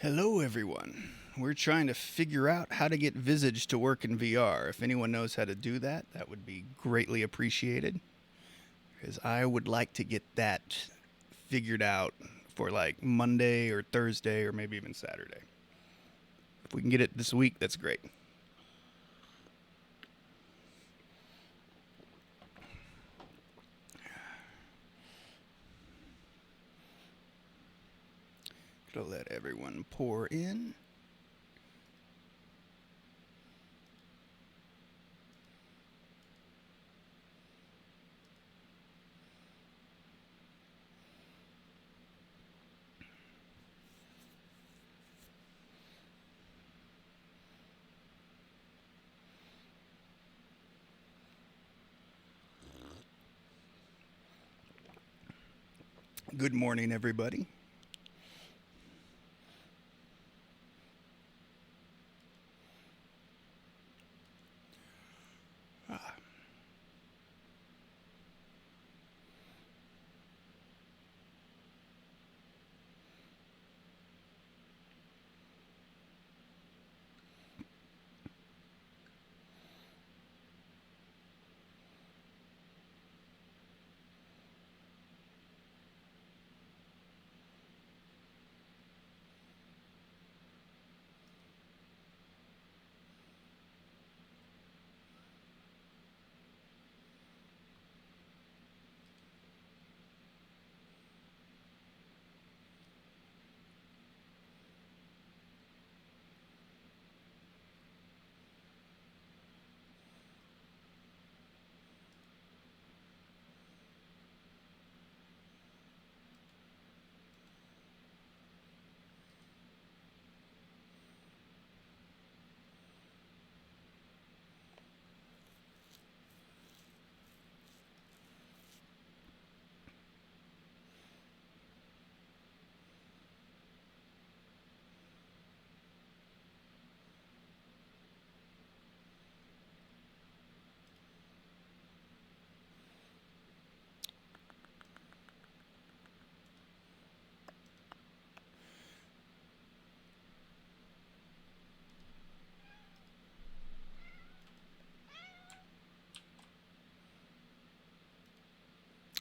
Hello, everyone. We're trying to figure out how to get Visage to work in VR. If anyone knows how to do that, that would be greatly appreciated. Because I would like to get that figured out for like Monday or Thursday or maybe even Saturday. If we can get it this week, that's great. Gonna let everyone pour in. Good morning, everybody.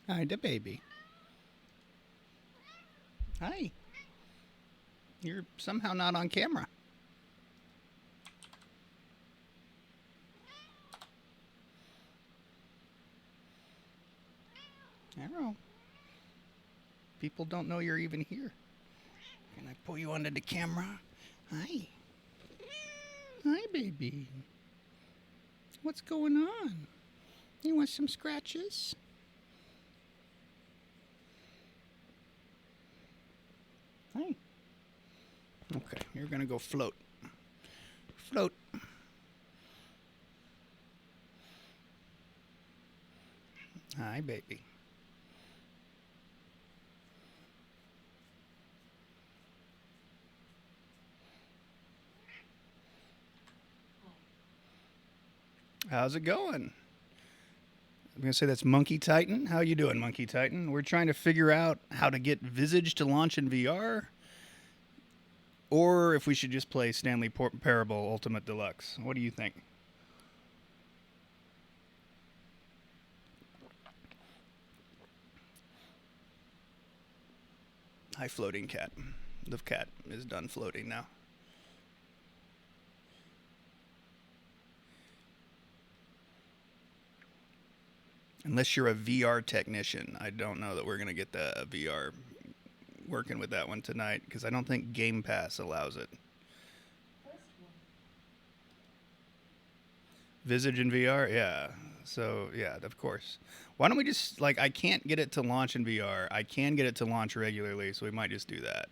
Hi, the baby. Hi. You're somehow not on camera. Arrow. People don't know you're even here. Can I pull you onto the camera? Hi. Hi, baby. What's going on? You want some scratches? Hi. Okay, you're gonna go float. Float. Hi, baby. How's it going? I'm gonna say that's Monkey Titan. How you doing, Monkey Titan? We're trying to figure out how to get Visage to launch in VR, or if we should just play Stanley Parable Ultimate Deluxe. What do you think? Hi, floating cat. The cat is done floating now. Unless you're a VR technician, I don't know that we're gonna get the VR working with that one tonight because I don't think Game Pass allows it. Visage in VR, yeah. So yeah, of course. Why don't we just like I can't get it to launch in VR. I can get it to launch regularly, so we might just do that.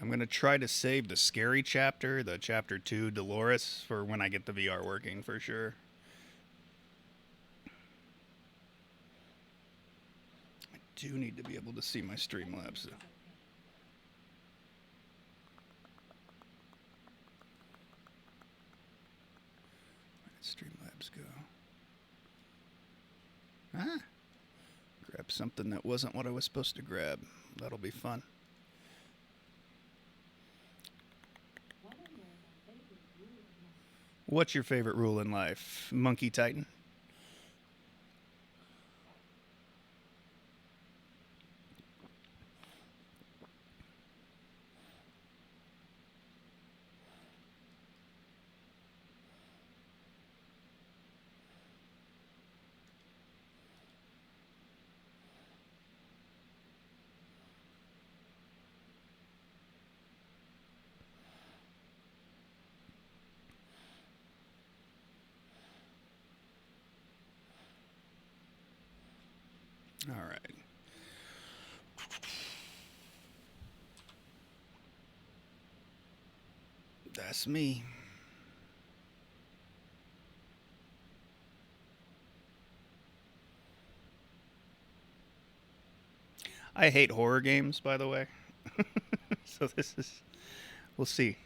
I'm gonna try to save the scary chapter, the chapter 2, Dolores, for when I get the VR working for sure. I do need to be able to see my Streamlabs. Where did Streamlabs go? Ah, grab something that wasn't what I was supposed to grab. That'll be fun. What's your favorite rule in life, Monkey Titan? All right. That's me. I hate horror games, by the way. So this is. We'll see.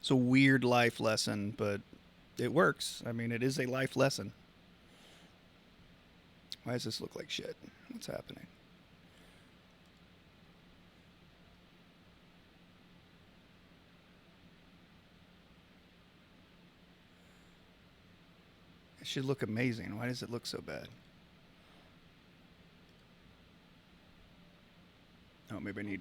It's a weird life lesson, but it works. I mean, it is a life lesson. Why does this look like shit? What's happening? It should look amazing. Why does it look so bad? Oh, maybe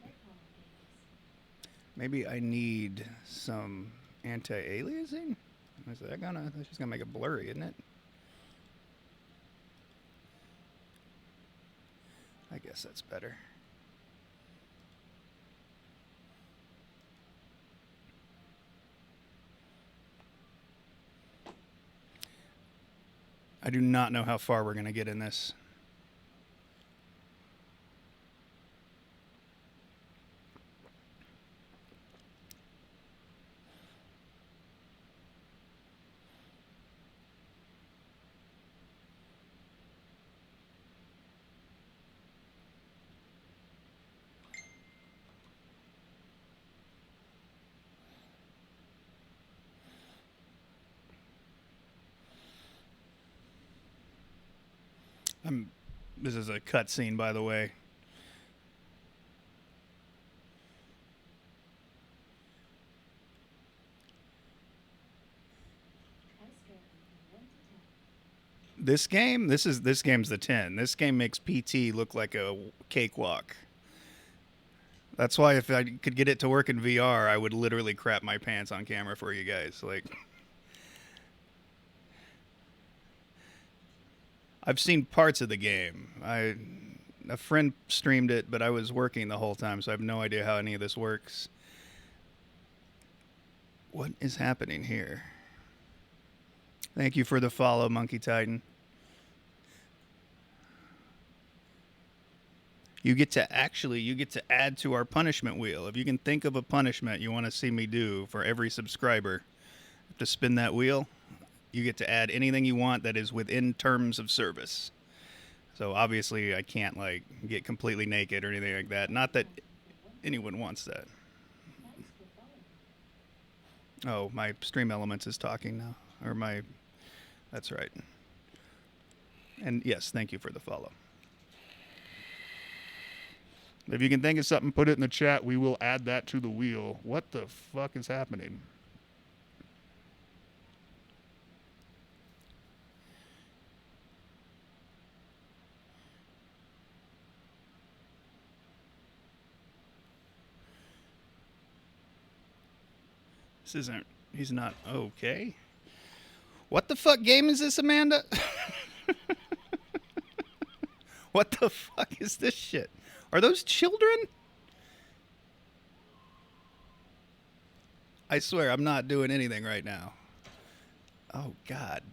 I need some anti-aliasing. Is that gonna? That's just gonna make it blurry, isn't it? I guess that's better. I do not know how far we're gonna get in this. I'm. This is a cutscene, by the way. This game's the 10. This game makes PT look like a cakewalk. That's why if I could get it to work in VR, I would literally crap my pants on camera for you guys. Like, I've seen parts of the game. A friend streamed it, but I was working the whole time, so I have no idea how any of this works. What is happening here? Thank you for the follow, Monkey Titan. You get to add to our punishment wheel. If you can think of a punishment you want to see me do for every subscriber, to spin that wheel, you get to add anything you want that is within terms of service. So obviously I can't like get completely naked or anything like that. Not that anyone wants that. Oh, my Stream Elements is talking now. Or my That's right. And yes, thank you for the follow. If you can think of something, put it in the chat. We will add that to the wheel. What the fuck is happening? This isn't. He's not okay. What the fuck game is this, Amanda? What the fuck is this shit? Are those children? I swear I'm not doing anything right now. Oh, God.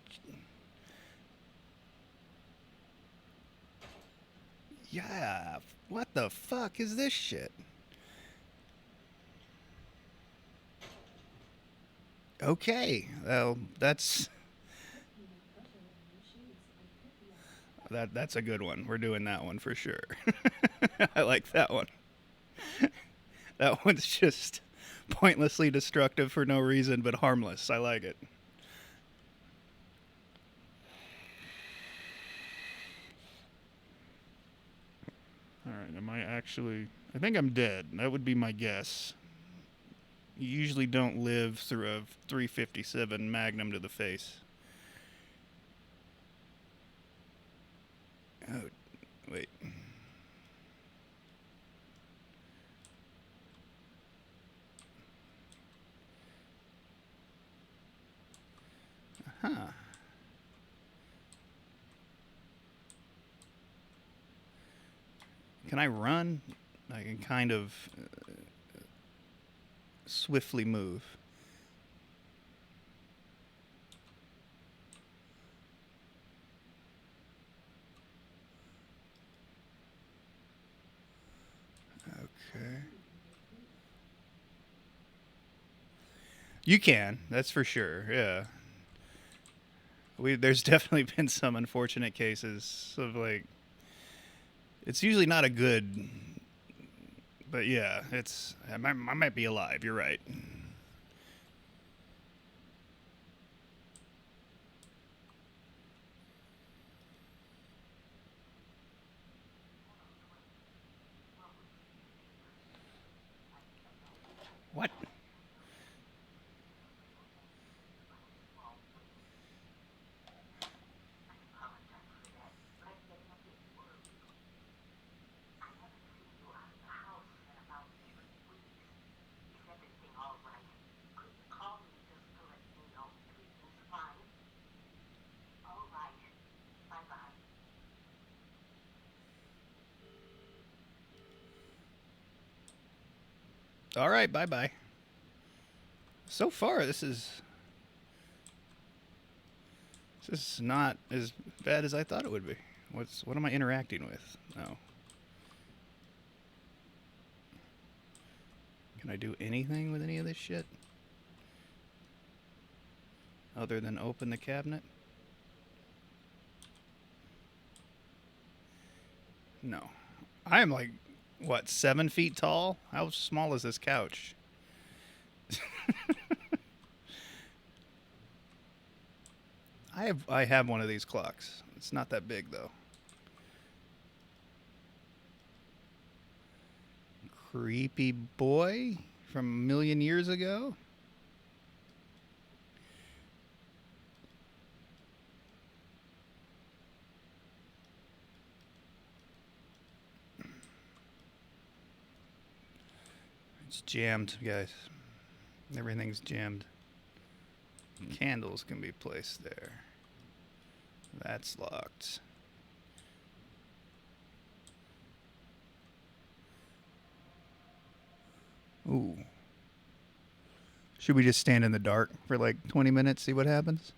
Yeah. What the fuck is this shit? Okay. Well, that's a good one. We're doing that one for sure. I like that one. That one's just pointlessly destructive for no reason, but harmless. I like it. Alright, am I actually... I think I'm dead. That would be my guess. You usually don't live through a 357 Magnum to the face. Oh, wait. Huh. Can I run? I can kind of swiftly move. Okay. You can, that's for sure. Yeah. There's definitely been some unfortunate cases of like it's usually not a good, but yeah, I might be alive. You're right. What? All right, bye bye. So far, this is not as bad as I thought it would be. What am I interacting with? No. Can I do anything with any of this shit? Other than open the cabinet? No. I am like, what, 7 feet tall? How small is this couch? I have one of these clocks. It's not that big though. Creepy boy from a million years ago. It's jammed, guys. Everything's jammed. Candles can be placed there. That's locked. Ooh. Should we just stand in the dark for like 20 minutes, see what happens?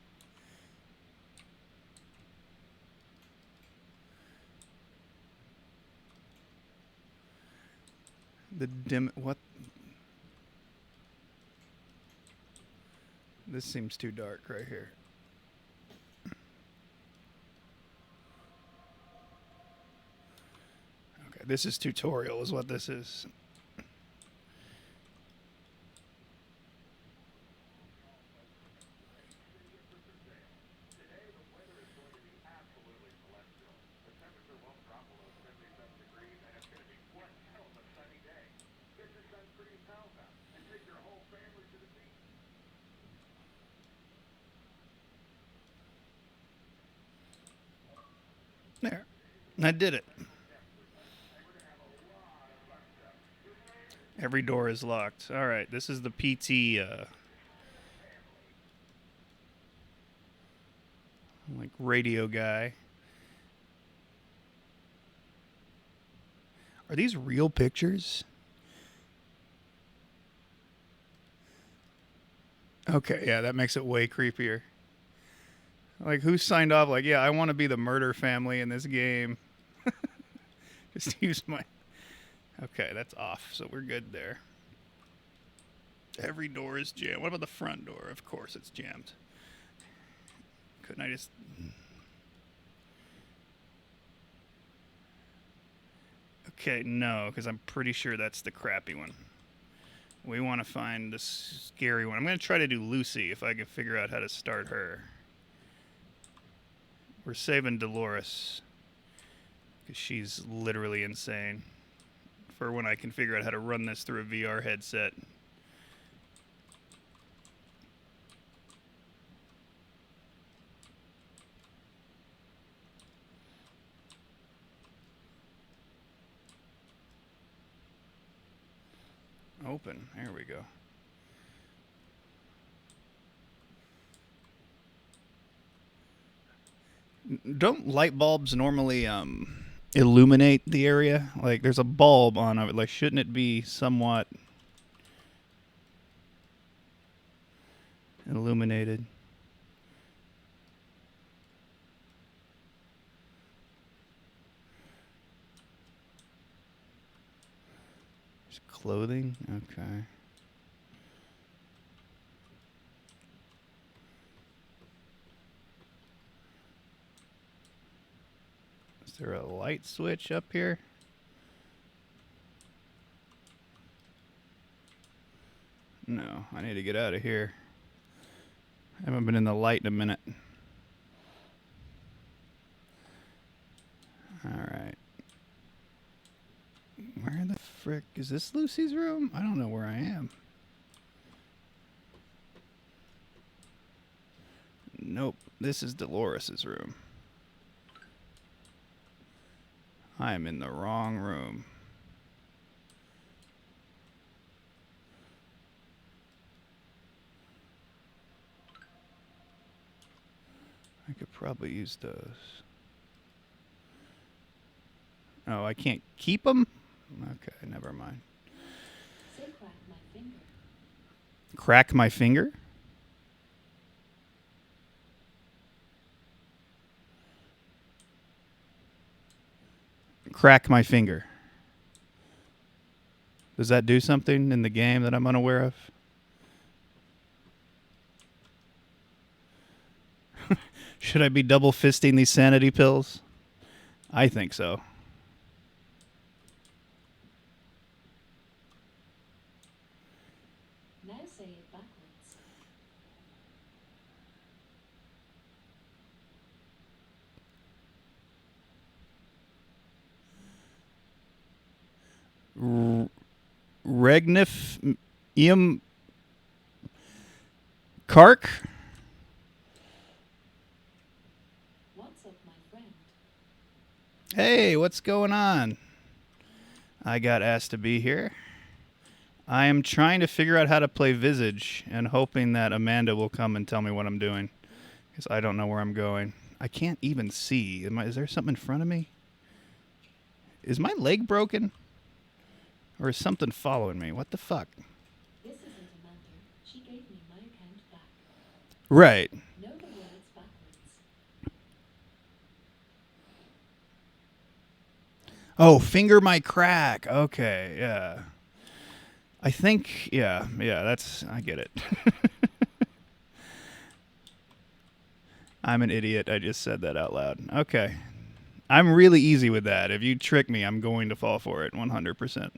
The dim... What? This seems too dark right here. Okay, this is tutorial is what this is. There. I did it. Every door is locked. All right, this is the PT like radio guy. Are these real pictures? Okay, yeah, that makes it way creepier. Like, who signed off? Like, yeah, I want to be the murder family in this game. Just use my. Okay, that's off, so we're good there. Every door is jammed. What about the front door? Of course it's jammed. Couldn't I just... Okay, no, because I'm pretty sure that's the crappy one. We want to find the scary one. I'm going to try to do Lucy if I can figure out how to start her. We're saving Dolores because she's literally insane. For when I can figure out how to run this through a VR headset. Open. There we go. Don't light bulbs normally illuminate the area? Like there's a bulb on it. Like shouldn't it be somewhat illuminated? There's clothing. Okay. Is there a light switch up here? No, I need to get out of here. I haven't been in the light in a minute. Alright. Where the frick is this Lucy's room? I don't know where I am. Nope, this is Dolores's room. I am in the wrong room. I could probably use those. Oh, I can't keep them? Okay, never mind. Say crack my finger. Crack my finger? Crack my finger. Does that do something in the game that I'm unaware of? Should I be double fisting these sanity pills? I think so. Now say it backwards. Regnif Iam Kark? What's up, my friend? Hey, what's going on? I got asked to be here. I am trying to figure out how to play Visage and hoping that Amanda will come and tell me what I'm doing because I don't know where I'm going. I can't even see. Is there something in front of me? Is my leg broken? Or is something following me? What the fuck? This isn't Amanda. She gave me my account back. Right. Know the words backwards. Oh, finger my crack. Okay, yeah. I think, yeah, that's, I get it. I'm an idiot. I just said that out loud. Okay. I'm really easy with that. If you trick me, I'm going to fall for it 100%.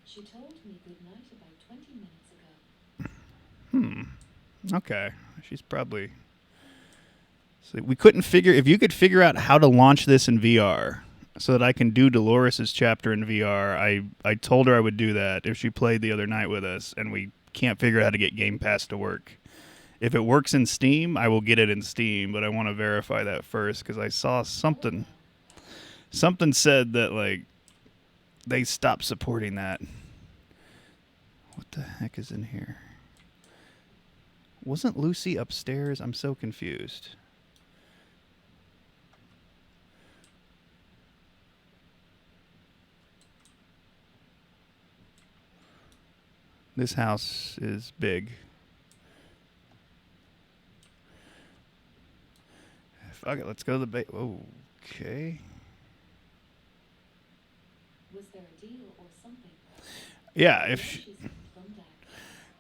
She told me good night about 20 minutes ago. Okay. She's probably... So we couldn't figure... If you could figure out how to launch this in VR so that I can do Dolores's chapter in VR, I told her I would do that if she played the other night with us, and we can't figure out how to get Game Pass to work. If it works in Steam, I will get it in Steam, but I want to verify that first because I saw something. Something said that, like, they stopped supporting that. What the heck is in here? Wasn't Lucy upstairs? I'm so confused. This house is big. Fuck it, let's go to the bait. Okay. Was there a deal or something? Yeah, She's bummed out.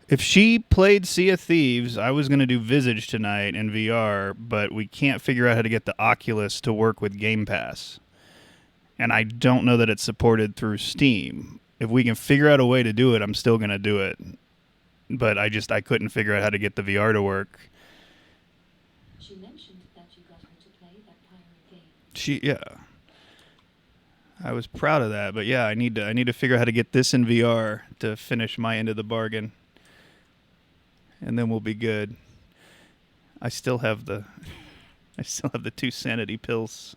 if she played Sea of Thieves, I was going to do Visage tonight in VR, but we can't figure out how to get the Oculus to work with Game Pass. and I don't know that it's supported through Steam. If we can figure out a way to do it, I'm still going to do it. But I couldn't figure out how to get the VR to work. She mentioned that you got her to play that pirate game. Yeah. I was proud of that, but yeah, I need to figure out how to get this in VR to finish my end of the bargain. And then we'll be good. I still have the 2 sanity pills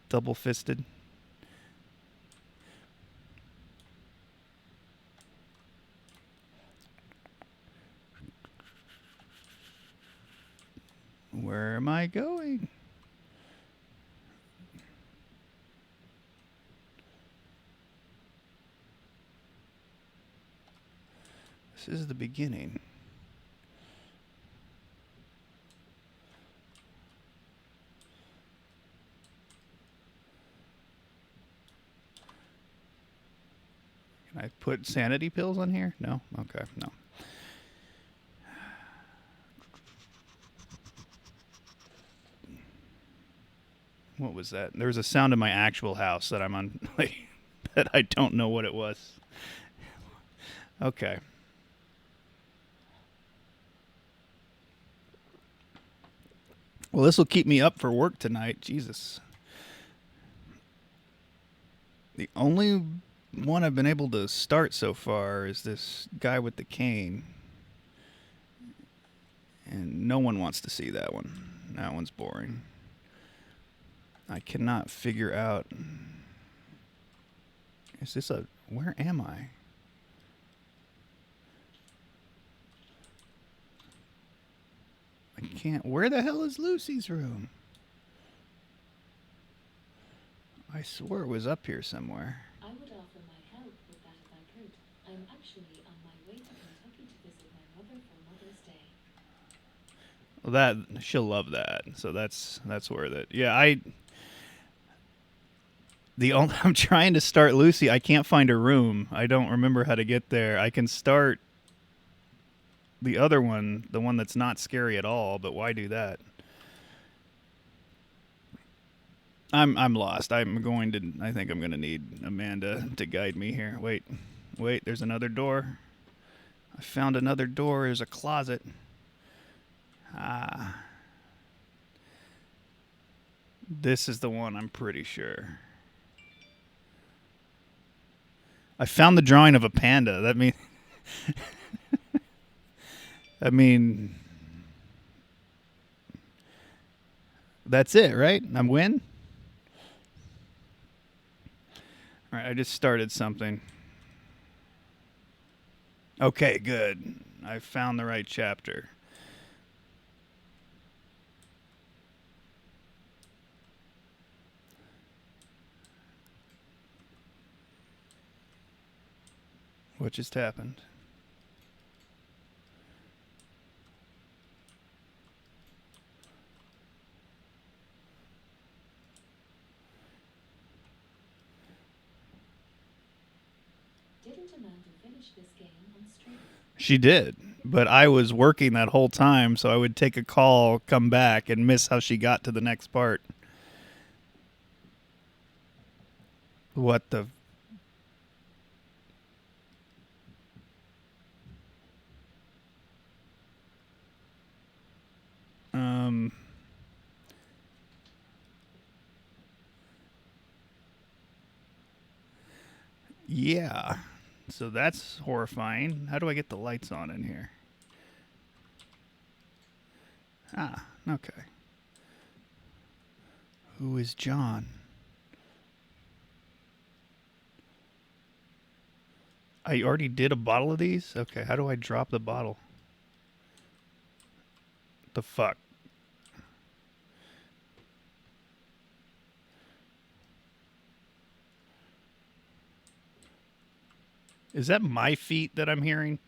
double fisted. Where am I going? This is the beginning. Can I put sanity pills on here? No? Okay, no. What was that? There was a sound in my actual house that I'm on, like, that I don't know what it was. Okay. Well, this will keep me up for work tonight. Jesus. The only one I've been able to start so far is this guy with the cane. And no one wants to see that one. That one's boring. I cannot figure out. Is this a. Where am I? I can't. Where the hell is Lucy's room? I swore it was up here somewhere. I would offer my help with that if I could. I'm actually on my way to Kentucky to visit my mother for Mother's Day. Well, that she'll love that. So that's worth it. Yeah, I'm trying to start Lucy. I can't find her room. I don't remember how to get there. I can start the other one, the one that's not scary at all, but why do that? I'm lost. I think I'm going to need Amanda to guide me here. Wait, there's another door. I found another door. There's a closet. This is the one, I'm pretty sure. I found the drawing of a panda. That's it, right? I'm win? All right, I just started something. Okay, good. I found the right chapter. What just happened? Didn't Amanda finish this game on stream? She did, but I was working that whole time, so I would take a call, come back, and miss how she got to the next part. What the... Yeah. So that's horrifying. How do I get the lights on in here? Ah, okay. Who is John? I already did a bottle of these? Okay, how do I drop the bottle? The fuck? Is that my feet that I'm hearing?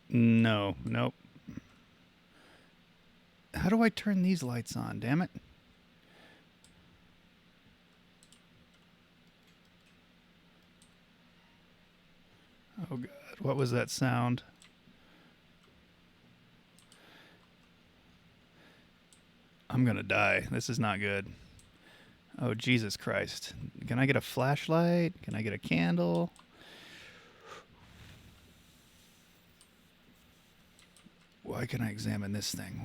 No, nope. How do I turn these lights on? Damn it. Oh, God. What was that sound? I'm gonna die. This is not good. Oh, Jesus Christ. Can I get a flashlight? Can I get a candle? Why can I examine this thing?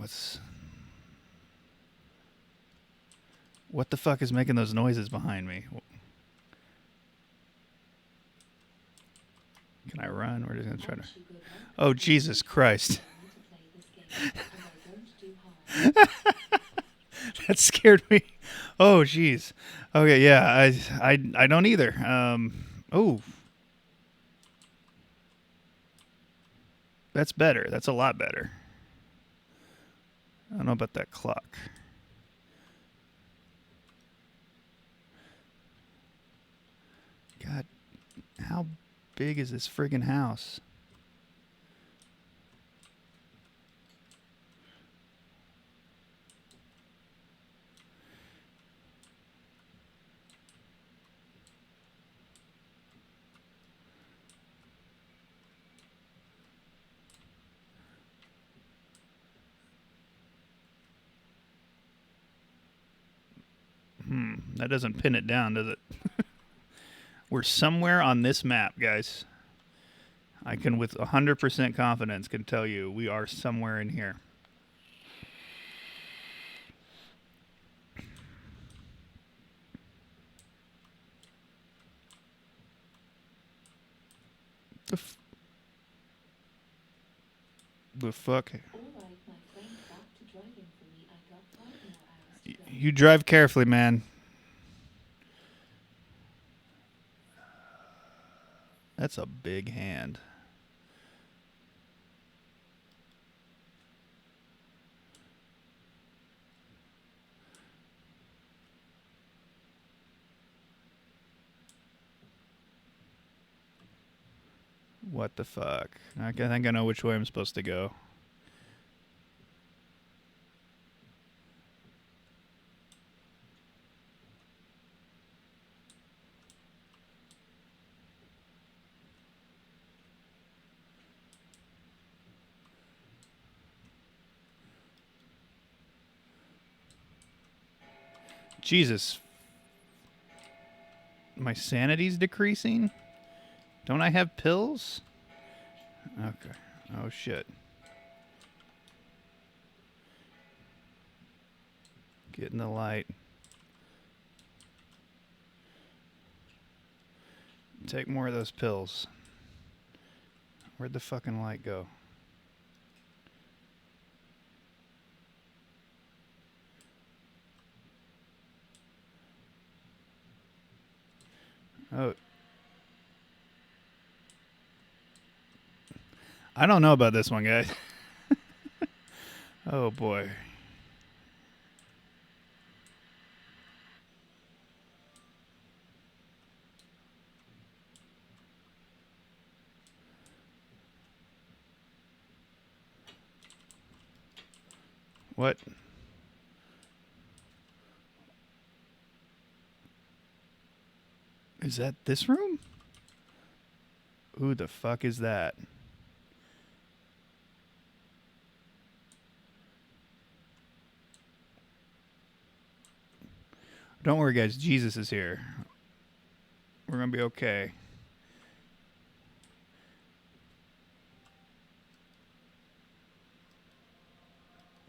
What the fuck is making those noises behind me? Can I run? We're just gonna try to. Oh, Jesus Christ. That scared me. Oh, jeez. Okay, yeah, I don't either. Oh, that's better. That's a lot better. I don't know about that clock. God, how big is this friggin' house? That doesn't pin it down, does it? We're somewhere on this map, guys. I can, with 100% confidence, can tell you we are somewhere in here. The fuck? All right, my friend, back to driving for me. I got 5 more hours to go. You drive carefully, man. That's a big hand. What the fuck? I think I know which way I'm supposed to go. Jesus. My sanity's decreasing? Don't I have pills? Okay. Oh, shit. Get in the light. Take more of those pills. Where'd the fucking light go? Oh. I don't know about this one, guys. Oh, boy. What? Is that this room? Who the fuck is that? Don't worry, guys. Jesus is here. We're going to be okay.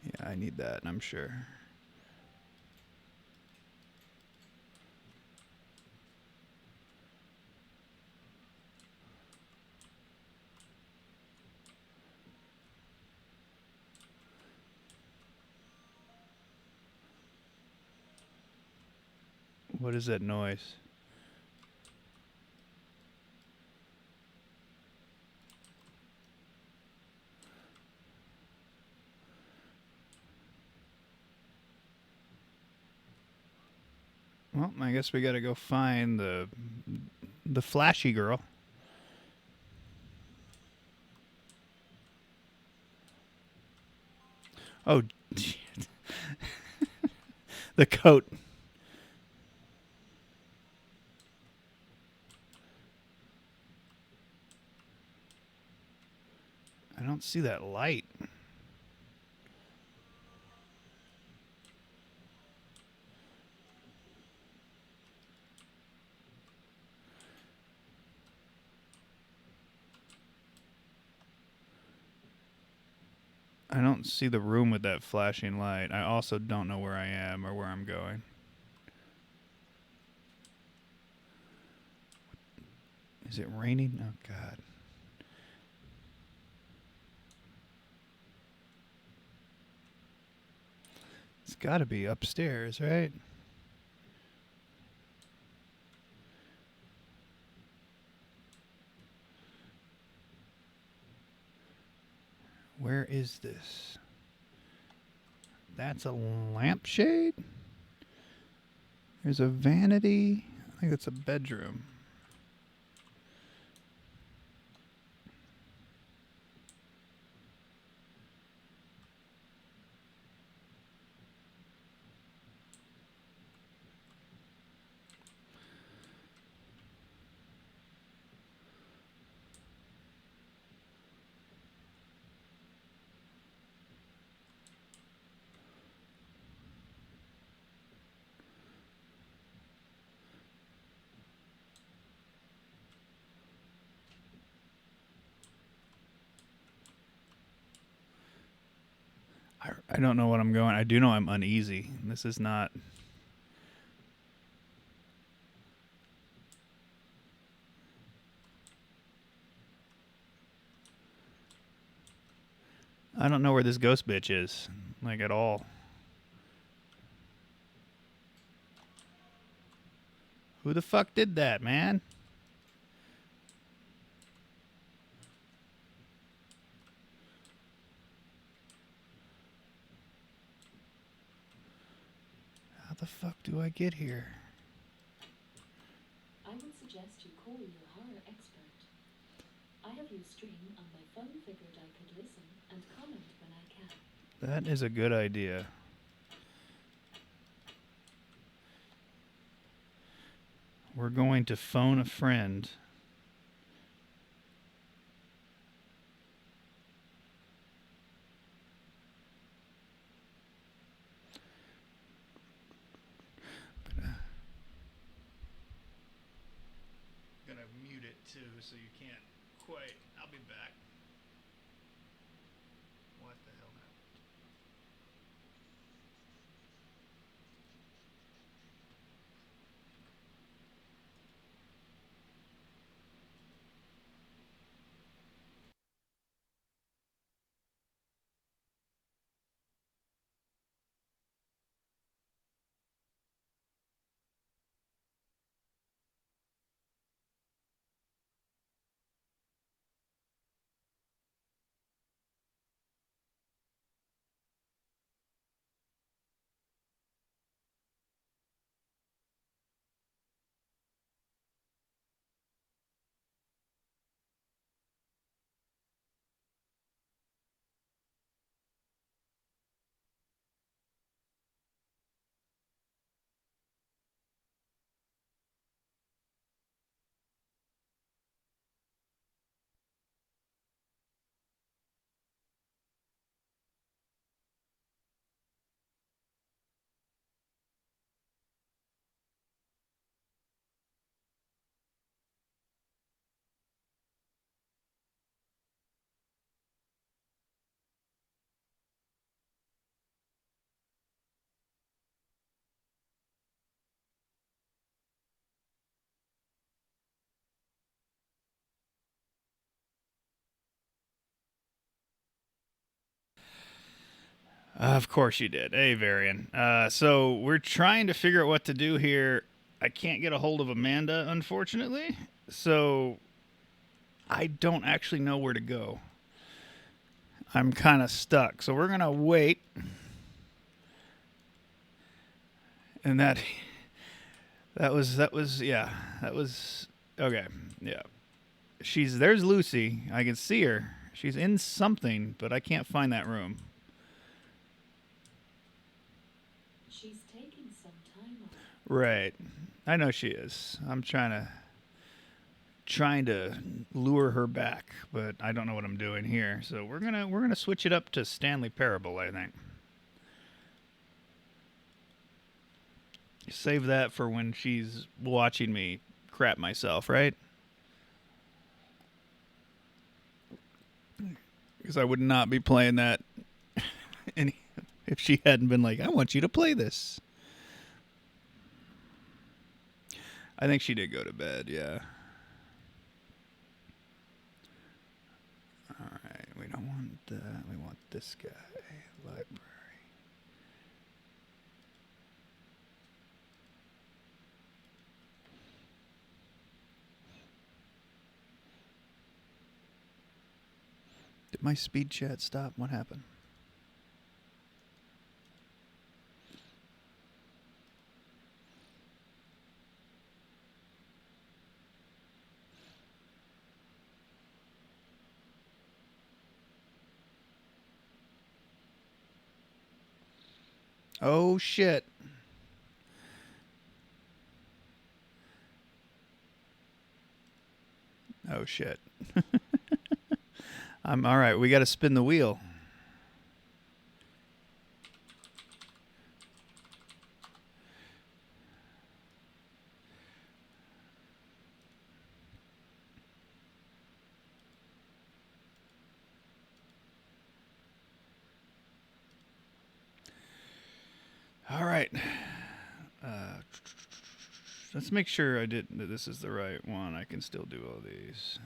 Yeah, I need that, I'm sure. What is that noise? Well, I guess we gotta go find the flashy girl. Oh, the coat. I don't see that light. I don't see the room with that flashing light. I also don't know where I am or where I'm going. Is it raining? Oh, God. It's got to be upstairs, right? Where is this? That's a lampshade? There's a vanity. I think it's a bedroom. I don't know what I'm going. I do know I'm uneasy. This is not. I don't know where this ghost bitch is, like at all. Who the fuck did that, man? How the fuck do I get here? I would suggest you call your horror expert. I have your stream on my phone, figured I could listen and comment when I can. That is a good idea. We're going to phone a friend. Gonna mute it too, so you can't quite. I'll be back. What the hell happened? Of course you did. Hey, Varian. So we're trying to figure out what to do here. I can't get a hold of Amanda, unfortunately. So I don't actually know where to go. I'm kind of stuck. So we're going to wait. And that was okay. Yeah. There's Lucy. I can see her. She's in something, but I can't find that room. She's taking some time off. Right. I know she is. I'm trying to lure her back, but I don't know what I'm doing here. So we're gonna switch it up to Stanley Parable, I think. Save that for when she's watching me crap myself, right? Because I would not be playing that And if she hadn't been like, I want you to play this. I think she did go to bed, yeah. All right, we don't want that. We want this guy. Library. Did my speed chat stop? What happened? Oh, shit. Oh, shit. I'm all right. We got to spin the wheel. All right. Let's make sure that this is the right one. I can still do all these.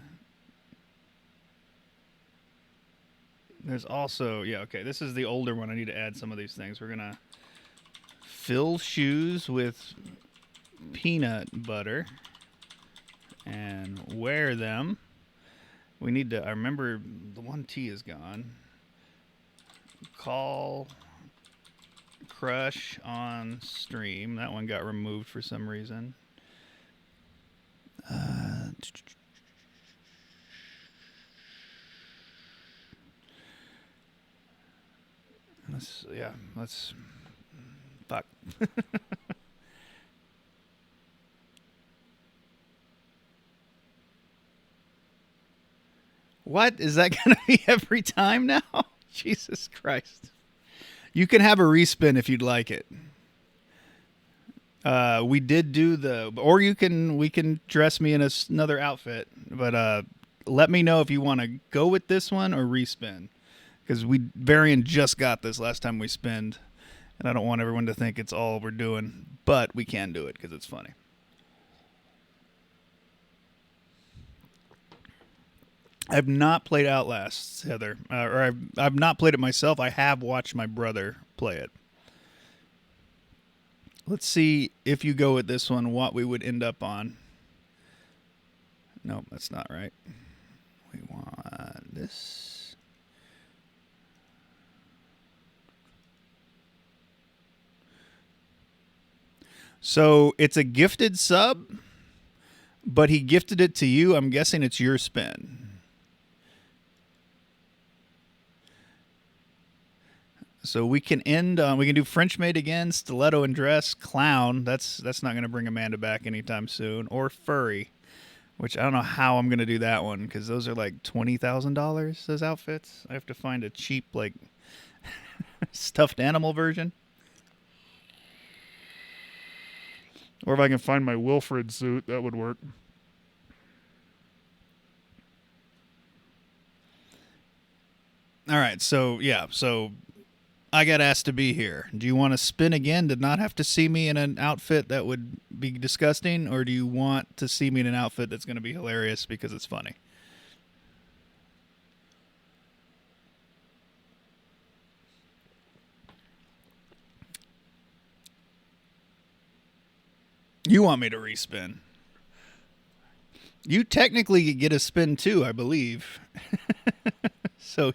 There's also, yeah, okay. This is the older one. I need to add some of these things. We're going to fill shoes with peanut butter and wear them. We need to, I remember the 1T is gone. Call crush on stream. That one got removed for some reason. Let's fuck. What? Is that going to be every time now? Jesus Christ. You can have a respin if you'd like it. We did do or we can dress me in another outfit, but let me know if you want to go with this one or respin, because Varian just got this last time we spinned, and I don't want everyone to think it's all we're doing, but we can do it because it's funny. I've not played Outlast, Heather, or I've not played it myself. I have watched my brother play it. Let's see if you go with this one, what we would end up on. Nope, that's not right. We want this. So it's a gifted sub, but he gifted it to you. I'm guessing it's your spin. So we can end on, we can do French maid again, stiletto and dress, clown. That's not going to bring Amanda back anytime soon. Or furry, which I don't know how I'm going to do that one, because those are like $20,000, those outfits. I have to find a cheap, like, stuffed animal version. Or if I can find my Wilfred suit, that would work. All right, so I got asked to be here. Do you want to spin again to not have to see me in an outfit that would be disgusting, or do you want to see me in an outfit that's going to be hilarious because it's funny? You want me to respin. You technically get a spin too, I believe. So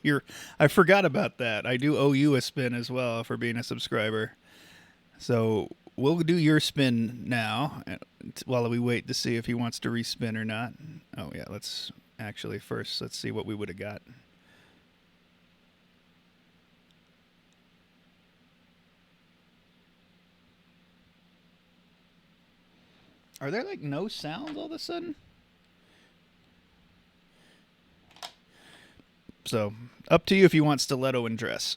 I forgot about that. I do owe you a spin as well for being a subscriber. So we'll do your spin now while we wait to see if he wants to respin or not. Oh yeah, let's see what we would have got. Are there like no sounds all of a sudden? So up to you if you want stiletto and dress.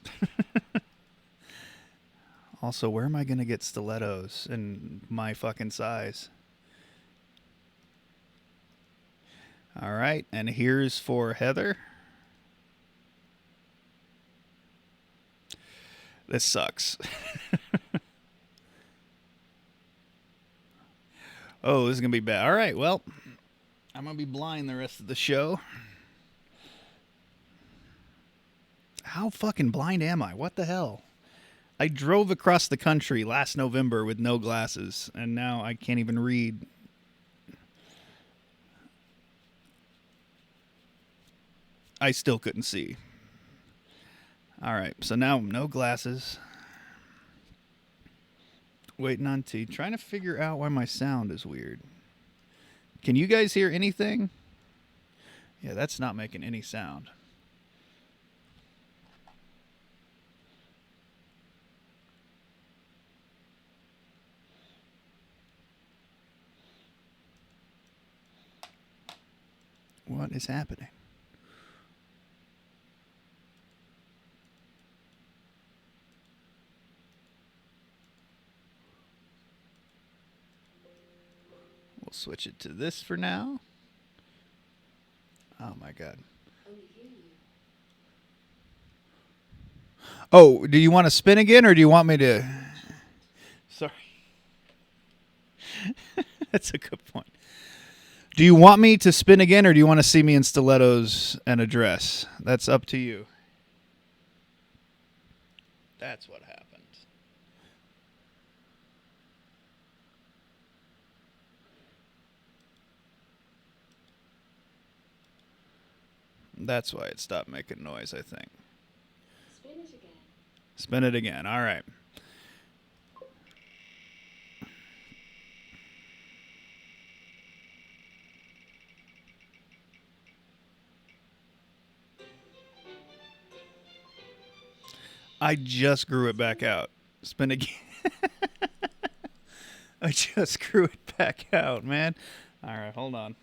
Also, where am I going to get stilettos in my fucking size? All right, and here's for Heather. This sucks. Oh, this is going to be bad. All right, well, I'm going to be blind the rest of the show. How fucking blind am I? What the hell? I drove across the country last November with no glasses, and now I can't even read. I still couldn't see. All right, so now no glasses. Waiting on T. Trying to figure out why my sound is weird. Can you guys hear anything? Yeah, that's not making any sound. What is happening? We'll switch it to this for now. Oh my god. Only hear you. Oh, do you want to spin again or do you want me to... Sorry. That's a good point. Do you want me to spin again or do you want to see me in stilettos and a dress? That's up to you. That's what happened. That's why it stopped making noise, I think. Spin it again. Spin it again. All right. I just grew it back out. Spin again. I just grew it back out, man. All right, hold on.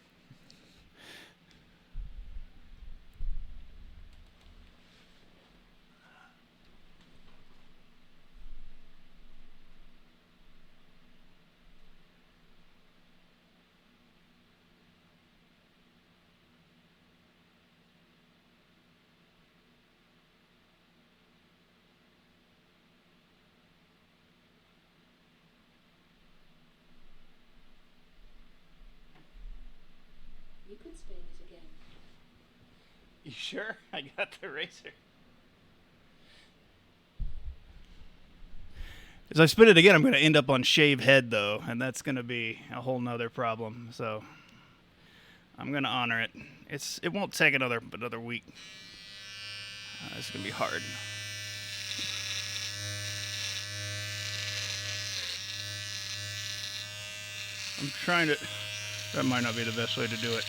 You could spin it again. You sure? I got the razor. As I spin it again, I'm going to end up on shave head, though, and that's going to be a whole nother problem. So I'm going to honor it. It won't take another week. It's going to be hard. I'm trying to... That might not be the best way to do it.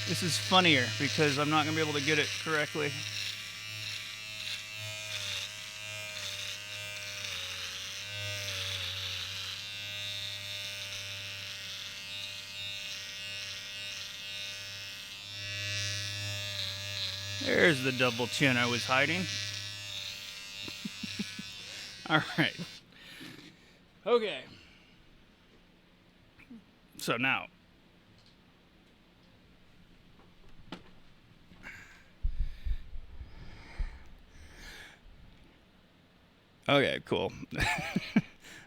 This is funnier because I'm not going to be able to get it correctly. There's the double chin I was hiding. All right. Okay. So now. Okay, cool. All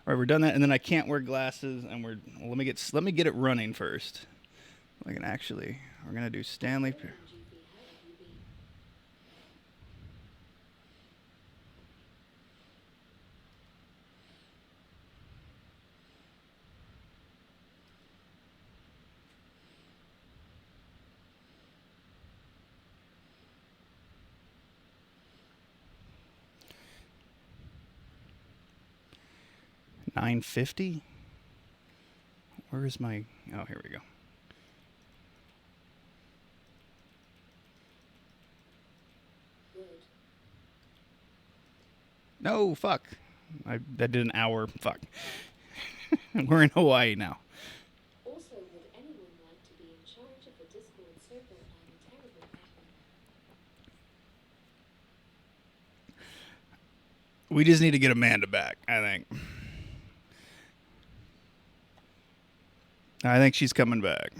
right, we're done that, and then I can't wear glasses, and let me get it running first. I can actually. We're gonna do Stanley. GB, how have you been? $9.50. Where is my? Oh, here we go. Good. No, fuck. I did an hour. Fuck. We're in Hawaii now. Also, would anyone like to be in charge of the Discord server? I'm terrible admin. We just need to get Amanda back, I think. I think she's coming back.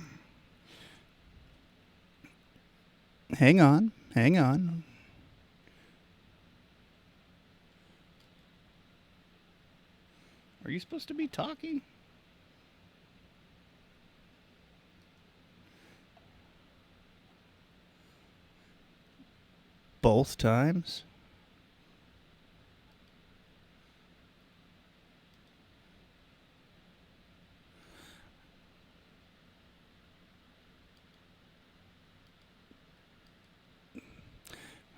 Hang on. Are you supposed to be talking? Both times?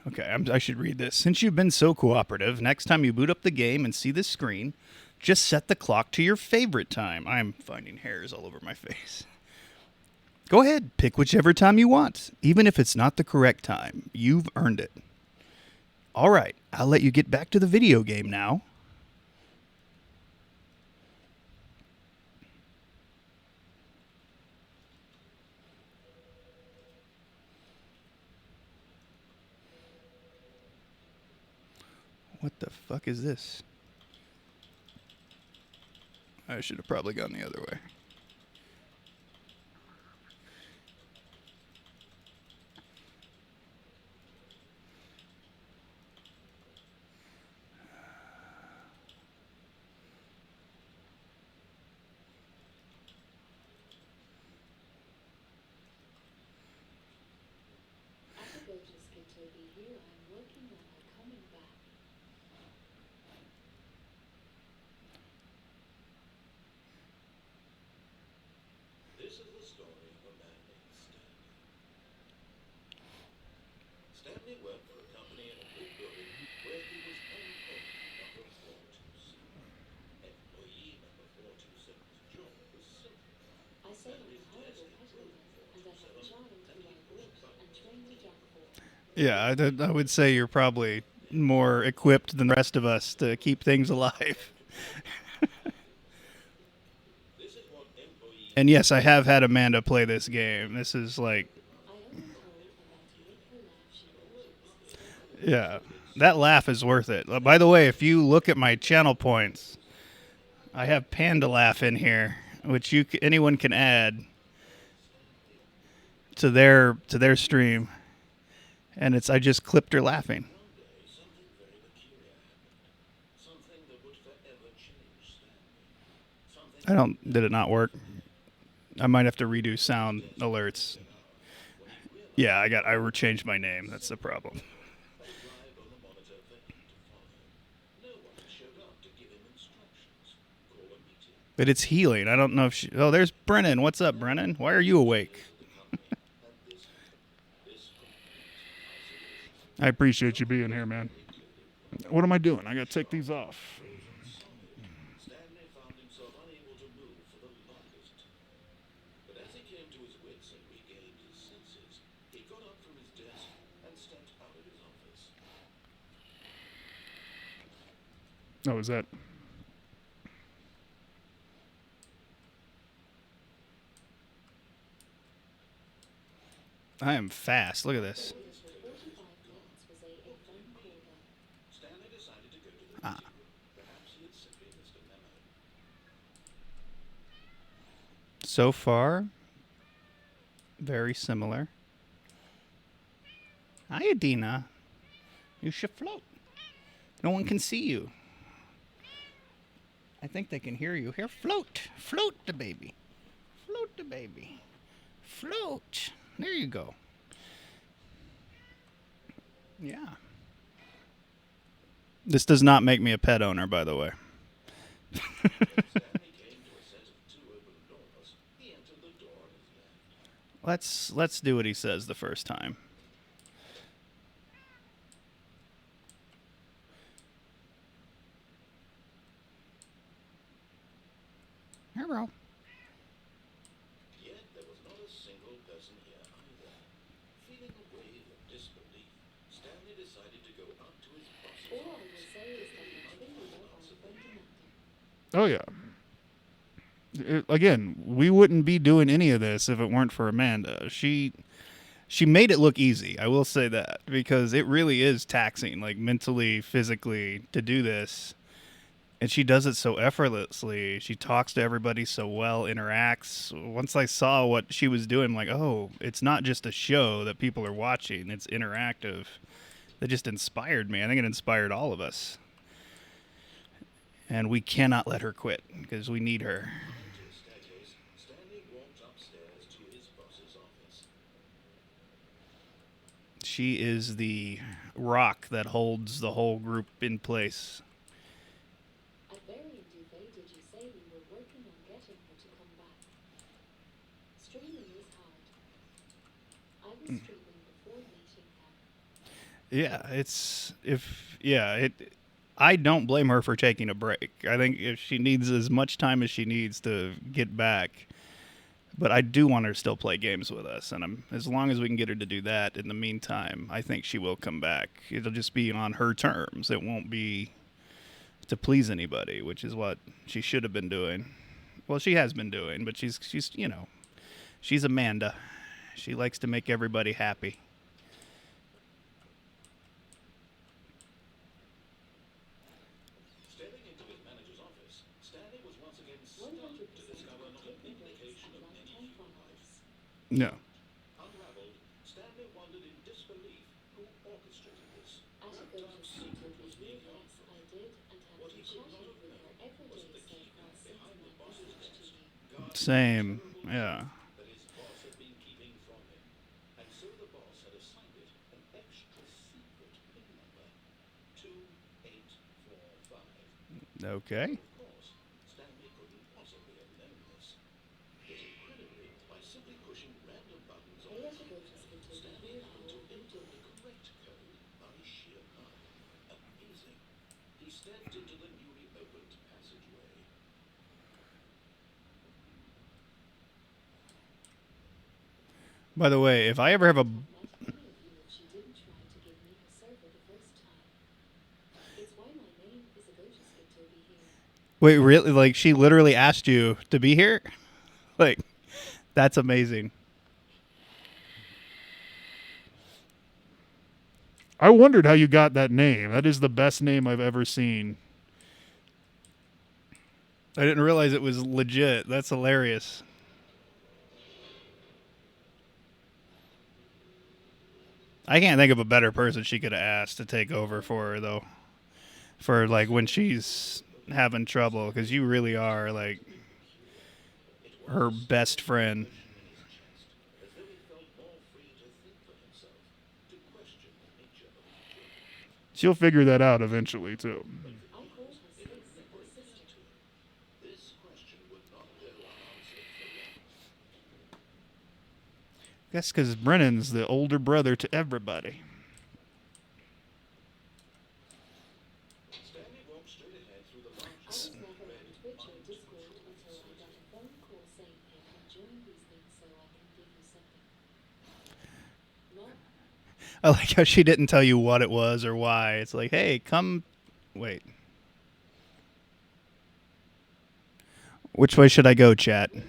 Okay, I should read this. Since you've been so cooperative, next time you boot up the game and see this screen, just set the clock to your favorite time. I'm finding hairs all over my face. Go ahead, pick whichever time you want, even if it's not the correct time. You've earned it. All right, I'll let you get back to the video game now. What the fuck is this? I should have probably gone the other way. Abigail's kid Toby here. I'm working on her coming back. This is the story of a man named Stanley. Stanley worked for a company in a big building where he was employee number 427. Employee number 427's job was simple. I say I'm a horrible peddler, and I have a child who I bought and trained the jack for. Yeah, I would say you're probably more equipped than the rest of us to keep things alive. This is what employee And yes, I have had Amanda play this game. This is like, I have been told about to make her laugh she always. yeah, that laugh is worth it. By the way, if you look at my channel points, I have Panda Laugh in here, which anyone can add to their stream, and I just clipped her laughing. someday something very peculiar happened. Something that would forever change Stanley. Something Did it not work? I might have to redo sound alerts. Yeah, I changed my name. That's the problem. arrived on the monitor for him to follow. No one showed up to give him instructions. Call a meeting. But it's healing. I don't know if oh, there's Brennan. What's up, Brennan? Why are you awake? And this happened. This complete isolation. I appreciate you being here, man. What am I doing? I gotta take these off. Stanley found himself unable to move for the longest time. But as he came to his wits and regained his senses, he got up from his desk and stepped out of his office. Oh, is that? I am fast. Look at this. This for 45 minutes was a phone call then. Stanley decided to go to the meeting room. Perhaps he had simply missed a memo. So far, very similar. Hi, Adina. You should float. No one can see you. I think they can hear you. Here, float. Float the baby. Float the baby. Float. There you go. Yeah. This does not make me a pet owner, by the way. Stanley came to a set of two open doors. He entered the door on his left. Let's do what he says the first time. Hello. Yet there was not a single person here either. Feeling a wave of disbelief, Stanley decided to go up to his boss's All I will office. say is that the twin leader are fundamental. Oh yeah. Again, we wouldn't be doing any of this if it weren't for Amanda. She made it look easy. I will say that, because it really is taxing, like mentally, physically, to do this. And she does it so effortlessly. She talks to everybody so well, interacts. Once I saw what she was doing, I'm like, oh, it's not just a show that people are watching. It's interactive. That just inspired me. I think it inspired all of us. And we cannot let her quit because we need her. To the staircase, Stanley walked upstairs to his boss's office. She is the rock that holds the whole group in place. At Varian Duvet, did you say we were working on getting her to come back? Streaming is hard. I was streaming before meeting her. Yeah, I don't blame her for taking a break. I think if she needs as much time as she needs to get back, but I do want her to still play games with us, and as long as we can get her to do that in the meantime, I think she will come back. It'll just be on her terms. It won't be to please anybody, which is what she should have been doing. Well, she has been doing, but she's she's Amanda. She likes to make everybody happy. Stepping into his manager's office, Stanley was once again stunned 100% to discover not an taking breaks indication at of like any 10 human life. hours. No. Unraveled, Stanley wondered in disbelief who orchestrated this. At a Dark Goja's secret interview, was being held yes, from I him. did, and have What been he could not chatting have with her known every was day that the so key far man since behind my the boss's message to desk you. guarded Same. a terrible Yeah. secret that his boss had been keeping from him. And so the boss had assigned it an extra secret pin number, 2845. Okay. Of course, Stanley couldn't possibly have known this. Yet incredibly, by simply pushing random buttons on Hey, the at the keypad, Goja's interview, Stanley how happened to are you input the doing? correct code by sheer luck. Amazing. He stepped into the newly opened passageway. By the way, if I ever have a I'd met any of you if she didn't try to give me her server the first time. It's why my name is a Goja's to be here. wait, really, like she literally asked you to be here? Like that's amazing. I wondered how you got that name. That is the best name I've ever seen. I didn't realize it was legit. That's hilarious. I can't think of a better person she could have asked to take over for her though. For like when she's having trouble, because you really are like her best friend. In his chest, as though he felt more free to think for himself, to question the nature of his job. She'll figure that out eventually, too. I call her It sis had or never occurred sister. to him. This question would not go unanswered for long. That's because Brennan's the older brother to everybody. Stanley walked straight ahead through the large I was never on Twitch or Discord until I got a phone call saying, hey, come join these things so I can give you something. No, I like how she didn't tell you what it was or why. It's like, hey, come. Wait. Which way should I go, chat? what? I am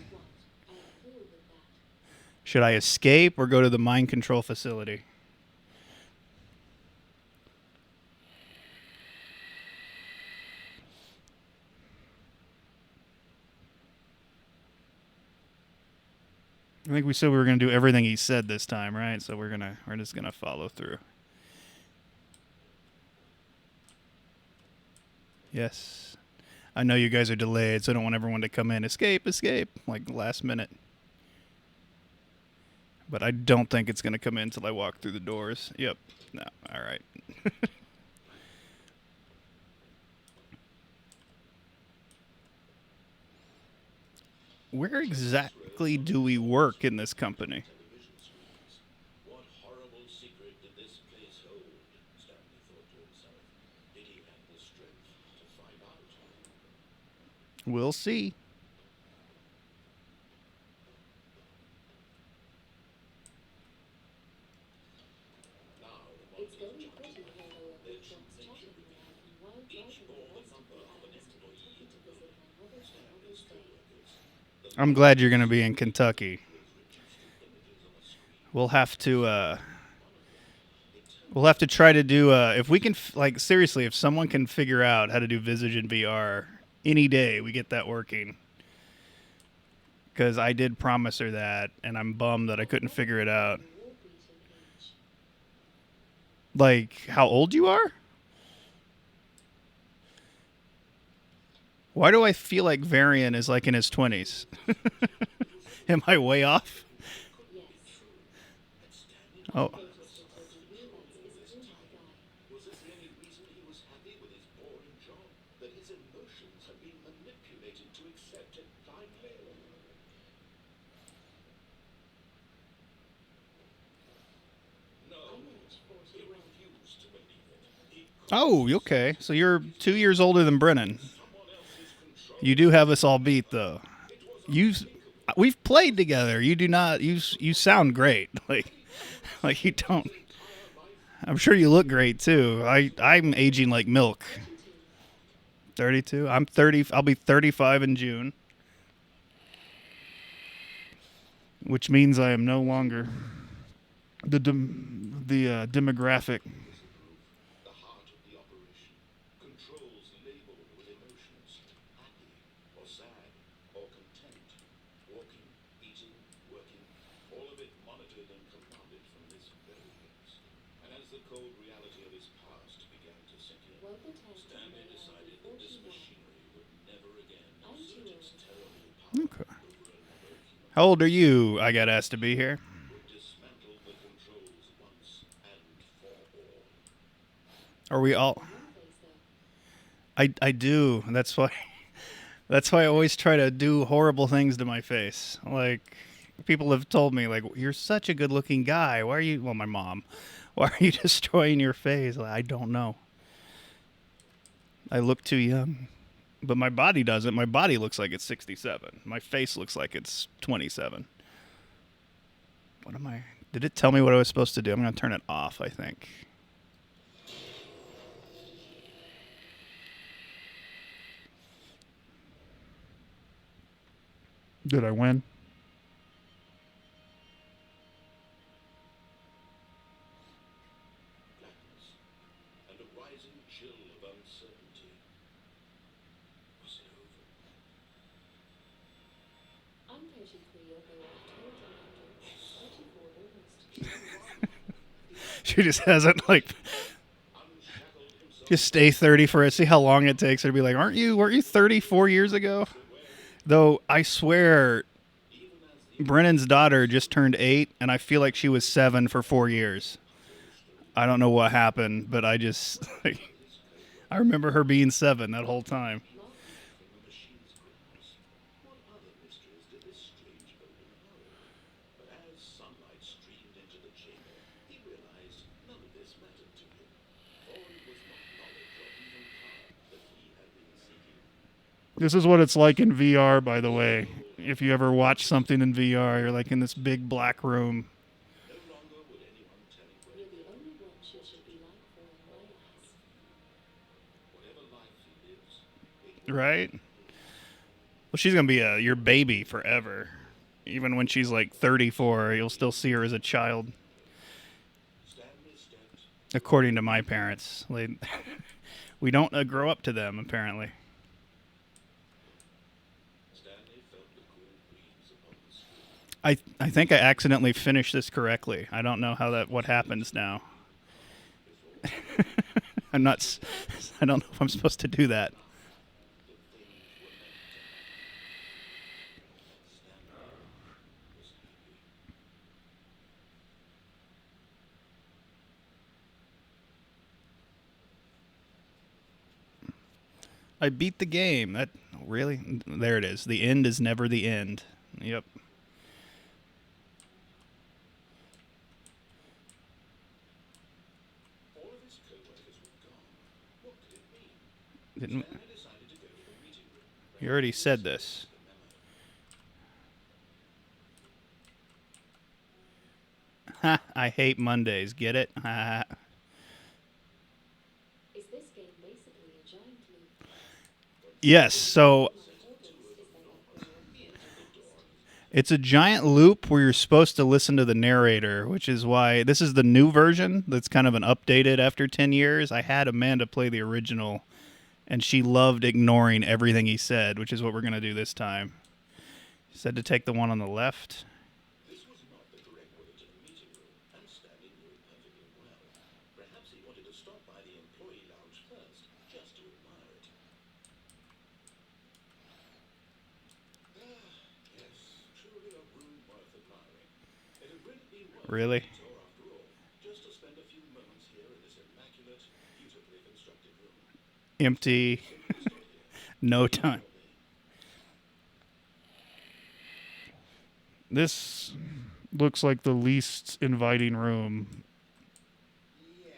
cool with that. Should I escape or go to the mind control facility? I think we said we were going to do everything he said this time, right? So we're just going to follow through. Yes. I know you guys are delayed, so I don't want everyone to come in. Escape, like last minute. But I don't think it's going to come in until I walk through the doors. Yep. No. All right. Where exactly do we work in this company? Television screens. What horrible secret did this place hold? Stanley thought to himself. Did he have the strength to find out? We'll see. Now the It's monitors going jumped. pretty here though at Big John's chatting lab, and while Each driving the bore the rest of number the of an hours to employee Kentucky to of visit my mother for Stanley's Mother's Day. co-workers. I'm glad you're going to be in Kentucky. Was reduced to images on a screen. We'll have to None of them. It we'll have to try to do if we can like seriously, if someone can figure out how to do Visage in VR any day, we get that working. Cuz I did promise her that and I'm bummed that I couldn't figure it out. War beating age. Like how old you are? Why do I feel like Varian is like in his 20s? Am I way off? Yes. Oh, I noticed it as he that's is cool, my guy. Was this the only reason he was happy with his boring job? That his emotions had been manipulated to accept it blindly? No, I'm age he 41. refused to believe it. He oh, okay. So you're 2 years older than Brennan. someone else's control. You do have us all beat, though. It was You, unthinkable. we've played together. You do not. You sound great. Like you don't. Entire life. I'm sure you look great too. I'm aging like milk. 32. 32. I'm 30. I'll be 35 in June, which means I am no longer the demographic. The heart of the operation. Controls labeled with emotions. Happy or sad or content. Walking, eating, working. All of it monitored and commanded from this very place. And as the cold reality of his past began to sink in, Welcome to Stanley decided that this 41. machinery would never again I'm exert too its old. terrible power Okay. over another human. How old are you? I got asked to be here. Would dismantle the controls once and for all. Are we all? Your face, though. I do. That's why I always try to do horrible things to my face. Like people have told me, like you're such a good-looking guy. Why are you? Well, my mom. Why are you destroying your face? Like, I don't know. I look too young, but my body doesn't. My body looks like it's 67. My face looks like it's 27. What am I? Did it tell me what I was supposed to do? I'm gonna turn it off, I think. Did I win? Blackness and a rising chill of uncertainty. Was it over? I'm 33, although I've told him I'm 34 almost. She just hasn't like Unshackled himself just stay 30 for it. See how long it takes her to be like, weren't you 34 years ago? Though I swear even as the Brennan's daughter just turned 8 and I feel like she was 7 for 4 years. I don't know what happened, but I just I remember her being 7 that whole time. from the machine's grasp. What other mysteries did this strange building hold? But as sunlight streamed into the chamber, he realized none of this mattered to him. For it was not knowledge or even power that he had been seeking. This is what it's like in VR, by the way. If you ever watch something in VR, you're like in this big black room. No longer would anyone tell him where You're to the go. only one she should be like for in my eyes. Whatever life he lives, it will Right? Well, she's gonna be your baby forever. Even when she's like 34, you'll still see her as a child. Stanley stepped According to my parents, we don't grow up to them. Apparently, Stanley felt the cool breeze upon the skin. I think I accidentally finished this correctly. I don't know what happens now. I'm not. I don't know if I'm supposed to do that. The things were meant to happen. Stanley was happy. I beat the game. That really? There it is. The end is never the end. Yep. All of his co-workers were gone. What could it mean? Didn't Stanley decided to go to the meeting room. you already said this? The memo. Ha! I hate Mondays. Get it? Ha! Is this game basically a giant loop? Yes. So it's a giant loop where you're supposed to listen to the narrator, which is why this is the new version that's kind of an updated after 10 years. I had Amanda play the original, and she loved ignoring everything he said, which is what we're going to do this time. He said to take the one on the left. This was not the correct way to the meeting room, and Stanley knew it perfectly well. Perhaps he wanted to stop by the employee lounge first, just to admire it. Really? Or after all, just to spend a few moments here in this immaculate, beautifully constructed room. Empty. Simply stood here. No time. This looks like the least inviting room. Yes.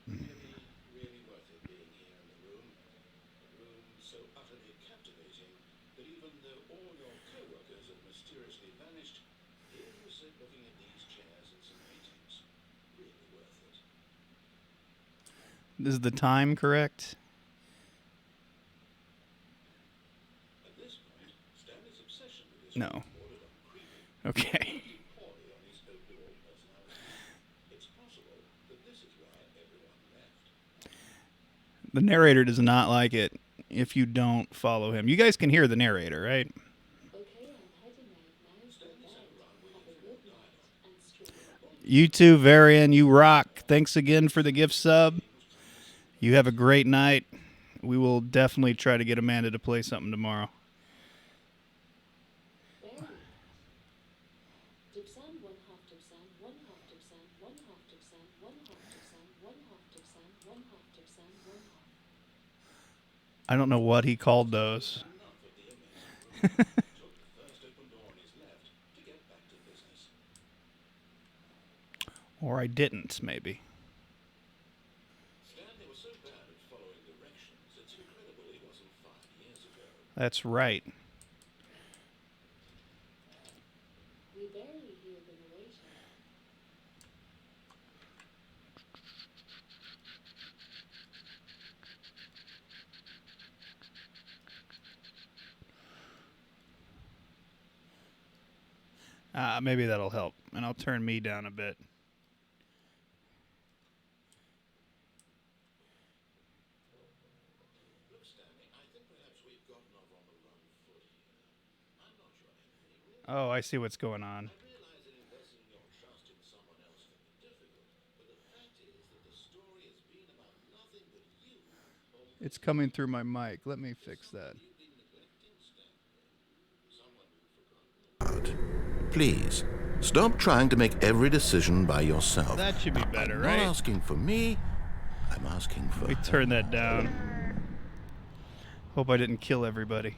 Really worth it being here in the room. A room so utterly captivating that even though all your co-workers have mysteriously vanished, here you sit looking at these chairs and some paintings. Really worth it. Is the time correct? At this point, Stanley's obsession with his No. bordered on creepy. Okay. Poorly on his overall personality. It's possible that this is why everyone left. The narrator does not like it if you don't follow him. You guys can hear the narrator, right? Okay, I'm heading out now for bed. Have a good night and stream. You too, Varian. You rock. Thanks again for the gift sub. You have a great night. We will definitely try to get Amanda to play something tomorrow. Very nice. Dipsan, 1/2 Dipsan, 1/2 Dipsan, 1/2 Dipsan, 1/2 Dipsan, 1/2 Dipsan, 1/2 Dipsan, 1/2. I don't know what he called those. Took the first open door on his left to get back to business. Or I didn't, maybe. Stanley was so bad at following directions, it's incredible he wasn't 5 years ago. That's right. We barely hear the narration. Maybe that'll help. And I'll turn me down a bit. Look, Stanley, I think perhaps we've gotten off on the wrong foot here. I'm not your enemy, really. Oh, I see what's going on. I realize that investing your trust in someone else can be difficult, but the fact is that the story has been about nothing but you. It's coming through my mic. Let me fix that. You've been neglecting, Stanley. Someone you've forgotten. Please, stop trying to make every decision by yourself. That should be better, I'm right? not asking for me. I'm asking for Let me turn that down. Hope I didn't kill everybody.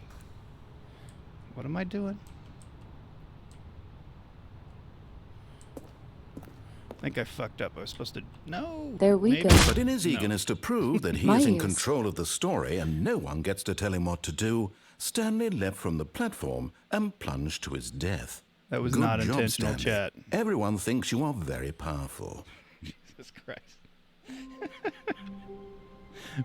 What am I doing? I think I fucked up. I was supposed to... No. There we maybe. go. But in his No. eagerness to prove that he My is in ears. control of the story and no one gets to tell him what to do, Stanley leapt from the platform and plunged to his death. That was Good not job, intentional, Stanley. chat. Everyone thinks you are very powerful. Jesus Christ.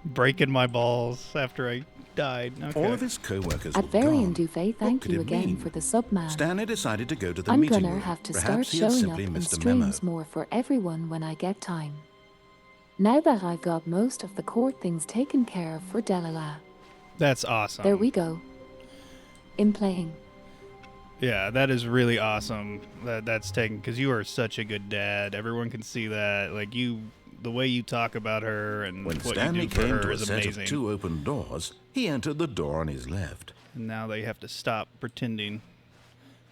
Breaking my balls after I died. Okay. All of his co-workers At were Varian gone. Duvet, What thank could you it again mean? for the sub, man. Stanley decided to go to the I'm meeting gonna room. have to Perhaps start he had showing up simply in missed a memo. streams more for everyone when I get time. Now that I've got most of the court things taken care of for Delala. That's awesome. There we go. In playing. Yeah, that is really awesome. That's taken because you are such a good dad. Everyone can see that. Like the way you talk about her and When what Stanley you do for came her to a is set amazing. of 2 open doors, he entered the door on his left. And now they have to stop pretending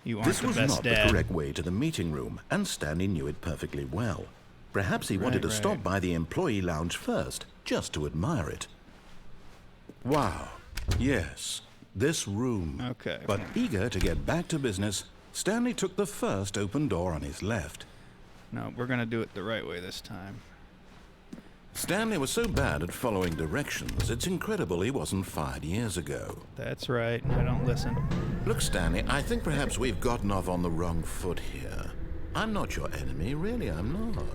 you aren't This the was best not dad. the correct way to the meeting room, and Stanley knew it perfectly well. Perhaps he wanted to Right. stop by the employee lounge first, just to admire it. Wow. Yes, this room. Okay. But eager to get back to business, Stanley took the first open door on his left. No, we're gonna do it the right way this time. Stanley was so bad at following directions, it's incredible he wasn't 5 years ago. That's right. I don't listen. Look, Stanley, I think perhaps we've gotten off on the wrong foot here. I'm not your enemy, really, I'm not.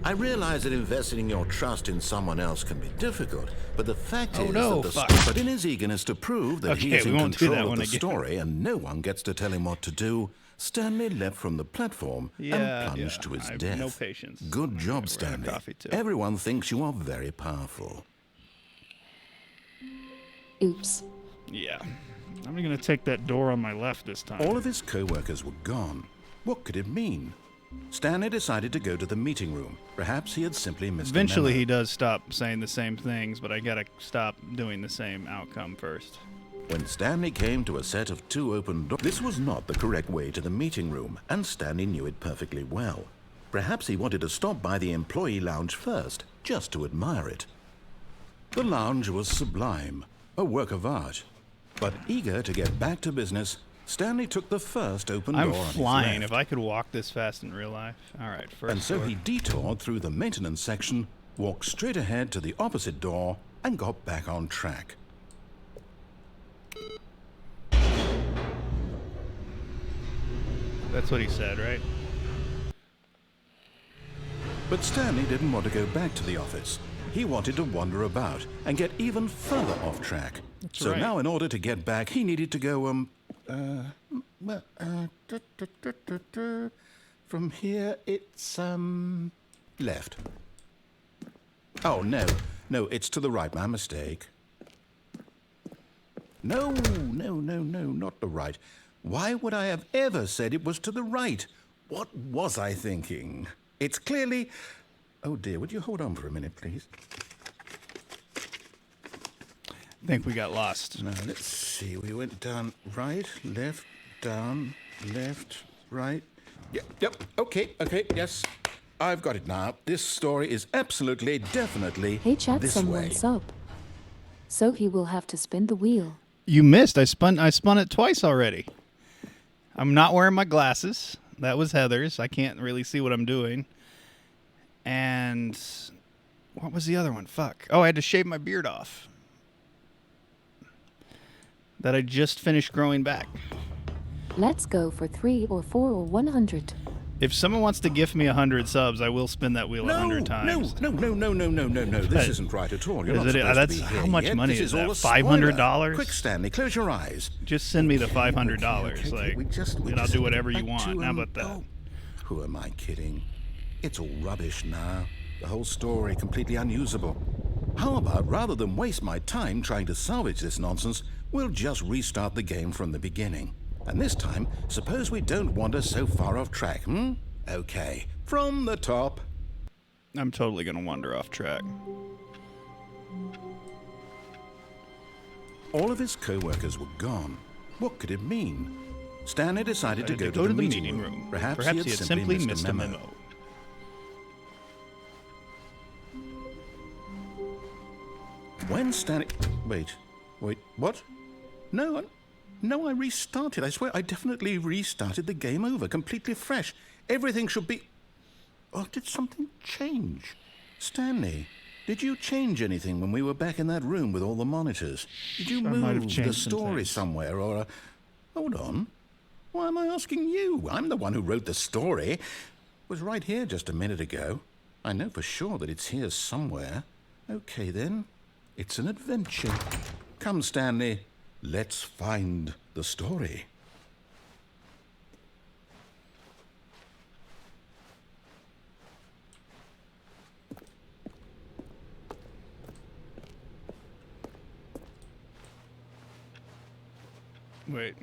I realize that investing your trust in someone else can be difficult, but the fact Oh, is no, that the fuck. But in his eagerness to prove that he Okay, is we in won't do that control of one the again. story and no one gets to tell him what to do, Stanley leapt from the platform Yeah, and plunged yeah, to his I have death. no patience. Good job, We're out of Stanley. coffee, too. Everyone thinks you are very powerful. Oops. Yeah. I'm gonna take that door on my left this time. All of his co-workers were gone. What could it mean? Stanley decided to go to the meeting room. Perhaps he had simply missed Eventually a memo. he does stop saying the same things, but I gotta stop doing the same outcome first. When Stanley came to a set of 2 open doors, this was not the correct way to the meeting room, and Stanley knew it perfectly well. Perhaps he wanted to stop by the employee lounge first, just to admire it. The lounge was sublime, a work of art. But eager to get back to business, Stanley took the first open door I'm on his flying. left. If I could walk this fast in real life. All right, first And so door. he detoured through the maintenance section, walked straight ahead to the opposite door, and got back on track. That's what he said, right? But Stanley didn't want to go back to the office. He wanted to wander about and get even further off track. So right. now in order to get back, he needed to go, from here it's, left. Oh, no, it's to the right, my mistake. No, not the right. Why would I have ever said it was to the right? What was I thinking? It's clearly... Oh dear, would you hold on for a minute, please? I think we got lost. Now, let's see. We went down right, left, down, left, right. Yep, okay, yes. I've got it now. This story is absolutely, definitely Hey chat, this way. someone's up. So he will have to spin the wheel. You missed. I spun it twice already. I'm not wearing my glasses. That was Heather's. I can't really see what I'm doing. And what was the other one? Fuck. Oh, I had to shave my beard off. That I just finished growing back. Let's go for 3 or 4 or 100. If someone wants to gift me 100 subs, I will spin that wheel 100 times. No. This isn't right at all. You're not supposed that's to be how here much yet. money This is that? all a spoiler. $500? Quick, Stanley, close your eyes. Just send me the $500. Okay, Like, we and I'll just do whatever back you want. to, How about that? oh, who am I kidding? It's all rubbish now. The whole story completely unusable. How about, rather than waste my time trying to salvage this nonsense, we'll just restart the game from the beginning. And this time, suppose we don't wander so far off track, Okay, from the top. I'm totally going to wander off track. All of his co-workers were gone. What could it mean? Stanley decided to go to the meeting room. Perhaps he had simply missed a memo. When Stanley... Wait, what? No, I restarted. I swear, I definitely restarted the game over, completely fresh. Everything should be... Oh, did something change? Stanley, did you change anything when we were back in that room with all the monitors? Did you might have move changed the some story things. somewhere, or... Hold on. Why am I asking you? I'm the one who wrote the story. It was right here just a minute ago. I know for sure that it's here somewhere. Okay, then. It's an adventure. Come, Stanley. Let's find the story. Wait.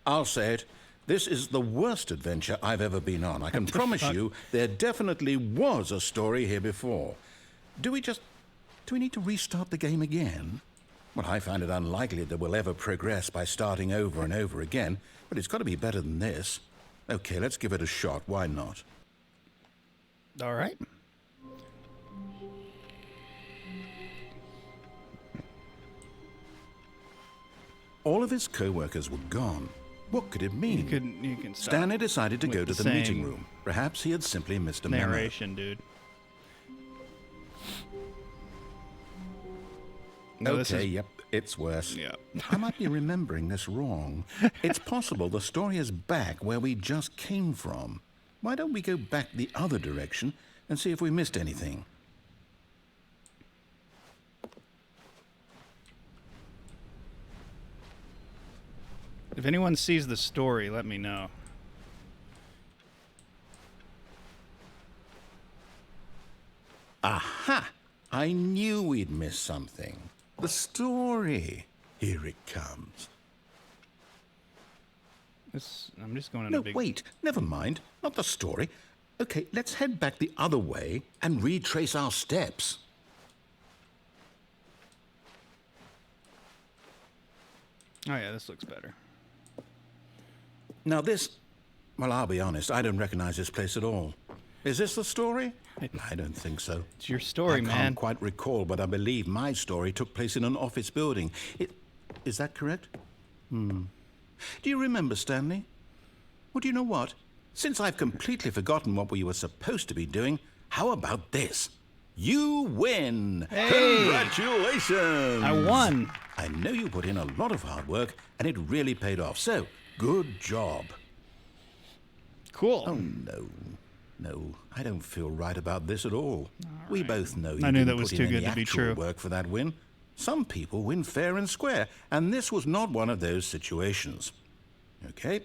I'll say it. This is the worst adventure I've ever been on. I can promise you there definitely was a story here before. Do we need to restart the game again? Well, I find it unlikely that we'll ever progress by starting over and over again, but it's got to be better than this. Okay, let's give it a shot. Why not? All right. All of his co-workers were gone. What could it mean? You can stop Stanley decided to with go to the saying meeting room. Perhaps he had simply missed a memo. narration, dude. No, this Okay, is- yep, it's worse. Yeah. I might be remembering this wrong. It's possible the story is back where we just came from. Why don't we go back the other direction and see if we missed anything? If anyone sees the story, let me know. Aha! I knew we'd missed something. The story. Here it comes. I'm just going in No, a big... wait. Never mind. Not the story. Okay, let's head back the other way and retrace our steps. Oh, yeah, this looks better. Now this... Well, I'll be honest. I don't recognize this place at all. Is this the story? I don't think so. It's your story, I man. can't quite recall, but I believe my story took place in an office building. Is that correct? Do you remember, Stanley? Well, do you know what? Since I've completely forgotten what we were supposed to be doing, how about this? You win! Hey! Congratulations! I won. I know you put in a lot of hard work, and it really paid off. So, good job. Cool. Oh, no. No, I don't feel right about this at all. We both know you I knew didn't that was put too in good any to be actual true. work for that win. Some people win fair and square, and this was not one of those situations. Okay?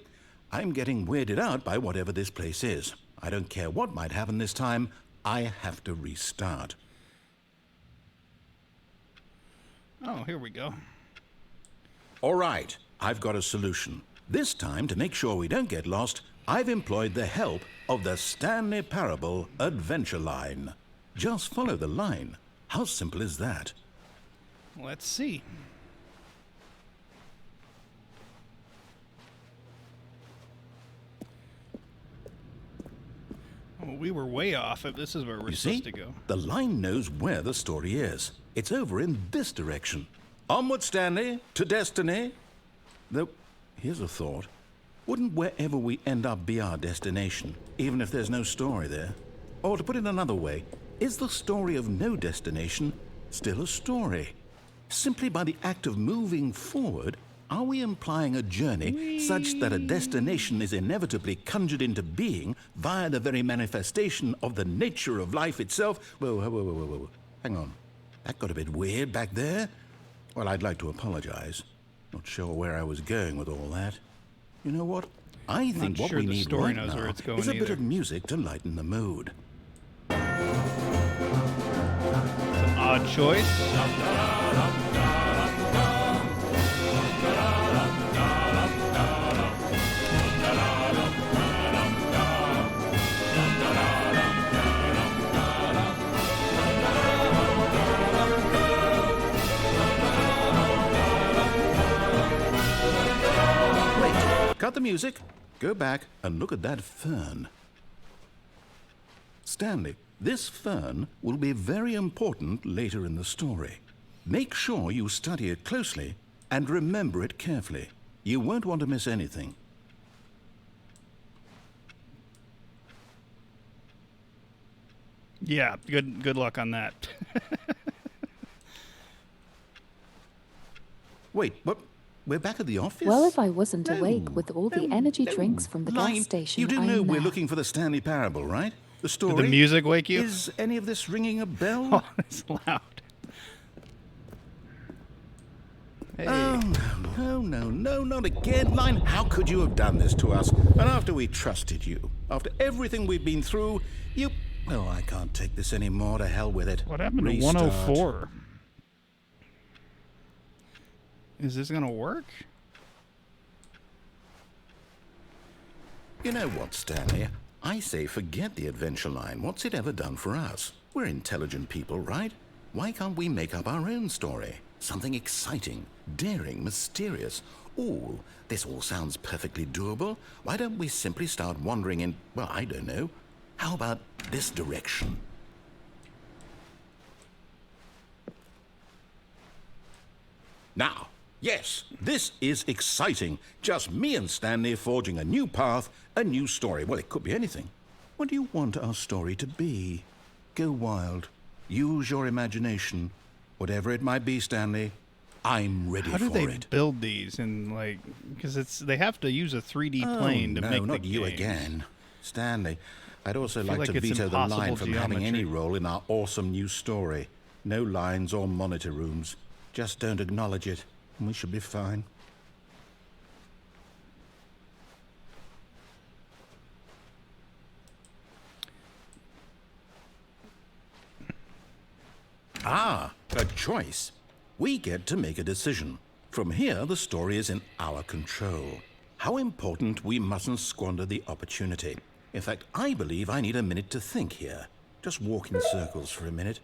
I'm getting weirded out by whatever this place is. I don't care what might happen this time. I have to restart. Oh, here we go. All right, I've got a solution. This time, to make sure we don't get lost, I've employed the help of the Stanley Parable Adventure Line. Just follow the line. How simple is that? Let's see. Oh, we were way off if this is where we're You see, supposed to go. the line knows where the story is. It's over in this direction. Onward, Stanley, to destiny. Though, here's a thought. Wouldn't wherever we end up be our destination, even if there's no story there? Or to put it another way, is the story of no destination still a story? Simply by the act of moving forward, are we implying a journey such that a destination is inevitably conjured into being via the very manifestation of the nature of life itself? Whoa. Hang on. That got a bit weird back there. Well, I'd like to apologize. Not sure where I was going with all that. You know what? I think what sure we the need story right knows now where it's going is a bit either. of music to lighten the mood. Odd choice. Wait, cut the music. Go back and look at that fern. Stanley, this fern will be very important later in the story. Make sure you study it closely and remember it carefully. You won't want to miss anything. Yeah, good luck on that. Wait, what? We're back at the office? Well, if I wasn't No, awake with all the no, energy no. drinks from the Line, gas station, you do I know am we're now. looking for the Stanley Parable, right? The story? Did the music wake you? Is any of this ringing a bell? Oh, it's loud. Hey. Oh, no, not again, Line. How could you have done this to us? And after we trusted you, after everything we've been through, you... Oh, I can't take this anymore. To hell with it. What happened to Restart. 104? Is this gonna work? You know what, Stanley? I say forget the adventure line. What's it ever done for us? We're intelligent people, right? Why can't we make up our own story? Something exciting, daring, mysterious. Ooh, this all sounds perfectly doable. Why don't we simply start wandering in, well, I don't know. How about this direction? Now, yes, this is exciting. Just me and Stanley forging a new path, a new story. Well, it could be anything. What do you want our story to be? Go wild. Use your imagination. Whatever it might be, Stanley, I'm ready How for do they it. build these? And like, because they have to use a 3D plane to no, make not the you games. again. Stanley, I'd also feel like like to it's veto the line impossible from having any geometry. role in our awesome new story. No lines or monitor rooms. Just don't acknowledge it, and we should be fine. Ah, a choice. We get to make a decision. From here, the story is in our control. How important we mustn't squander the opportunity. In fact, I believe I need a minute to think here. Just walk in circles for a minute.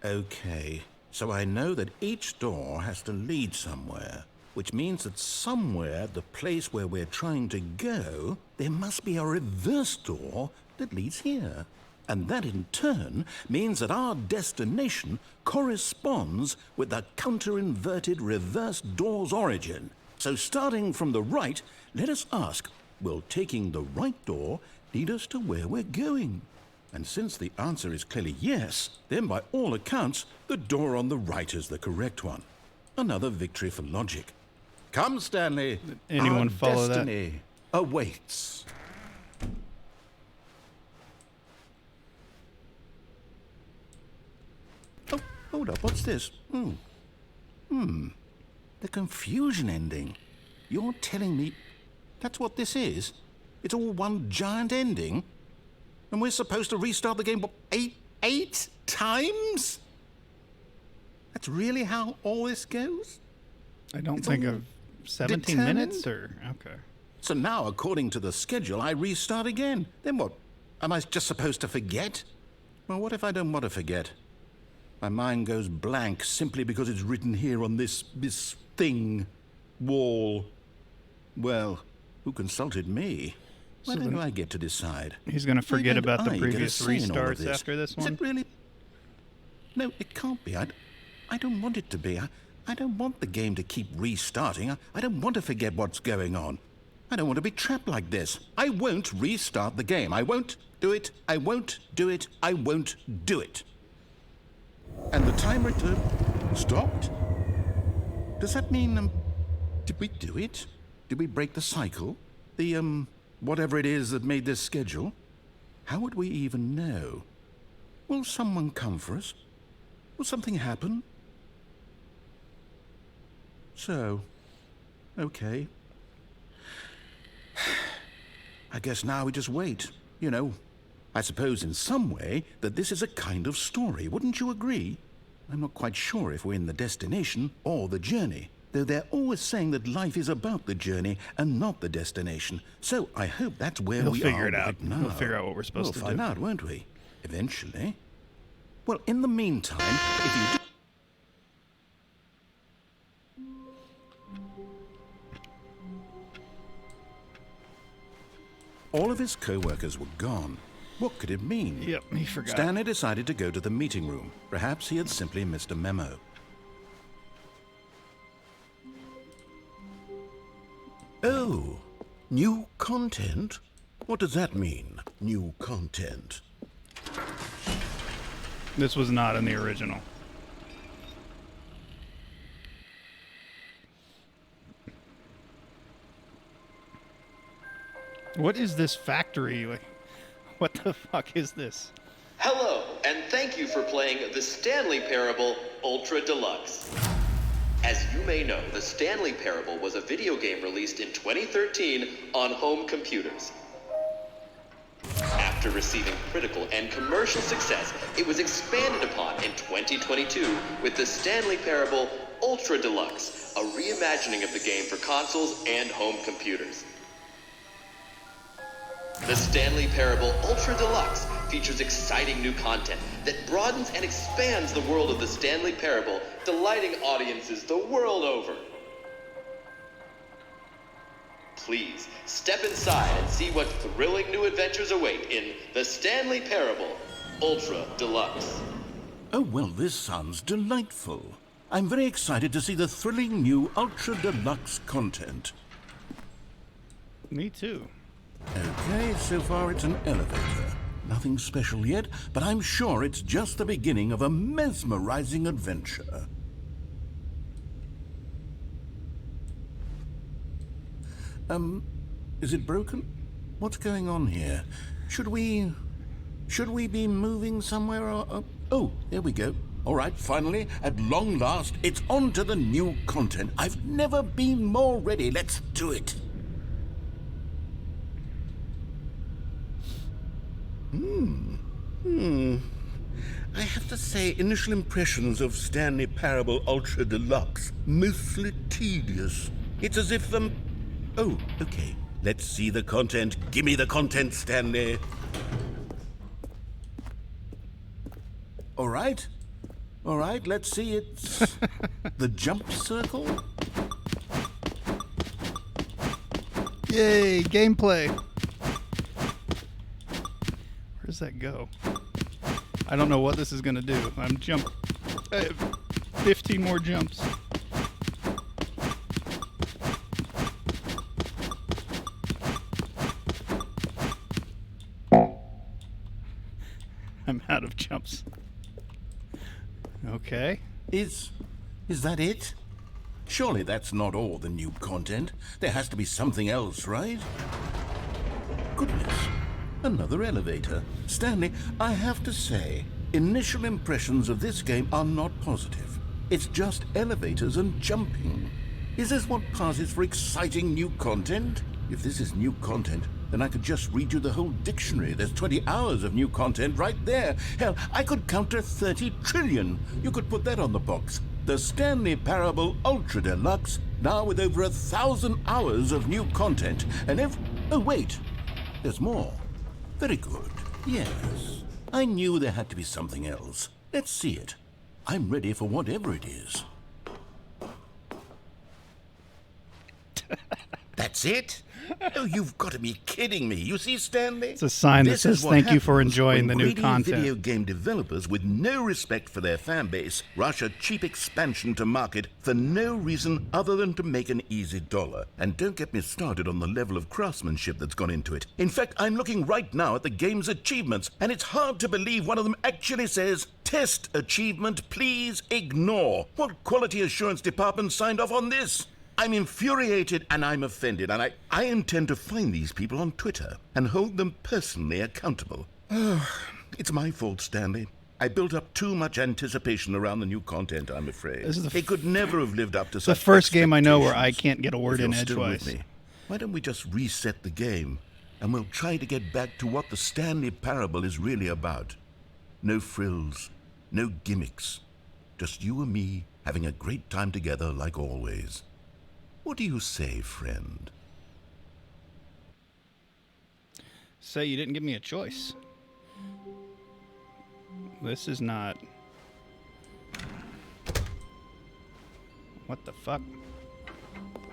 Okay, so I know that each door has to lead somewhere, which means that somewhere, the place where we're trying to go, there must be a reverse door that leads here. And that in turn means that our destination corresponds with the counter-inverted reverse door's origin. So starting from the right, let us ask, will taking the right door lead us to where we're going? And since the answer is clearly yes, then by all accounts, the door on the right is the correct one. Another victory for logic. Come, Stanley. Anyone our follow that? destiny awaits. Oh, hold up. What's this? The confusion ending. You're telling me that's what this is? It's all one giant ending? And we're supposed to restart the game, what, eight times? That's really how all this goes? I don't It's think all of 17 determined? minutes or okay. So now, according to the schedule, I restart again. Then what? Am I just supposed to forget? Well, what if I don't want to forget? My mind goes blank simply because it's written here on this thing, wall. Well, who consulted me? Why don't I get to decide? He's going to Why forget don't about the I get a previous say in all of restarts after this Is one. it really? No, it can't be. I don't want it to be. I don't want the game to keep restarting. I don't want to forget what's going on. I don't want to be trapped like this. I won't restart the game. I won't do it. I won't do it. I won't do it. And the timer stopped? Does that mean, did we do it? Did we break the cycle? The, whatever it is that made this schedule? How would we even know? Will someone come for us? Will something happen? So, okay. I guess now we just wait, you know. I suppose in some way that this is a kind of story, wouldn't you agree? I'm not quite sure if we're in the destination or the journey, though they're always saying that life is about the journey and not the destination. So I hope that's where He'll we figure are it out. right now. He'll figure out what we're supposed to We'll find do. out, won't we? Eventually. Well, in the meantime, if you do... All of his co-workers were gone. What could it mean? Yep, he forgot. Stanley decided to go to the meeting room. Perhaps he had simply missed a memo. Oh, new content? What does that mean, new content? This was not in the original. What is this factory? Like, what the fuck is this? Hello, and thank you for playing the Stanley Parable Ultra Deluxe. As you may know, the Stanley Parable was a video game released in 2013 on home computers. After receiving critical and commercial success, it was expanded upon in 2022 with the Stanley Parable Ultra Deluxe, a reimagining of the game for consoles and home computers. The Stanley Parable Ultra Deluxe features exciting new content that broadens and expands the world of the Stanley Parable, delighting audiences the world over. Please, step inside and see what thrilling new adventures await in the Stanley Parable Ultra Deluxe. Oh, well, this sounds delightful. I'm very excited to see the thrilling new Ultra Deluxe content. Me too. Okay, so far it's an elevator. Nothing special yet, but I'm sure it's just the beginning of a mesmerizing adventure. Is it broken? What's going on here? Should we be moving somewhere or... Oh, there we go. All right, finally, at long last, it's on to the new content. I've never been more ready. Let's do it. I have to say, initial impressions of Stanley Parable Ultra Deluxe, mostly tedious. It's as if, Oh, okay. Let's see the content. Give me the content, Stanley. All right, let's see. It's the jump circle. Yay, gameplay. Where's that go? I don't know what this is gonna do. I have 15 more jumps. I'm out of jumps. Okay. Is that it? Surely that's not all the new content. There has to be something else, right? Goodness. Another elevator. Stanley, I have to say, initial impressions of this game are not positive. It's just elevators and jumping. Is this what passes for exciting new content? If this is new content, then I could just read you the whole dictionary. There's 20 hours of new content right there. Hell, I could counter 30 trillion. You could put that on the box. The Stanley Parable Ultra Deluxe, now with over 1,000 hours of new content. And oh wait, there's more. Very good. Yes. I knew there had to be something else. Let's see it. I'm ready for whatever it is. That's it? Oh, you've got to be kidding me. You see, Stanley? It's a sign that This says is what thank you for happens enjoying when the new greedy content. video game developers with no respect for their fan base rush a cheap expansion to market for no reason other than to make an easy dollar. And don't get me started on the level of craftsmanship that's gone into it. In fact, I'm looking right now at the game's achievements, and it's hard to believe one of them actually says, "Test achievement, please ignore." What quality assurance department signed off on this? I'm infuriated and I'm offended, and I intend to find these people on Twitter and hold them personally accountable. It's my fault, Stanley. I built up too much anticipation around the new content, I'm afraid. This is They could never have lived up to It's the such first game I know where I expectations. can't get a word If in you're still with edgewise. me, why don't we just reset the game and we'll try to get back to what the Stanley Parable is really about. No frills, no gimmicks. Just you and me having a great time together like always. What do you say, friend? Say you didn't give me a choice. This is not... What the fuck?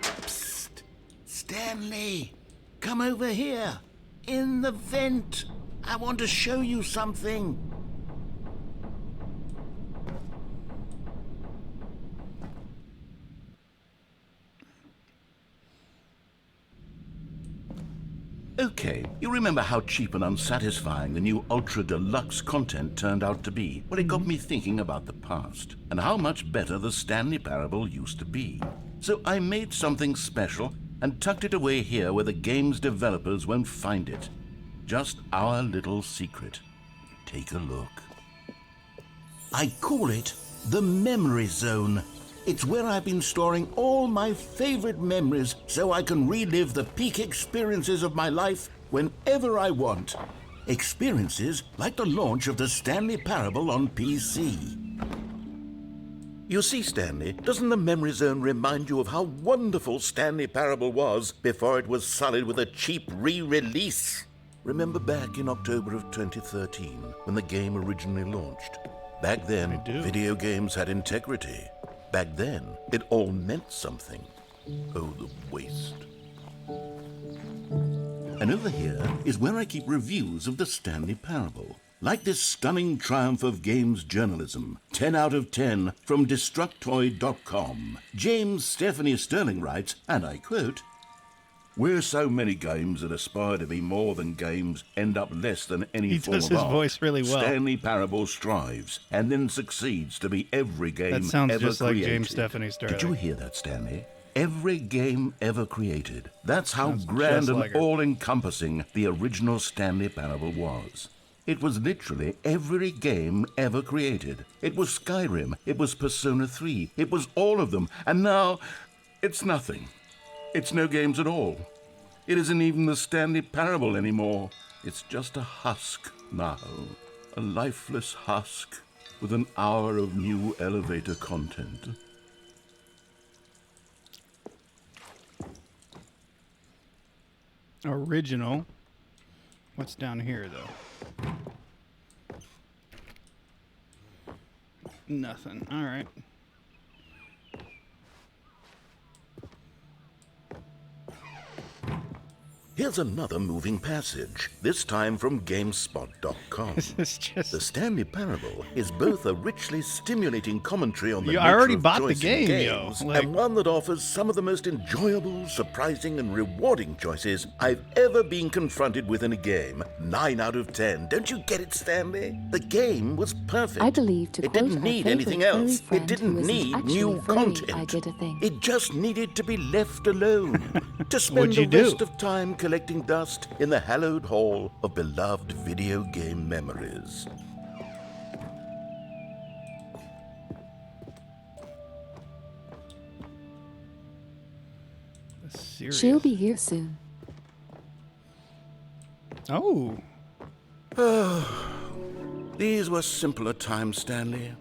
Psst! Stanley! Come over here! In the vent! I want to show you something! Okay, you remember how cheap and unsatisfying the new Ultra Deluxe content turned out to be? Well, it got me thinking about the past, and how much better the Stanley Parable used to be. So I made something special and tucked it away here where the game's developers won't find it. Just our little secret. Take a look. I call it the Memory Zone. It's where I've been storing all my favorite memories so I can relive the peak experiences of my life whenever I want. Experiences like the launch of the Stanley Parable on PC. You see, Stanley, doesn't the Memory Zone remind you of how wonderful Stanley Parable was before it was sullied with a cheap re-release? Remember back in October of 2013 when the game originally launched? Back then, I do. video games had integrity. Back then, it all meant something. Oh, the waste. And over here is where I keep reviews of the Stanley Parable. Like this stunning triumph of games journalism, 10 out of 10 from Destructoid.com. James Stephanie Sterling writes, and I quote, "Where so many games that aspire to be more than games end up less than any He form does of his art, voice really well. Stanley Parable strives and then succeeds to be every game That sounds ever just like created." James Stephanie Did you Sterling. hear that, Stanley? Every game ever created. That's how Sounds grand just and like her. all-encompassing the original Stanley Parable was. It was literally every game ever created. It was Skyrim. It was Persona 3. It was all of them. And now, it's nothing. It's no games at all. It isn't even the Stanley Parable anymore. It's just a husk now. A lifeless husk with an hour of new elevator content. Original. What's down here, though? Nothing. All right. Here's another moving passage, this time from GameSpot.com. This is just. The Stanley Parable is both a richly stimulating commentary on the I nature already of bought the choice in game, yo. games, Like- and one that offers some of the most enjoyable, surprising, and rewarding choices I've ever been confronted with in a game. 9 out of 10. Don't you get it, Stanley? The game was perfect. I believe to it quote didn't our need favourite anything furry else. It friend didn't who isn't need actually new furry, content. I did a thing. It just needed to be left alone to spend What'd you the do? rest of time collecting dust in the hallowed hall of beloved video game memories. Serious. She'll be here soon. Oh. These were simpler times, Stanley.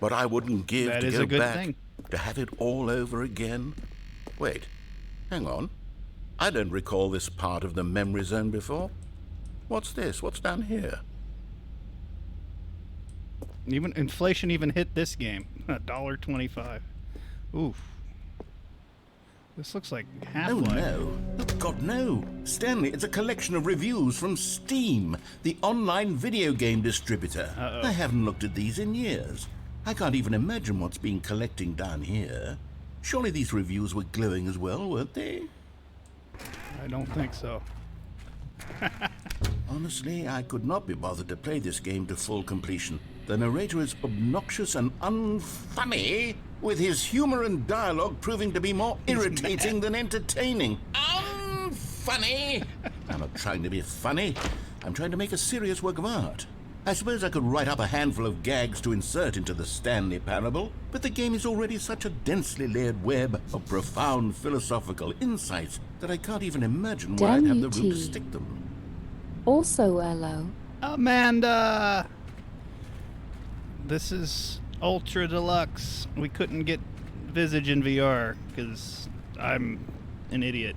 But I wouldn't give That to is go a good back thing. to have it all over again. Wait, hang on. I don't recall this part of the memory zone before. What's this? What's down here? Even inflation even hit this game. $1.25. Oof. This looks like Oh Half-Life. no. Oh God, no. Stanley, it's a collection of reviews from Steam, the online video game distributor. Uh-oh. I haven't looked at these in years. I can't even imagine what's been collecting down here. Surely these reviews were glowing as well, weren't they? I don't think so. Honestly, I could not be bothered to play this game to full completion. The narrator is obnoxious and unfunny, with his humor and dialogue proving to be more irritating than entertaining. Unfunny! I'm not trying to be funny. I'm trying to make a serious work of art. I suppose I could write up a handful of gags to insert into the Stanley Parable, but the game is already such a densely layered web of profound philosophical insights that I can't even imagine where I'd have the room to WT. stick them. Also, hello. Amanda! This is Ultra Deluxe. We couldn't get Visage in VR because I'm an idiot.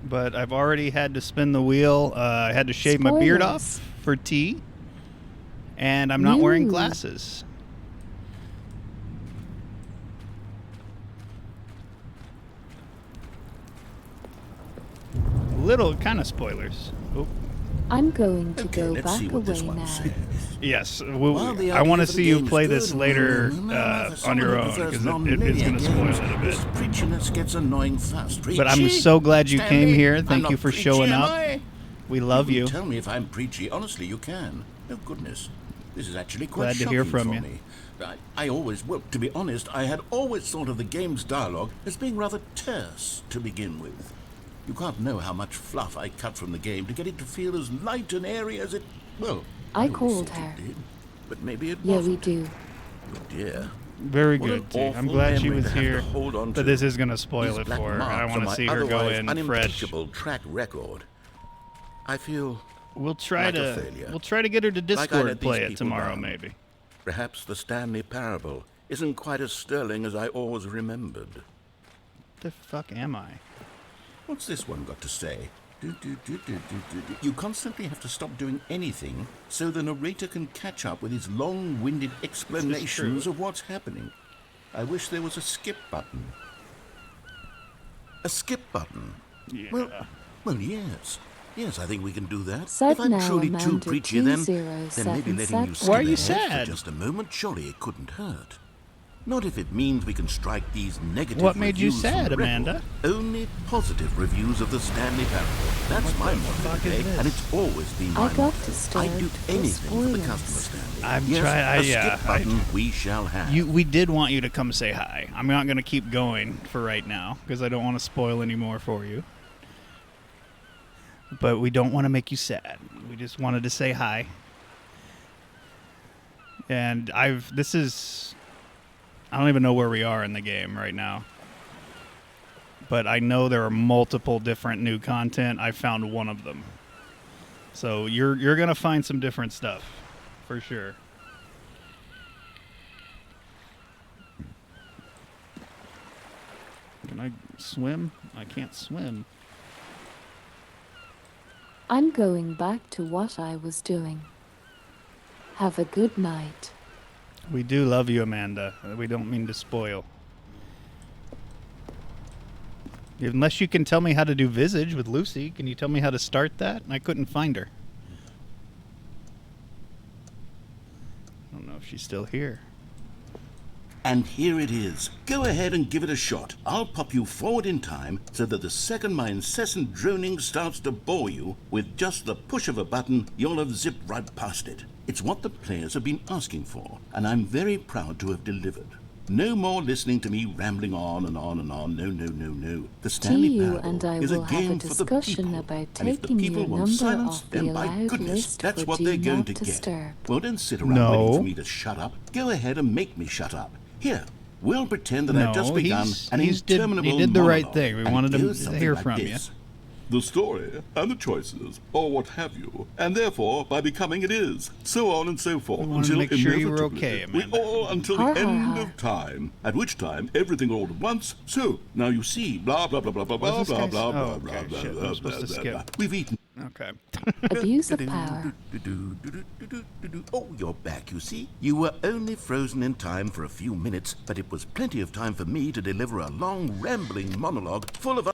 But I've already had to spin the wheel. I had to shave my beard off Spoilers. for tea. And I'm not wearing Ooh. glasses. Little kind of spoilers. Oh. I'm going to Okay, go let's see back what this away one now. says. Yes, While the I want idea to for see the you game is play good, this later for on someone your who own prefers because it is non-linear going to spoil games, it a this bit. preachiness gets annoying fast. But I'm Preachy? so glad you Stanley, came here. I'm Thank not you for preachy, showing am up. I? We love You you. can tell me if I'm preachy. Honestly, you can. Oh, goodness. This is actually quite Glad to shocking hear from for you. me. Well, to be honest, I had always thought of the game's dialogue as being rather terse to begin with. You can't know how much fluff I cut from the game to get it to feel as light and airy as it... Well, I always called thought her. it did, but maybe it Yeah, wasn't. we do. Oh, dear. Very What an good, T. I'm awful glad she memory was to have to here. hold on But to. this is going to spoil These it black for her. I marks want on to my see her go otherwise in fresh. unimpeachable track record. I feel We'll try like a to failure. we'll try to get her to I Discord let these play it people tomorrow down. maybe. perhaps the Stanley Parable isn't quite as sterling as I always remembered. The fuck am I? What's this one got to say? You constantly have to stop doing anything so the narrator can catch up with his long-winded explanations true. of what's happening. I wish there was a skip button. A skip button? Yeah. Well, yes. Yes, I think we can do that. Sad if I'm now, truly too Amanda preachy, then 207 maybe letting you sad skip Why are you ahead sad? for just a moment, surely it couldn't hurt. Not if it means we can strike these negative What made you reviews from sad, the record. Amanda? Only positive reviews of the Stanley Parable. That's my motto fuck is today, this? and it's always been my I got motto. disturbed I'd do for anything for the spoilers. customer, Stanley. I'm yes, trying- a yeah, skip button we shall have. We did want you to come say hi. I'm not going to keep going for right now because I don't want to spoil any more for you. But we don't want to make you sad. We just wanted to say hi. And I don't even know where we are in the game right now. But I know there are multiple different new content. I found one of them. So you're gonna find some different stuff, for sure. Can I swim? I can't swim. I'm going back to what I was doing. Have a good night. We do love you, Amanda. We don't mean to spoil. Unless you can tell me how to do Visage with Lucy. Can you tell me how to start that? I couldn't find her. I don't know if she's still here. And here it is. Go ahead and give it a shot. I'll pop you forward in time so that the second my incessant droning starts to bore you, with just the push of a button, you'll have zipped right past it. It's what the players have been asking for, and I'm very proud to have delivered. No more listening to me rambling on and on and on. No, no, no, no. The Stanley You Parable and I is a will have a game for the discussion people. about And if the taking people your want number silence, off the then by allowed goodness, list that's for what Do they're going Not to get. Disturb. Well, don't sit around No. waiting for me to shut up. Go ahead and make me shut up. Here, we'll pretend that I've just begun an interminable he did the right monologue, thing. We and wanted it to goes something hear like from this. The story and the choices, or what have you, and therefore by becoming it is, so on and so forth, We wanted to until make sure you were inevitably okay, we Amanda. all until Har, the har, end har. of time, at which time everything all at once. So now you see, blah blah blah blah blah blah What's this blah guy's- blah oh, blah okay, blah blah shit, I'm blah supposed to blah skip. blah. We've eaten. Okay. Abuse of power. Oh, you're back, you see? You were only frozen in time for a few minutes, but it was plenty of time for me to deliver a long, rambling monologue full of...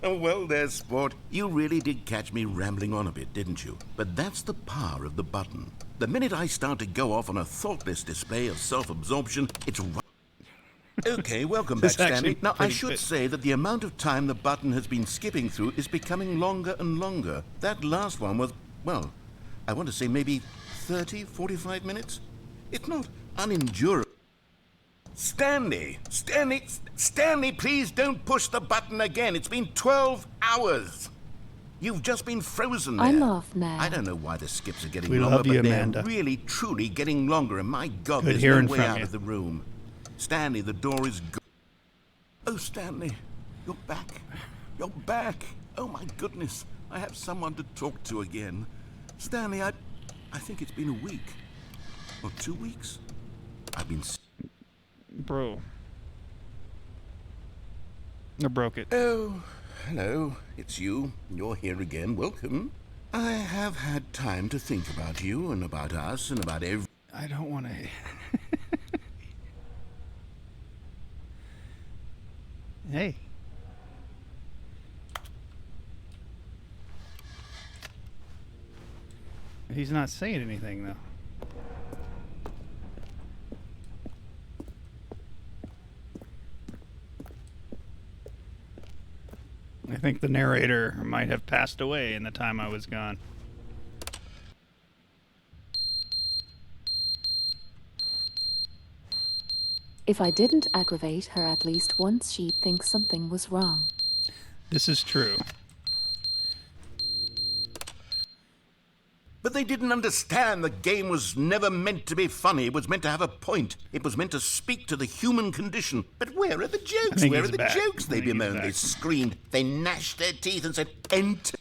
Well, there, sport. You really did catch me rambling on a bit, didn't you? But that's the power of the button. The minute I start to go off on a thoughtless display of self-absorption, it's right. Okay, welcome back, This actually Stanley. Now, I pretty should fit. say that the amount of time the button has been skipping through is becoming longer and longer. That last one was, well, I want to say maybe 30, 45 minutes? It's not unendurable. Stanley, please don't push the button again. It's been 12 hours. You've just been frozen there. I'm off now. I don't know why the skips are getting We longer, love you, but Amanda. they're really, truly getting longer. And my God, Good there's hearing no way from out you. of the room. Stanley, the door is Oh, Stanley, you're back. You're back. Oh, my goodness. I have someone to talk to again. Stanley, I think it's been a week. Or 2 weeks. I've been... Bro. I broke it. Oh, hello. It's you. You're here again. Welcome. I have had time to think about you and about us and about every... I don't want to... Hey. He's not saying anything, though. I think the narrator might have passed away in the time I was gone. If I didn't aggravate her at least once, she'd think something was wrong. This is true. But they didn't understand the game was never meant to be funny. It was meant to have a point. It was meant to speak to the human condition. But where are the jokes? think Where he's are the back. jokes? I They think he's bemoaned, back. they screamed, they gnashed their teeth and said, enter.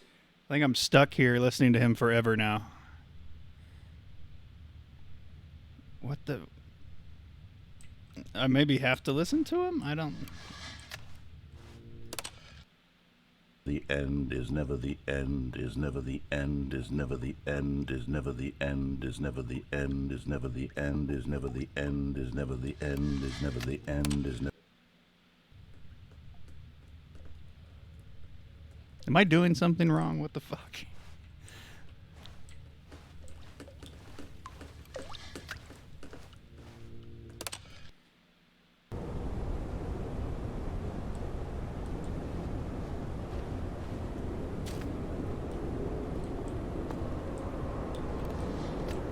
I think I'm stuck here listening to him forever now. What the... I maybe have to listen to him? I don't... The end is never the end, is never the end, is never the end, is never the end, is never the end, is never the end, is never the end, is never the end, is never the end, is never... Am I doing something wrong? What the fuck?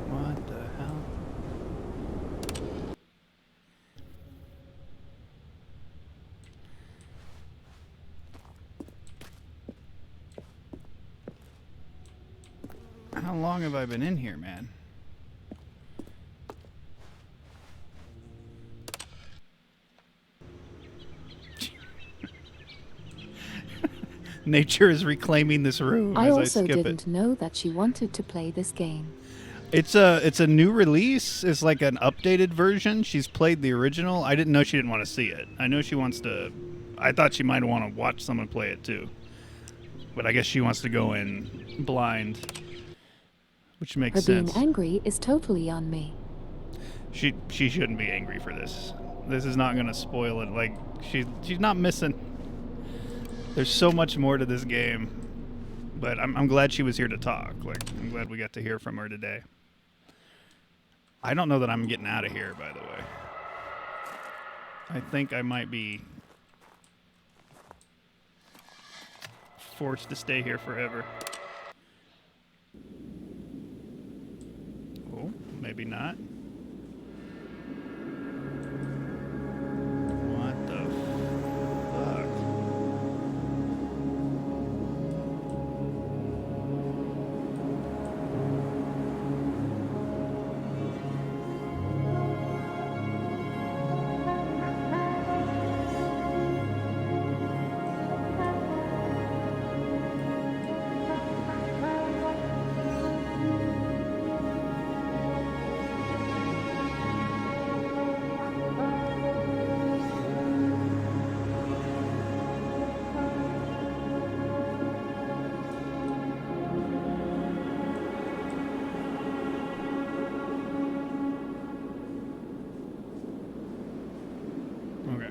What the hell? How long have I been in here, man? Nature is reclaiming this room I as I also skip didn't it. know that she wanted to play this game. It's a new release. It's like an updated version. She's played the original. I didn't know she didn't want to see it. I know she wants to. I thought she might want to watch someone play it too. But I guess she wants to go in blind, which makes Her sense. being angry is totally on me. She shouldn't be angry for this. This is not gonna spoil it. Like she's not missing. There's so much more to this game, but I'm glad she was here to talk. Like I'm glad we got to hear from her today. I don't know that I'm getting out of here, by the way. I think I might be forced to stay here forever. Oh, maybe not. What the fuck? Okay.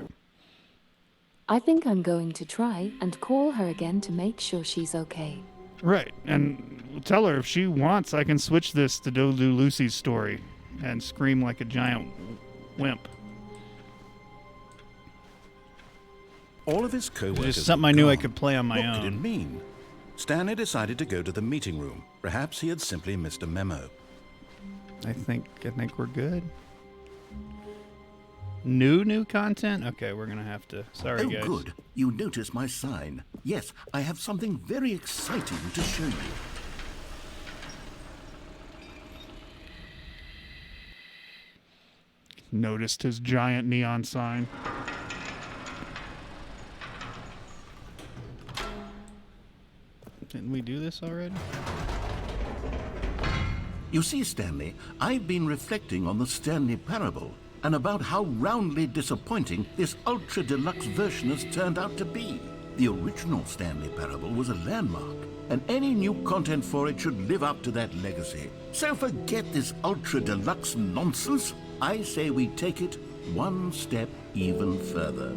I think I'm going to try and call her again to make sure she's okay. Right, and tell her if she wants, I can switch this to do Lucy's story and scream like a giant wimp. All of his co-workers Just something were I knew I gone. could play on my What could it own. mean? Stanley decided to go to the meeting room. Perhaps he had simply missed a memo. I think we're good. New content? Okay, we're gonna have to. Sorry, Oh, guys. good. You notice my sign. Yes, I have something very exciting to show you. Noticed his giant neon sign. Didn't we do this already? You see, Stanley, I've been reflecting on the Stanley Parable and about how roundly disappointing this ultra deluxe version has turned out to be. The original Stanley Parable was a landmark, and any new content for it should live up to that legacy. So forget this ultra deluxe nonsense. I say we take it one step even further.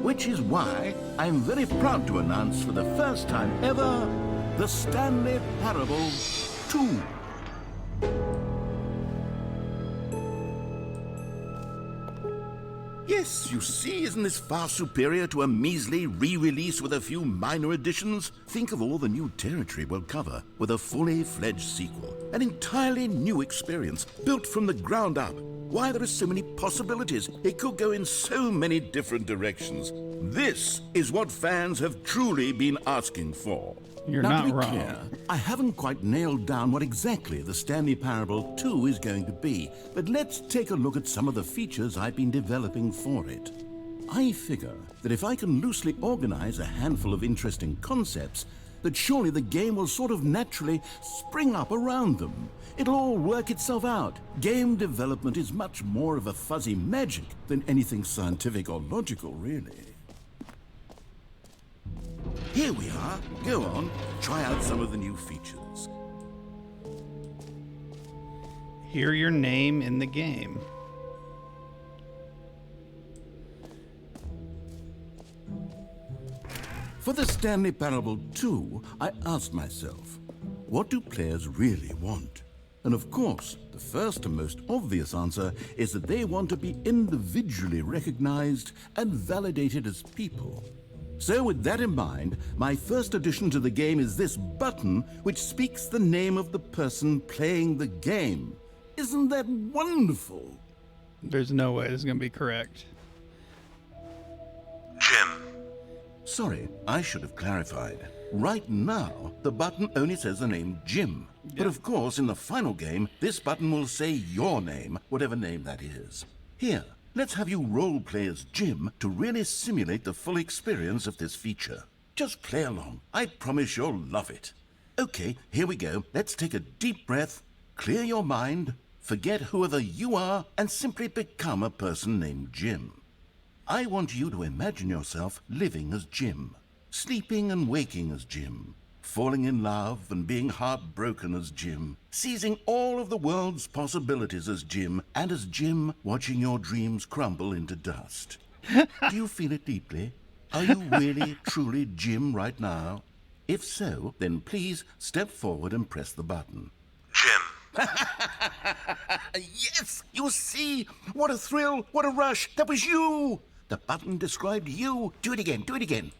Which is why I'm very proud to announce for the first time ever, the Stanley Parable 2. Yes, you see, isn't this far superior to a measly re-release with a few minor additions? Think of all the new territory we'll cover with a fully fledged sequel. An entirely new experience, built from the ground up. Why, there are so many possibilities. It could go in so many different directions. This is what fans have truly been asking for. You're Now, not to be wrong. clear, I haven't quite nailed down what exactly the Stanley Parable 2 is going to be, but let's take a look at some of the features I've been developing for it. I figure that if I can loosely organize a handful of interesting concepts, that surely the game will sort of naturally spring up around them. It'll all work itself out. Game development is much more of a fuzzy magic than anything scientific or logical, really. Here we are. Go on, try out some of the new features. Hear your name in the game. For the Stanley Parable 2, I asked myself, what do players really want? And of course, the first and most obvious answer is that they want to be individually recognized and validated as people. So with that in mind, my first addition to the game is this button which speaks the name of the person playing the game. Isn't that wonderful? There's no way this is gonna be correct. Jim. Sorry, I should have clarified. Right now, the button only says the name Jim. But of course, in the final game, this button will say your name, whatever name that is. Here, let's have you role play as Jim to really simulate the full experience of this feature. Just play along. I promise you'll love it. Okay, here we go. Let's take a deep breath, clear your mind, forget whoever you are, and simply become a person named Jim. I want you to imagine yourself living as Jim, sleeping and waking as Jim, falling in love and being heartbroken as Jim, seizing all of the world's possibilities as Jim, and as Jim watching your dreams crumble into dust. Do you feel it deeply? Are you really, truly Jim right now? If so, then please step forward and press the button. Jim. Yes! You see? What a thrill! What a rush! That was you! The button described you. Do it again. Do it again.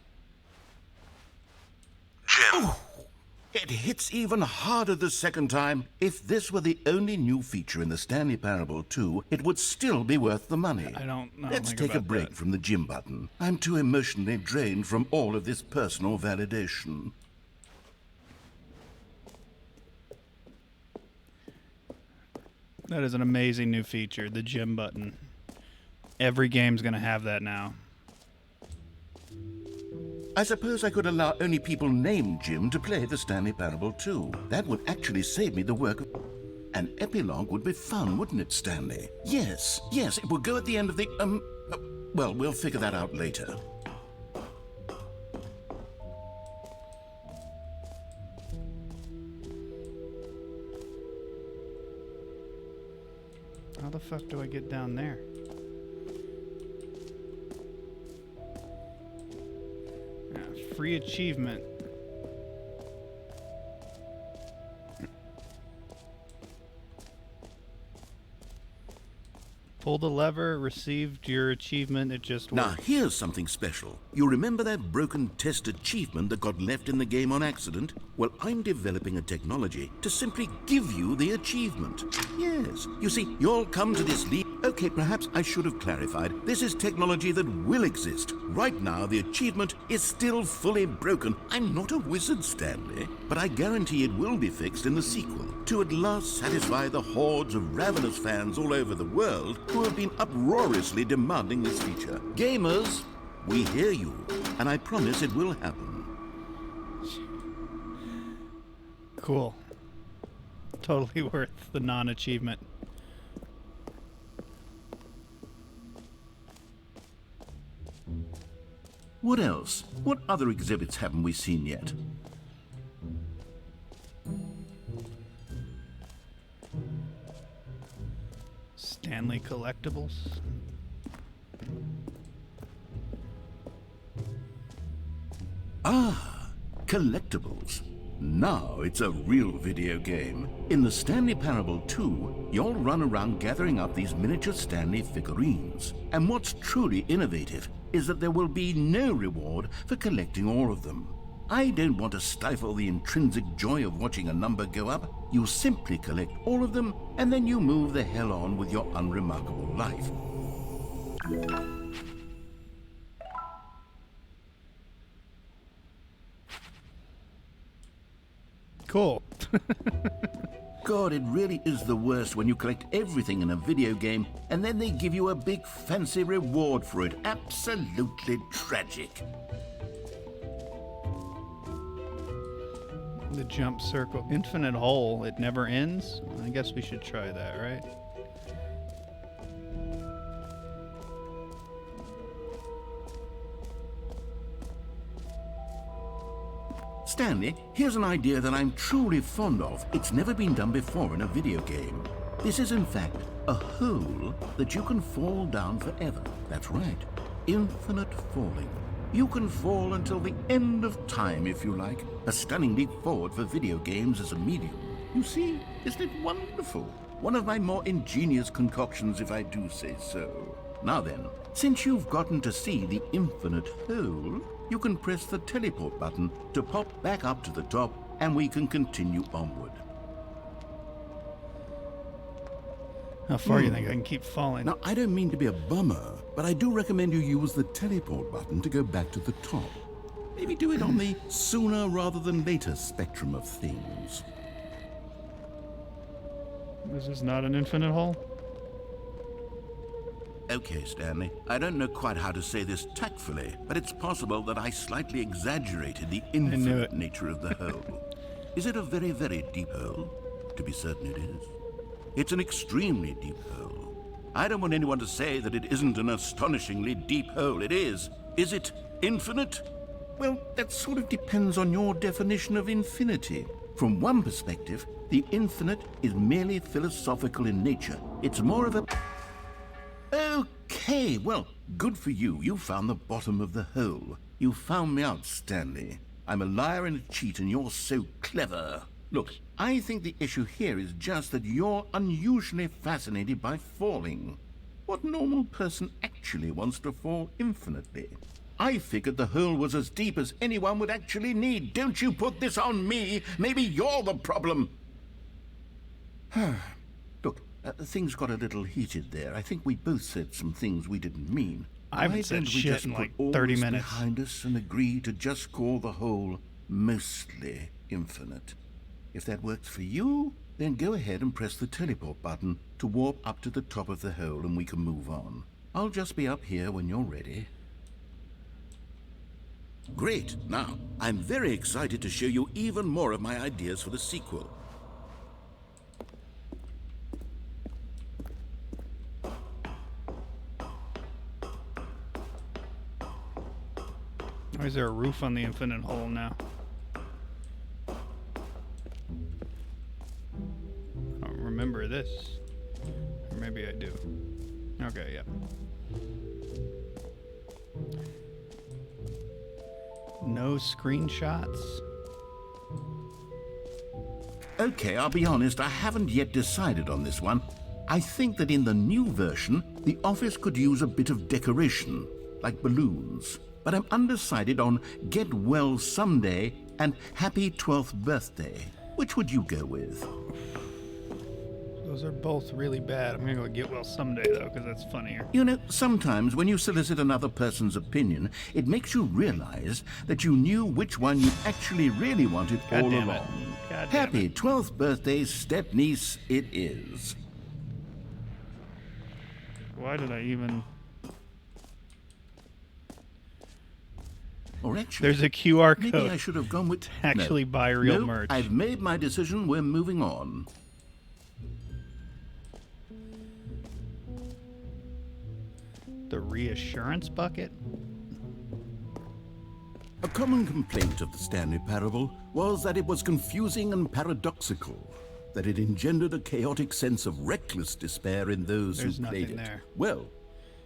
Jim. It hits even harder the second time. If this were the only new feature in the Stanley Parable 2, it would still be worth the money. I don't know. Let's take a break from the Jim button. I'm too emotionally drained from all of this personal validation. That is an amazing new feature, the Jim button. Every game's going to have that now. I suppose I could allow only people named Jim to play the Stanley Parable 2. That would actually save me the work of... An epilogue would be fun, wouldn't it, Stanley? Yes, it would go at the end of the, well, we'll figure that out later. How the fuck do I get down there? Free achievement. Pull the lever, received your achievement, it just Now, worked. here's something special. You remember that broken test achievement that got left in the game on accident? Well, I'm developing a technology to simply give you the achievement. Yes. You see, you'll come to this leap. Okay, perhaps I should have clarified. This is technology that will exist. Right now, the achievement is still fully broken. I'm not a wizard, Stanley, but I guarantee it will be fixed in the sequel to at last satisfy the hordes of ravenous fans all over the world who have been uproariously demanding this feature. Gamers, we hear you, and I promise it will happen. Cool. Totally worth the non-achievement. What else? What other exhibits haven't we seen yet? Stanley Collectibles. Ah, collectibles. Now it's a real video game. In the Stanley Parable 2, you'll run around gathering up these miniature Stanley figurines. And what's truly innovative is that there will be no reward for collecting all of them. I don't want to stifle the intrinsic joy of watching a number go up. You simply collect all of them, and then you move the hell on with your unremarkable life. Cool. God, it really is the worst when you collect everything in a video game and then they give you a big fancy reward for it. Absolutely tragic. The jump circle. Infinite hole. It never ends? I guess we should try that, right? Stanley, here's an idea that I'm truly fond of. It's never been done before in a video game. This is in fact a hole that you can fall down forever. That's right. Infinite falling. You can fall until the end of time if you like. A stunning leap forward for video games as a medium. You see, isn't it wonderful? One of my more ingenious concoctions, if I do say so. Now then, since you've gotten to see the infinite hole, you can press the teleport button to pop back up to the top, and we can continue onward. How far do you think I can keep falling? Now, I don't mean to be a bummer, but I do recommend you use the teleport button to go back to the top. Maybe do it on the sooner rather than later spectrum of things. This is not an infinite hole? Okay, Stanley. I don't know quite how to say this tactfully, but it's possible that I slightly exaggerated the knew infinite it. nature of the hole. Is it a very, very deep hole? To be certain it is. It's an extremely deep hole. I don't want anyone to say that it isn't an astonishingly deep hole. It is. Is it infinite? Well, that sort of depends on your definition of infinity. From one perspective, the infinite is merely philosophical in nature. It's more of a... Okay, well, good for you. You found the bottom of the hole. You found me out, Stanley. I'm a liar and a cheat, and you're so clever. Look, I think the issue here is just that you're unusually fascinated by falling. What normal person actually wants to fall infinitely? I figured the hole was as deep as anyone would actually need. Don't you put this on me. Maybe you're the problem. Look, things got a little heated there. I think we both said some things we didn't mean. I haven't Why said don't we shit just in put like all 30 this minutes. behind us and agree to just call the hole mostly infinite? If that works for you, then go ahead and press the teleport button to warp up to the top of the hole and we can move on. I'll just be up here when you're ready. Great. Now, I'm very excited to show you even more of my ideas for the sequel. Why is there a roof on the infinite hole now? I don't remember this. Or maybe I do. Okay, yeah. No screenshots? Okay, I'll be honest, I haven't yet decided on this one. I think that in the new version, the office could use a bit of decoration, like balloons. But I'm undecided on Get Well Someday and Happy 12th Birthday. Which would you go with? Those are both really bad. I'm gonna go Get Well Someday, though, because that's funnier. You know, sometimes when you solicit another person's opinion, it makes you realize that you knew which one you actually really wanted God all damn it. along. God damn Happy it. 12th birthday, step-niece it is. Why did I even... Or actually, There's a QR maybe code. I should have gone with... Actually buy real No, merch. I've made my decision. We're moving on. The reassurance bucket? A common complaint of the Stanley Parable was that it was confusing and paradoxical, that it engendered a chaotic sense of reckless despair in those There's who played nothing it. there. Well,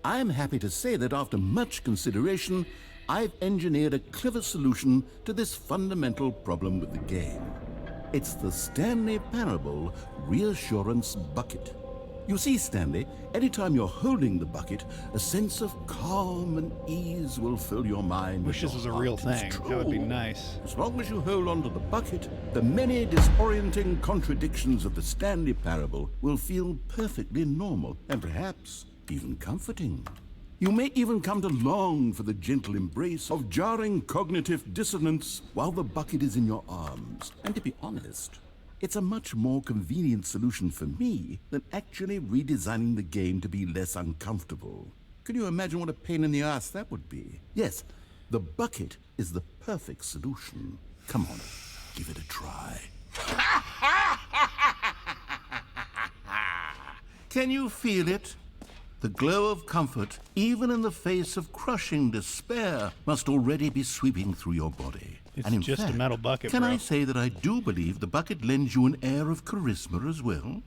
I'm happy to say that after much consideration, I've engineered a clever solution to this fundamental problem with the game. It's the Stanley Parable Reassurance Bucket. You see, Stanley, anytime you're holding the bucket, a sense of calm and ease will fill your mind. Wish and this was your a real heart. It's thing. That would be true. nice. As long as you hold onto the bucket, the many disorienting contradictions of the Stanley Parable will feel perfectly normal and perhaps even comforting. You may even come to long for the gentle embrace of jarring cognitive dissonance while the bucket is in your arms. And to be honest, it's a much more convenient solution for me than actually redesigning the game to be less uncomfortable. Can you imagine what a pain in the ass that would be? Yes, the bucket is the perfect solution. Come on, give it a try. Can you feel it? The glow of comfort, even in the face of crushing despair, must already be sweeping through your body. It's And in just a fact, metal bucket, Can bro. I say that I do believe the bucket lends you an air of charisma as well?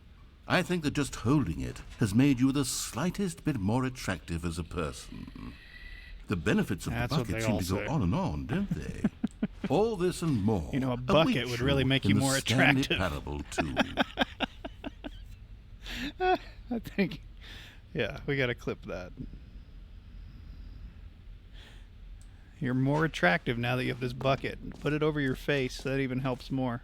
I think that just holding it has made you the slightest bit more attractive as a person. The benefits of That's the what bucket they seem all to go say. on and on, don't they? All this and more. You know, a bucket awaits would really make you in the more Stanley attractive. Parable too. I think... Yeah, we gotta clip that. You're more attractive now that you have this bucket. Put it over your face. That even helps more.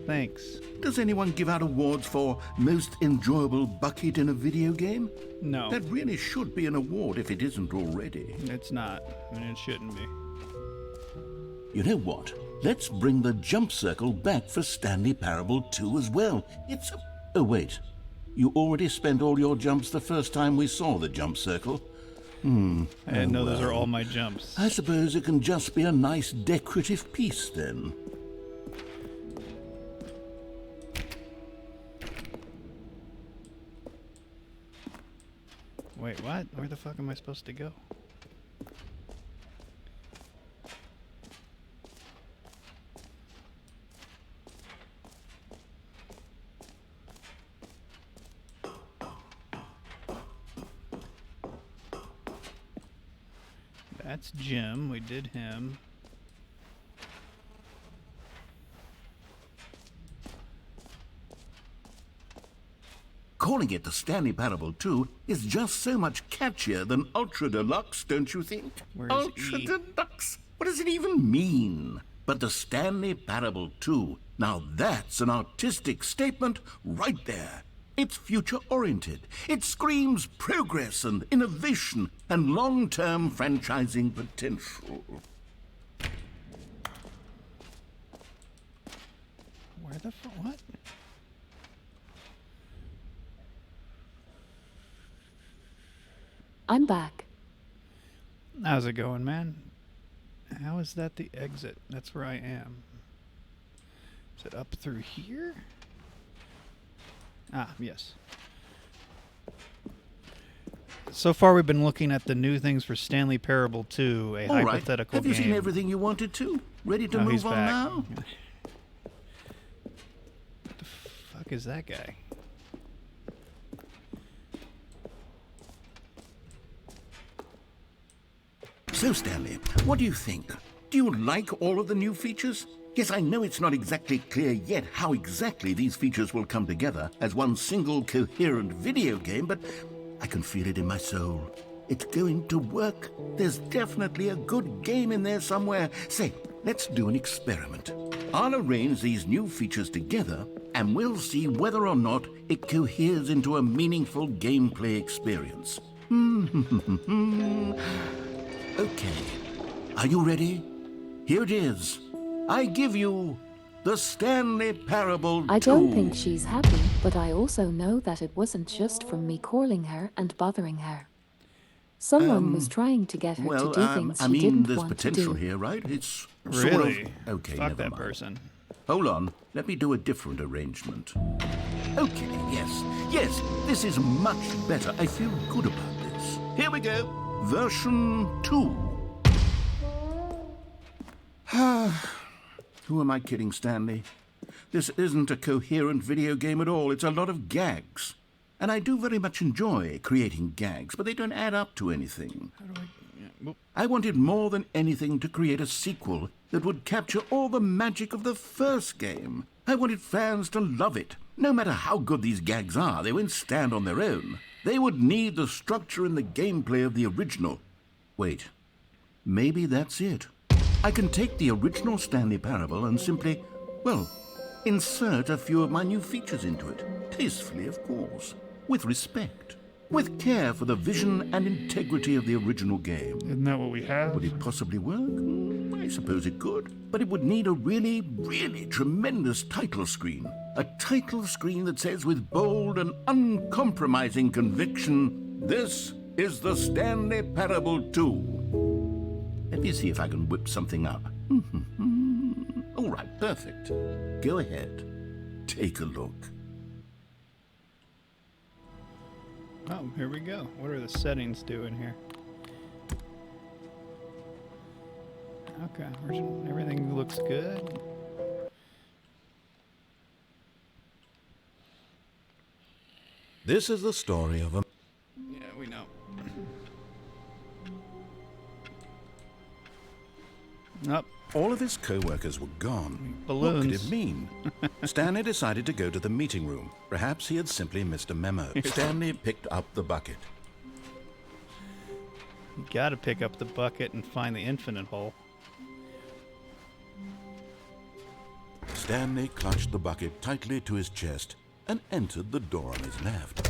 Thanks. Does anyone give out awards for most enjoyable bucket in a video game? No, That really should be an award if it isn't already. it's not. And it shouldn't be. You know what? Let's bring the jump circle back for Stanley Parable 2 as well. It's a... Oh, wait. You already spent all your jumps the first time we saw the jump circle. I didn't know those are well. all my jumps. I suppose it can just be a nice decorative piece then. Wait, what? Where the fuck am I supposed to go? That's Jim. We did him. Calling it the Stanley Parable 2 is just so much catchier than Ultra Deluxe, don't you think? Where's Ultra E? Deluxe? What does it even mean? But the Stanley Parable 2, now that's an artistic statement right there. It's future-oriented. It screams progress and innovation and long-term franchising potential. Where the fuck? What? I'm back. How's it going, man? How is that the exit? That's where I am. Is it up through here? Ah, yes. So far, we've been looking at the new things for Stanley Parable 2, a All right. hypothetical Have you game. seen everything you wanted to? Ready to Oh, he's move on back. now? What the fuck is that guy? So, Stanley, what do you think? Do you like all of the new features? Yes, I know it's not exactly clear yet how exactly these features will come together as one single coherent video game, but I can feel it in my soul. It's going to work. There's definitely a good game in there somewhere. Say, let's do an experiment. I'll arrange these new features together, and we'll see whether or not it coheres into a meaningful gameplay experience. Okay, are you ready? Here it is. I give you the Stanley Parable 2. I don't think she's happy, but I also know that it wasn't just from me calling her and bothering her. Someone was trying to get her Well, to do things I she mean, didn't there's want to potential do. here, right? It's Really? sort of... Okay, Fuck never that mind. person. Hold on, let me do a different arrangement. Okay, yes, this is much better. I feel good about this. Here we go. Version 2. Who am I kidding, Stanley? This isn't a coherent video game at all. It's a lot of gags. And I do very much enjoy creating gags, but they don't add up to anything. How do I... Yeah, whoop. I wanted more than anything to create a sequel that would capture all the magic of the first game. I wanted fans to love it. No matter how good these gags are, they won't stand on their own. They would need the structure and the gameplay of the original. Wait, maybe that's it. I can take the original Stanley Parable and simply, well, insert a few of my new features into it. Tastefully, of course. With respect. With care for the vision and integrity of the original game. Isn't that what we have? Would it possibly work? I suppose it could. But it would need a really, really tremendous title screen. A title screen that says with bold and uncompromising conviction, "This is the Stanley Parable 2. Let me see if I can whip something up. All right, perfect. Go ahead. Take a look. Oh, here we go. What are the settings doing here? Okay, everything looks good. This is the story of a... Yeah, we know. Up. All of his co-workers were gone. Balloons. What could it mean? Stanley decided to go to the meeting room. Perhaps he had simply missed a memo. Stanley picked up the bucket. You gotta pick up the bucket and find the infinite hole. Stanley clutched the bucket tightly to his chest and entered the door on his left.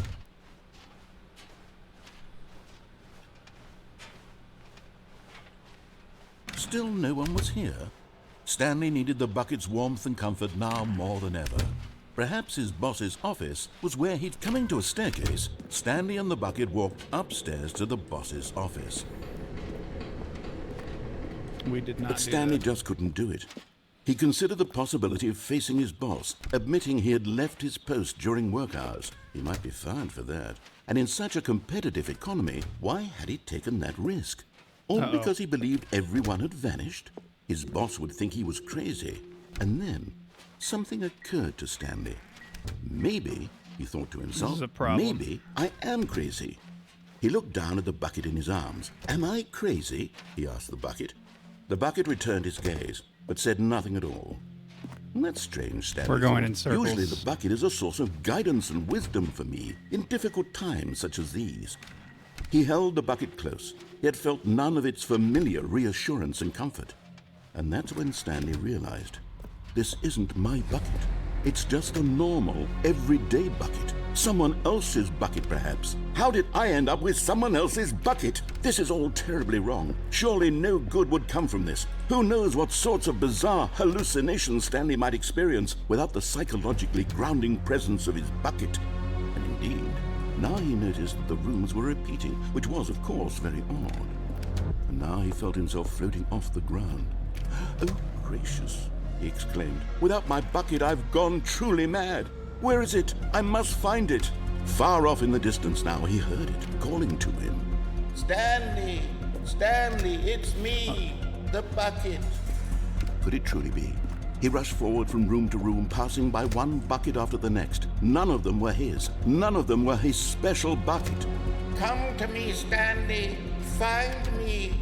Still no one was here. Stanley needed the bucket's warmth and comfort now more than ever. Perhaps his boss's office was where he'd coming to a staircase. Stanley and the bucket walked upstairs to the boss's office. We did not But do Stanley that. just couldn't do it. He considered the possibility of facing his boss, admitting he had left his post during work hours. He might be fined for that. And in such a competitive economy, why had he taken that risk? All because he believed everyone had vanished? His boss would think he was crazy. And then something occurred to Stanley. Maybe, he thought to himself, This is a problem. maybe I am crazy. He looked down at the bucket in his arms. Am I crazy? He asked the bucket. The bucket returned his gaze, but said nothing at all. That's strange, Stanley We're going thought. in circles. Usually the bucket is a source of guidance and wisdom for me in difficult times such as these. He held the bucket close, yet felt none of its familiar reassurance and comfort. And that's when Stanley realized, this isn't my bucket. It's just a normal, everyday bucket. Someone else's bucket, perhaps. How did I end up with someone else's bucket? This is all terribly wrong. Surely no good would come from this. Who knows what sorts of bizarre hallucinations Stanley might experience without the psychologically grounding presence of his bucket. And indeed, now he noticed that the rooms were repeating, which was, of course, very odd. And now he felt himself floating off the ground. Oh, gracious, he exclaimed. Without my bucket, I've gone truly mad. Where is it? I must find it. Far off in the distance now, he heard it, calling to him. Stanley! Stanley, it's me, the bucket. Could it truly be? He rushed forward from room to room, passing by one bucket after the next. None of them were his. None of them were his special bucket. Come to me, Stanley. Find me.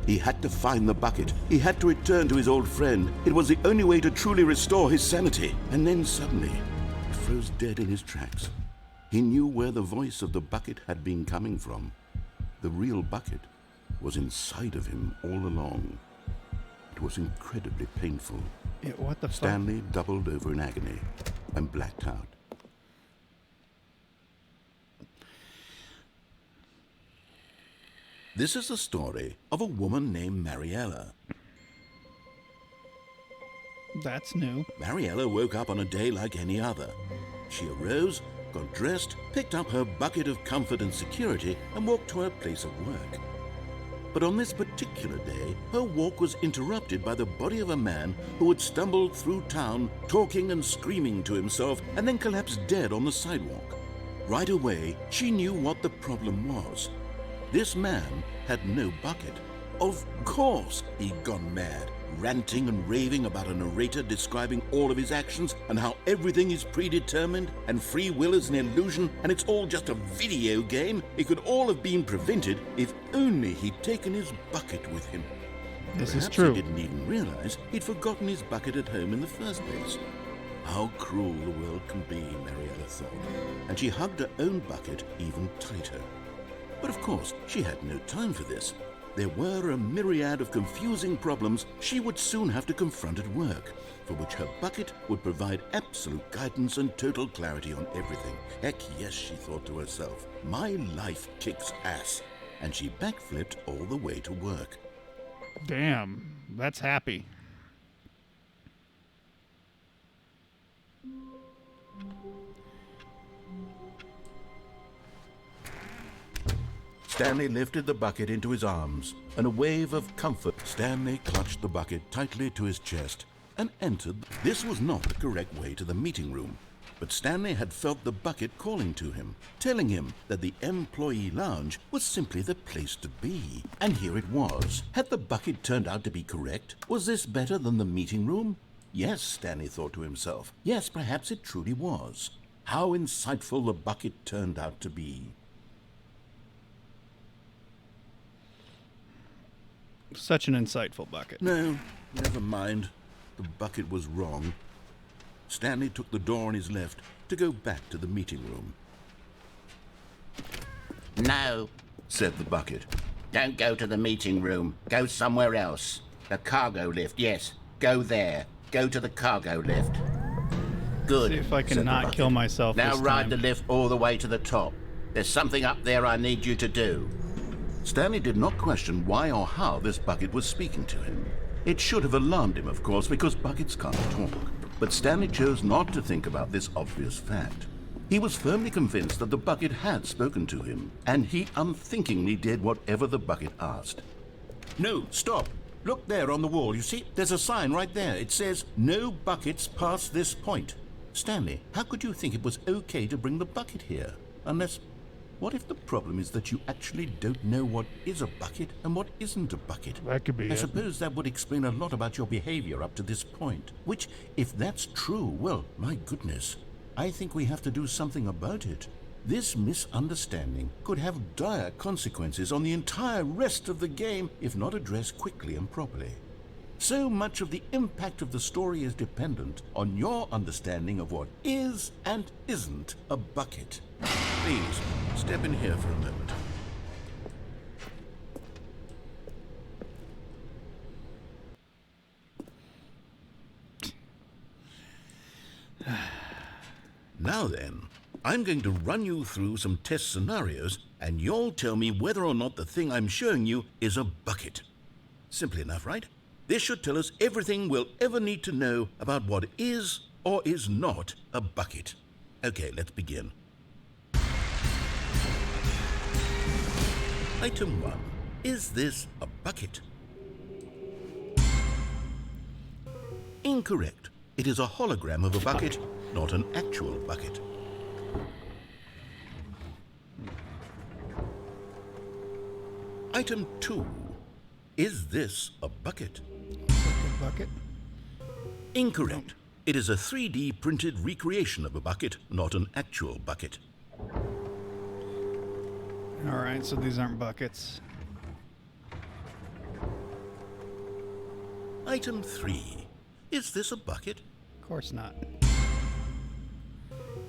He had to find the bucket. He had to return to his old friend. It was the only way to truly restore his sanity. And then suddenly, he froze dead in his tracks. He knew where the voice of the bucket had been coming from. The real bucket was inside of him all along. It was incredibly painful. Yeah, what the fuck? Stanley doubled over in agony and blacked out. This is the story of a woman named Mariella. That's new. Mariella woke up on a day like any other. She arose, got dressed, picked up her bucket of comfort and security, and walked to her place of work. But on this particular day, her walk was interrupted by the body of a man who had stumbled through town, talking and screaming to himself, and then collapsed dead on the sidewalk. Right away, she knew what the problem was. This man had no bucket. Of course he'd gone mad, ranting and raving about a narrator describing all of his actions and how everything is predetermined and free will is an illusion and it's all just a video game. It could all have been prevented if only he'd taken his bucket with him. This Perhaps is true. he didn't even realize he'd forgotten his bucket at home in the first place. How cruel the world can be, Mariella thought, and she hugged her own bucket even tighter. But of course, she had no time for this. There were a myriad of confusing problems she would soon have to confront at work, for which her bucket would provide absolute guidance and total clarity on everything. Heck yes, she thought to herself, my life kicks ass. And she backflipped all the way to work. Damn, that's happy. Stanley lifted the bucket into his arms, and a wave of comfort. Stanley clutched the bucket tightly to his chest and entered. This was not the correct way to the meeting room, but Stanley had felt the bucket calling to him, telling him that the employee lounge was simply the place to be. And here it was. Had the bucket turned out to be correct? Was this better than the meeting room? Yes, Stanley thought to himself. Yes, perhaps it truly was. How insightful the bucket turned out to be. Such an insightful bucket. No, never mind. The bucket was wrong. Stanley took the door on his left to go back to the meeting room. No, Said the bucket. don't go to the meeting room. Go somewhere else. The cargo lift, yes. Go there. Go to the cargo lift. Good. See if I said can the not bucket. kill myself Now this ride time. the lift all the way to the top. There's something up there I need you to do. Stanley did not question why or how this bucket was speaking to him. It should have alarmed him, of course, because buckets can't talk. But Stanley chose not to think about this obvious fact. He was firmly convinced that the bucket had spoken to him, and he unthinkingly did whatever the bucket asked. No, stop. Look there on the wall, you see? There's a sign right there. It says, "No buckets past this point." Stanley, how could you think it was okay to bring the bucket here? Unless, what if the problem is that you actually don't know what is a bucket and what isn't a bucket? That could be I it. suppose that would explain a lot about your behavior up to this point. Which, if that's true, well, my goodness, I think we have to do something about it. This misunderstanding could have dire consequences on the entire rest of the game if not addressed quickly and properly. So much of the impact of the story is dependent on your understanding of what is and isn't a bucket. Please, step in here for a moment. Now then, I'm going to run you through some test scenarios, and you'll tell me whether or not the thing I'm showing you is a bucket. Simple enough, right? This should tell us everything we'll ever need to know about what is or is not a bucket. Okay, let's begin. Item 1. Is this a bucket? Incorrect. It is a hologram of a bucket, not an actual bucket. Item 2. Is this a bucket? A bucket? Incorrect. It is a 3D printed recreation of a bucket, not an actual bucket. All right, so these aren't buckets. Item 3. Is this a bucket? Of course not.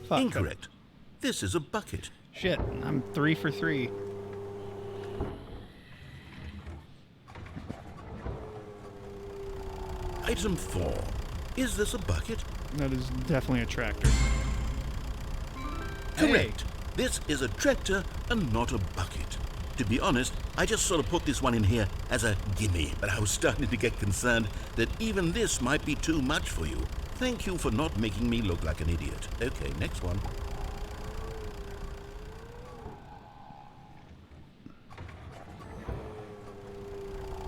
Fuck. Incorrect. This is a bucket. Shit, I'm 3 for 3. Item 4. Is this a bucket? That is definitely a tractor. Correct. This is a tractor and not a bucket. To be honest, I just sort of put this one in here as a gimme, but I was starting to get concerned that even this might be too much for you. Thank you for not making me look like an idiot. Okay, next one.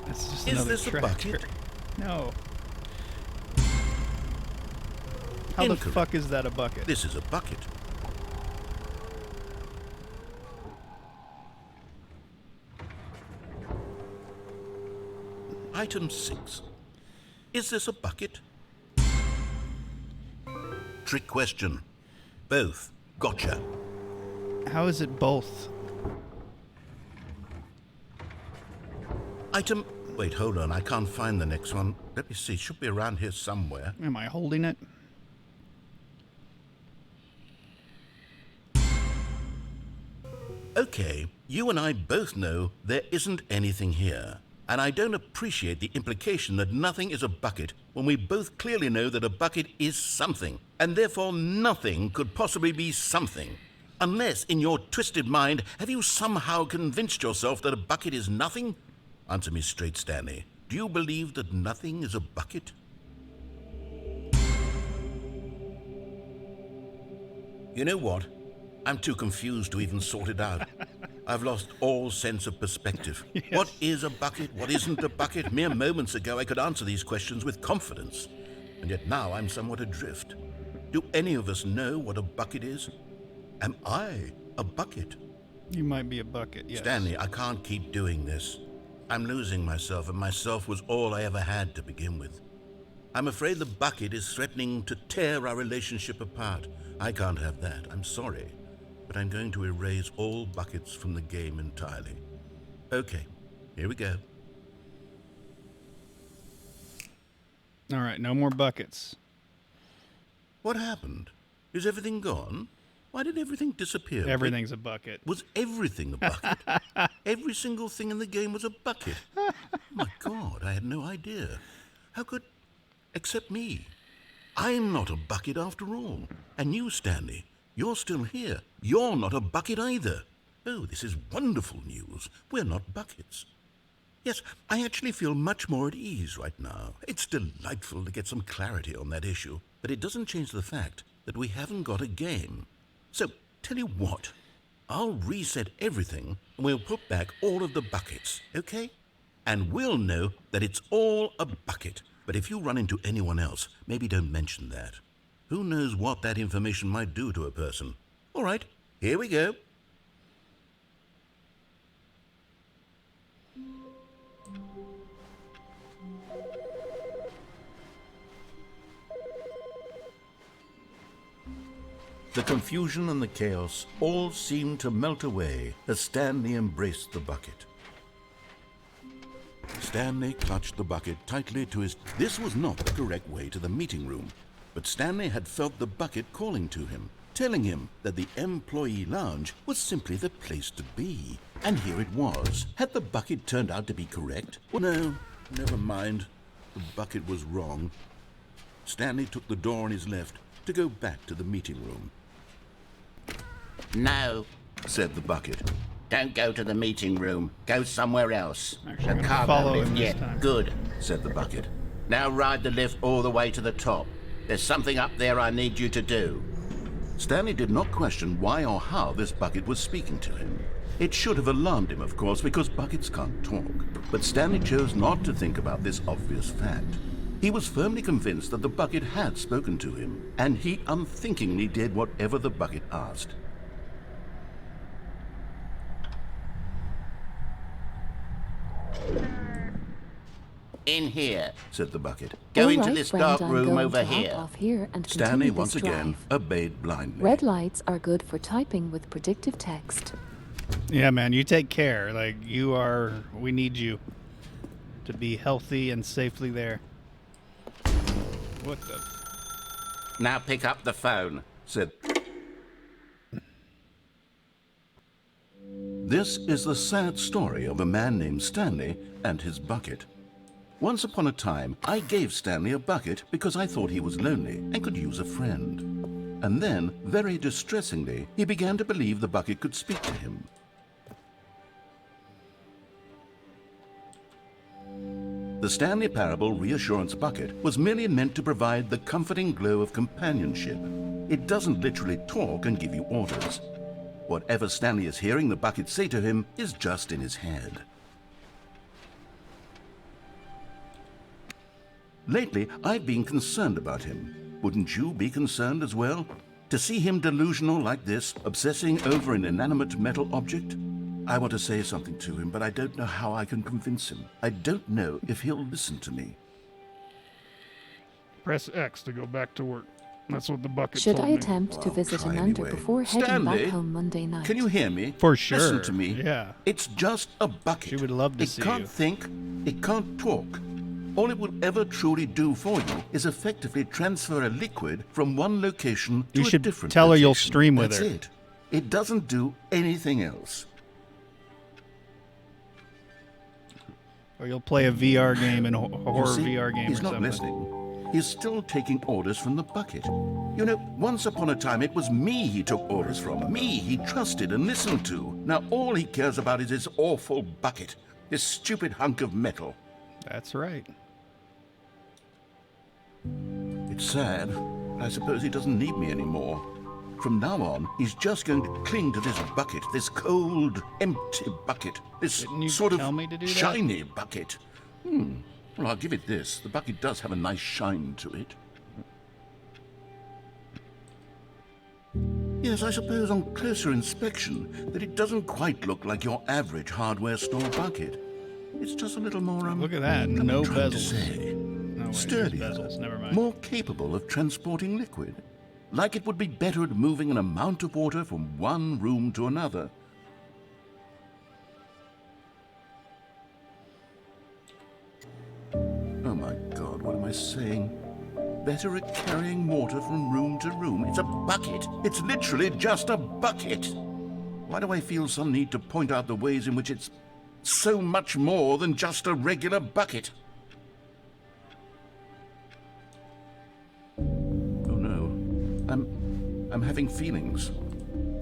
That's just Is another this a tractor. bucket? No. How the Incorrect. fuck is that a bucket? This is a bucket. Item 6. Is this a bucket? Trick question. Both. Gotcha. How is it both? Item... Wait, hold on. I can't find the next one. Let me see. It should be around here somewhere. Am I holding it? Okay, you and I both know there isn't anything here. And I don't appreciate the implication that nothing is a bucket when we both clearly know that a bucket is something, and therefore nothing could possibly be something. Unless, in your twisted mind, have you somehow convinced yourself that a bucket is nothing? Answer me straight, Stanley. Do you believe that nothing is a bucket? You know what? I'm too confused to even sort it out. I've lost all sense of perspective. Yes. What is a bucket? What isn't a bucket? Mere moments ago I could answer these questions with confidence. And yet now I'm somewhat adrift. Do any of us know what a bucket is? Am I a bucket? You might be a bucket, yes. Stanley, I can't keep doing this. I'm losing myself, and myself was all I ever had to begin with. I'm afraid the bucket is threatening to tear our relationship apart. I can't have that. I'm sorry. But I'm going to erase all buckets from the game entirely. Okay, here we go. All right, no more buckets. What happened? Is everything gone? Why did everything disappear? Everything's a bucket. Was everything a bucket? Every single thing in the game was a bucket. My God, I had no idea. How could... Except me. I'm not a bucket after all. And you, Stanley, you're still here. You're not a bucket either. Oh, this is wonderful news. We're not buckets. Yes, I actually feel much more at ease right now. It's delightful to get some clarity on that issue, but it doesn't change the fact that we haven't got a game. So, tell you what, I'll reset everything and we'll put back all of the buckets, okay? And we'll know that it's all a bucket. But if you run into anyone else, maybe don't mention that. Who knows what that information might do to a person? All right, here we go. The confusion and the chaos all seemed to melt away as Stanley embraced the bucket. Stanley clutched the bucket tightly to his... This was not the correct way to the meeting room, but Stanley had felt the bucket calling to him, telling him that the employee lounge was simply the place to be. And here it was. Had the bucket turned out to be correct? Well, no, never mind. The bucket was wrong. Stanley took the door on his left to go back to the meeting room. No, Said the bucket. don't go to the meeting room. Go somewhere else. Actually, I'm The gonna cargo follow lift, him this yeah, time. good. Said the bucket. Now ride the lift all the way to the top. There's something up there I need you to do. Stanley did not question why or how this bucket was speaking to him. It should have alarmed him, of course, because buckets can't talk. But Stanley chose not to think about this obvious fact. He was firmly convinced that the bucket had spoken to him, and he unthinkingly did whatever the bucket asked. In here. Said the bucket. Go All into right, this friend, dark I'm room going over to hop here. off here and Stanley continue once this again drive. obeyed blindly. Red lights are good for typing with predictive text. Yeah, man, you take care. Like, you are... We need you to be healthy and safely there. What the... Now pick up the phone. Said... This is the sad story of a man named Stanley and his bucket. Once upon a time, I gave Stanley a bucket because I thought he was lonely and could use a friend. And then, very distressingly, he began to believe the bucket could speak to him. The Stanley Parable Reassurance Bucket was merely meant to provide the comforting glow of companionship. It doesn't literally talk and give you orders. Whatever Stanley is hearing the bucket say to him is just in his head. Lately, I've been concerned about him. Wouldn't you be concerned as well? To see him delusional like this, obsessing over an inanimate metal object? I want to say something to him, but I don't know how I can convince him. I don't know if he'll listen to me. Press X to go back to work. That's what the bucket Should told I me. attempt to Well, visit try Amanda anyway. before heading Stanley, back home Monday night? Can you hear me? For sure. Listen to me. Yeah. It's just a bucket. She would love to it see can't you. think. It can't talk. All it will ever truly do for you is effectively transfer a liquid from one location to You a should different tell her you'll location. stream with That's her. it. It doesn't do anything else. Or you'll play a VR game and a You horror see, VR game he's or not something. listening. He's still taking orders from the bucket. You know, once upon a time it was me he took orders from. Me he trusted and listened to. Now all he cares about is his awful bucket. This stupid hunk of metal. That's right. It's sad, but I suppose he doesn't need me anymore. From now on, he's just going to cling to this bucket, this cold, empty bucket, this Didn't you sort tell of me to do that? shiny bucket. Well, I'll give it this. The bucket does have a nice shine to it. Yes, I suppose on closer inspection that it doesn't quite look like your average hardware store bucket. It's just a little more, Look at that. what am I No trying to bezels. say? No, wait, Sturdier, there's bezels. Never mind. more capable of transporting liquid. Like it would be better at moving an amount of water from one room to another. Oh my God, what am I saying? Better at carrying water from room to room. It's a bucket. It's literally just a bucket. Why do I feel some need to point out the ways in which it's so much more than just a regular bucket? Oh no, I'm having feelings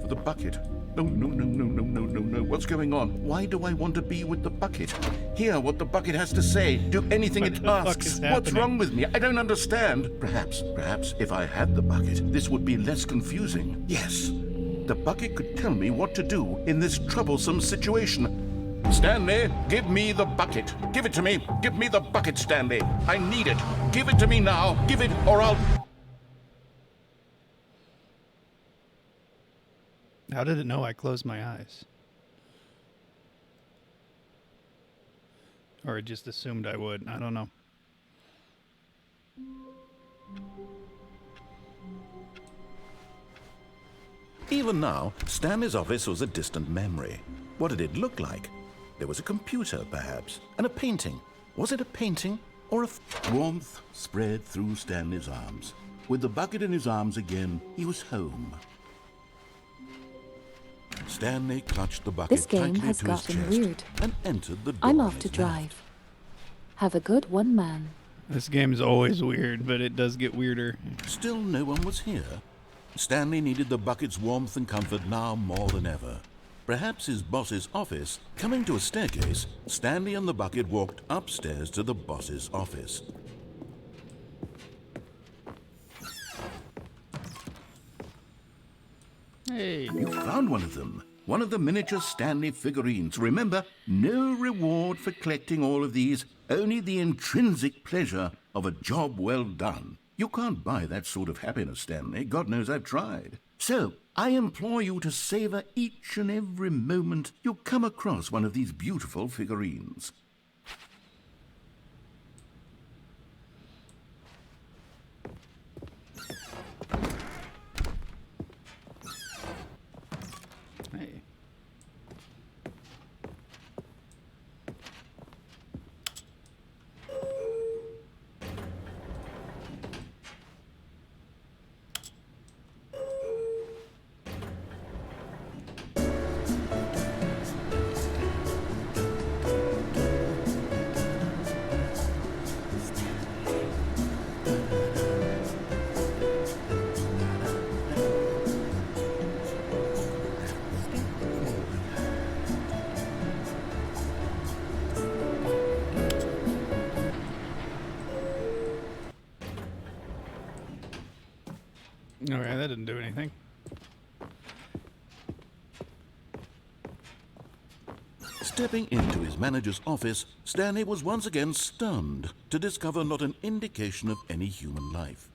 for the bucket. Oh, no, no, no, no, no, no, no. What's going on? Why do I want to be with the bucket? Hear what the bucket has to say. Do anything What it the fuck asks. is What's happening? wrong with me? I don't understand. Perhaps if I had the bucket, this would be less confusing. Yes, the bucket could tell me what to do in this troublesome situation. Stanley, give me the bucket. Give it to me. Give me the bucket, Stanley. I need it. Give it to me now. Give it, or I'll... How did it know I closed my eyes? Or it just assumed I would. I don't know. Even now, Stanley's office was a distant memory. What did it look like? There was a computer, perhaps, and a painting. Was it a painting or a... Warmth spread through Stanley's arms. With the bucket in his arms again, he was home. Stanley clutched the bucket This game tightly has to his gotten chest weird. and entered the door. I'm on off to his left. drive. Have a good one, man. This game's always weird, but it does get weirder. Still no one was here. Stanley needed the bucket's warmth and comfort now more than ever. Perhaps his boss's office. Coming to a staircase, Stanley and the bucket walked upstairs to the boss's office. Hey. You found one of them. One of the miniature Stanley figurines. Remember, no reward for collecting all of these, only the intrinsic pleasure of a job well done. You can't buy that sort of happiness, Stanley. God knows I've tried. So, I implore you to savor each and every moment you come across one of these beautiful figurines. Hey. Okay, that didn't do anything. Stepping into his manager's office, Stanley was once again stunned to discover not an indication of any human life.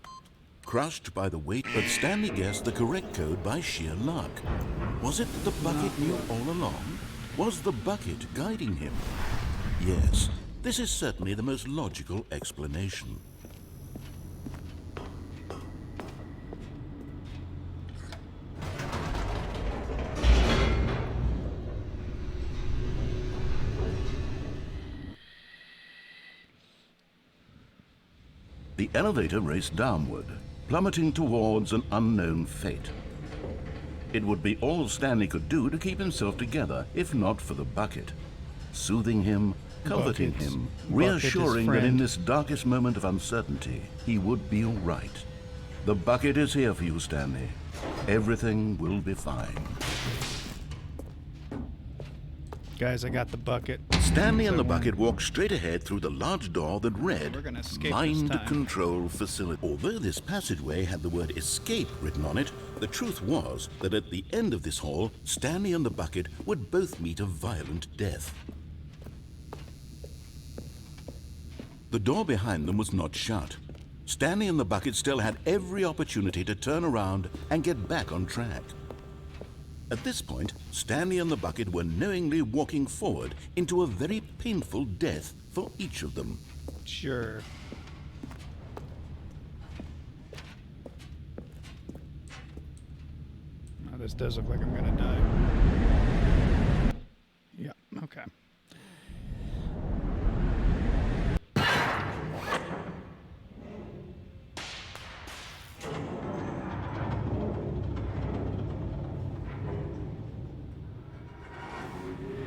Crushed by the weight, but Stanley guessed the correct code by sheer luck. Was it that the bucket knew all along? Was the bucket guiding him? Yes, this is certainly the most logical explanation. The elevator raced downward, plummeting towards an unknown fate. It would be all Stanley could do to keep himself together, if not for the bucket. Soothing him, comforting Bucket's- him, Bucket, his reassuring that in friend. this darkest moment of uncertainty, he would be all right. The bucket is here for you, Stanley. Everything will be fine. Guys, I got the bucket. Stanley and So the bucket walked straight ahead through the large door that We're read gonna escape this Mind time. Control Facility. Although this passageway had the word escape written on it, the truth was that at the end of this hall, Stanley and the bucket would both meet a violent death. The door behind them was not shut. Stanley and the bucket still had every opportunity to turn around and get back on track. At this point, Stanley and the bucket were knowingly walking forward into a very painful death for each of them. Sure. Oh, this does look like I'm gonna die. Yeah, okay.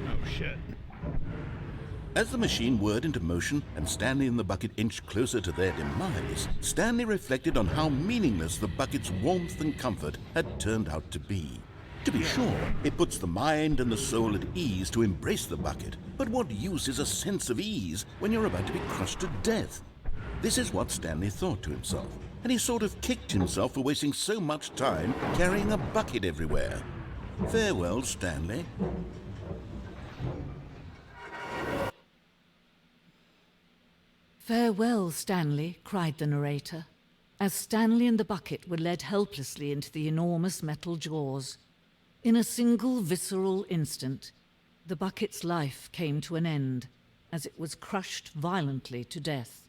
Oh shit. As the machine whirred into motion and Stanley and the bucket inched closer to their demise, Stanley reflected on how meaningless the bucket's warmth and comfort had turned out to be. To be sure, it puts the mind and the soul at ease to embrace the bucket, but what use is a sense of ease when you're about to be crushed to death? This is what Stanley thought to himself, and he sort of kicked himself for wasting so much time carrying a bucket everywhere. Farewell, Stanley. "Farewell, Stanley," cried the narrator, as Stanley and the bucket were led helplessly into the enormous metal jaws. In a single visceral instant, the bucket's life came to an end as it was crushed violently to death.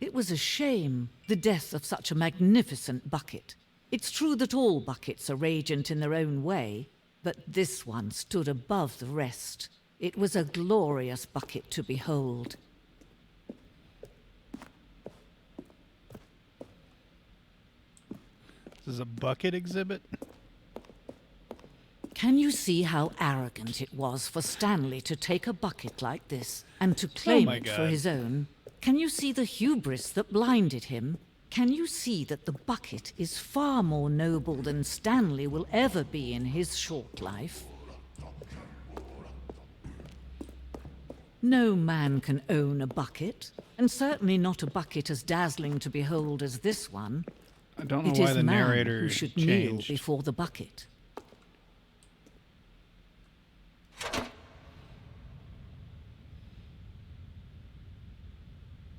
It was a shame, the death of such a magnificent bucket. It's true that all buckets are radiant in their own way, but this one stood above the rest. It was a glorious bucket to behold. This is a bucket exhibit? Can you see how arrogant it was for Stanley to take a bucket like this and to claim my it for God. his own? Can you see the hubris that blinded him? Can you see that the bucket is far more noble than Stanley will ever be in his short life? No man can own a bucket, and certainly not a bucket as dazzling to behold as this one. I don't know It why is the man narrator who should kneel changed. before the bucket.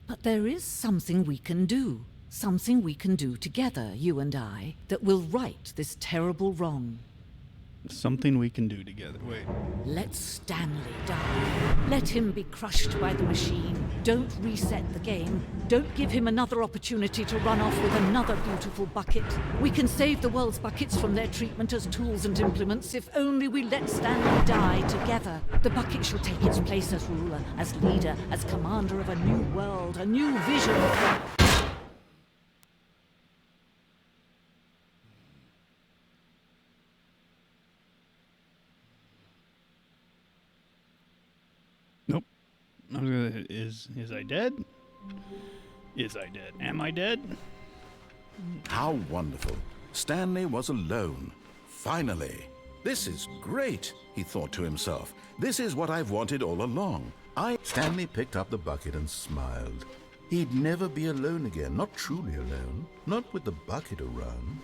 But there is something we can do. Something we can do together, you and I, that will right this terrible wrong. Something we can do together. Wait. Let Stanley die. Let him be crushed by the machine. Don't reset the game. Don't give him another opportunity to run off with another beautiful bucket. We can save the world's buckets from their treatment as tools and implements if only we let Stanley die together. The bucket shall take its place as ruler, as leader, as commander of a new world, a new vision. Nope. I was gonna, is I dead? Is I dead? Am I dead? How wonderful. Stanley was alone. Finally. This is great, he thought to himself. This is what I've wanted all along. Stanley picked up the bucket and smiled. He'd never be alone again, not truly alone, not with the bucket around.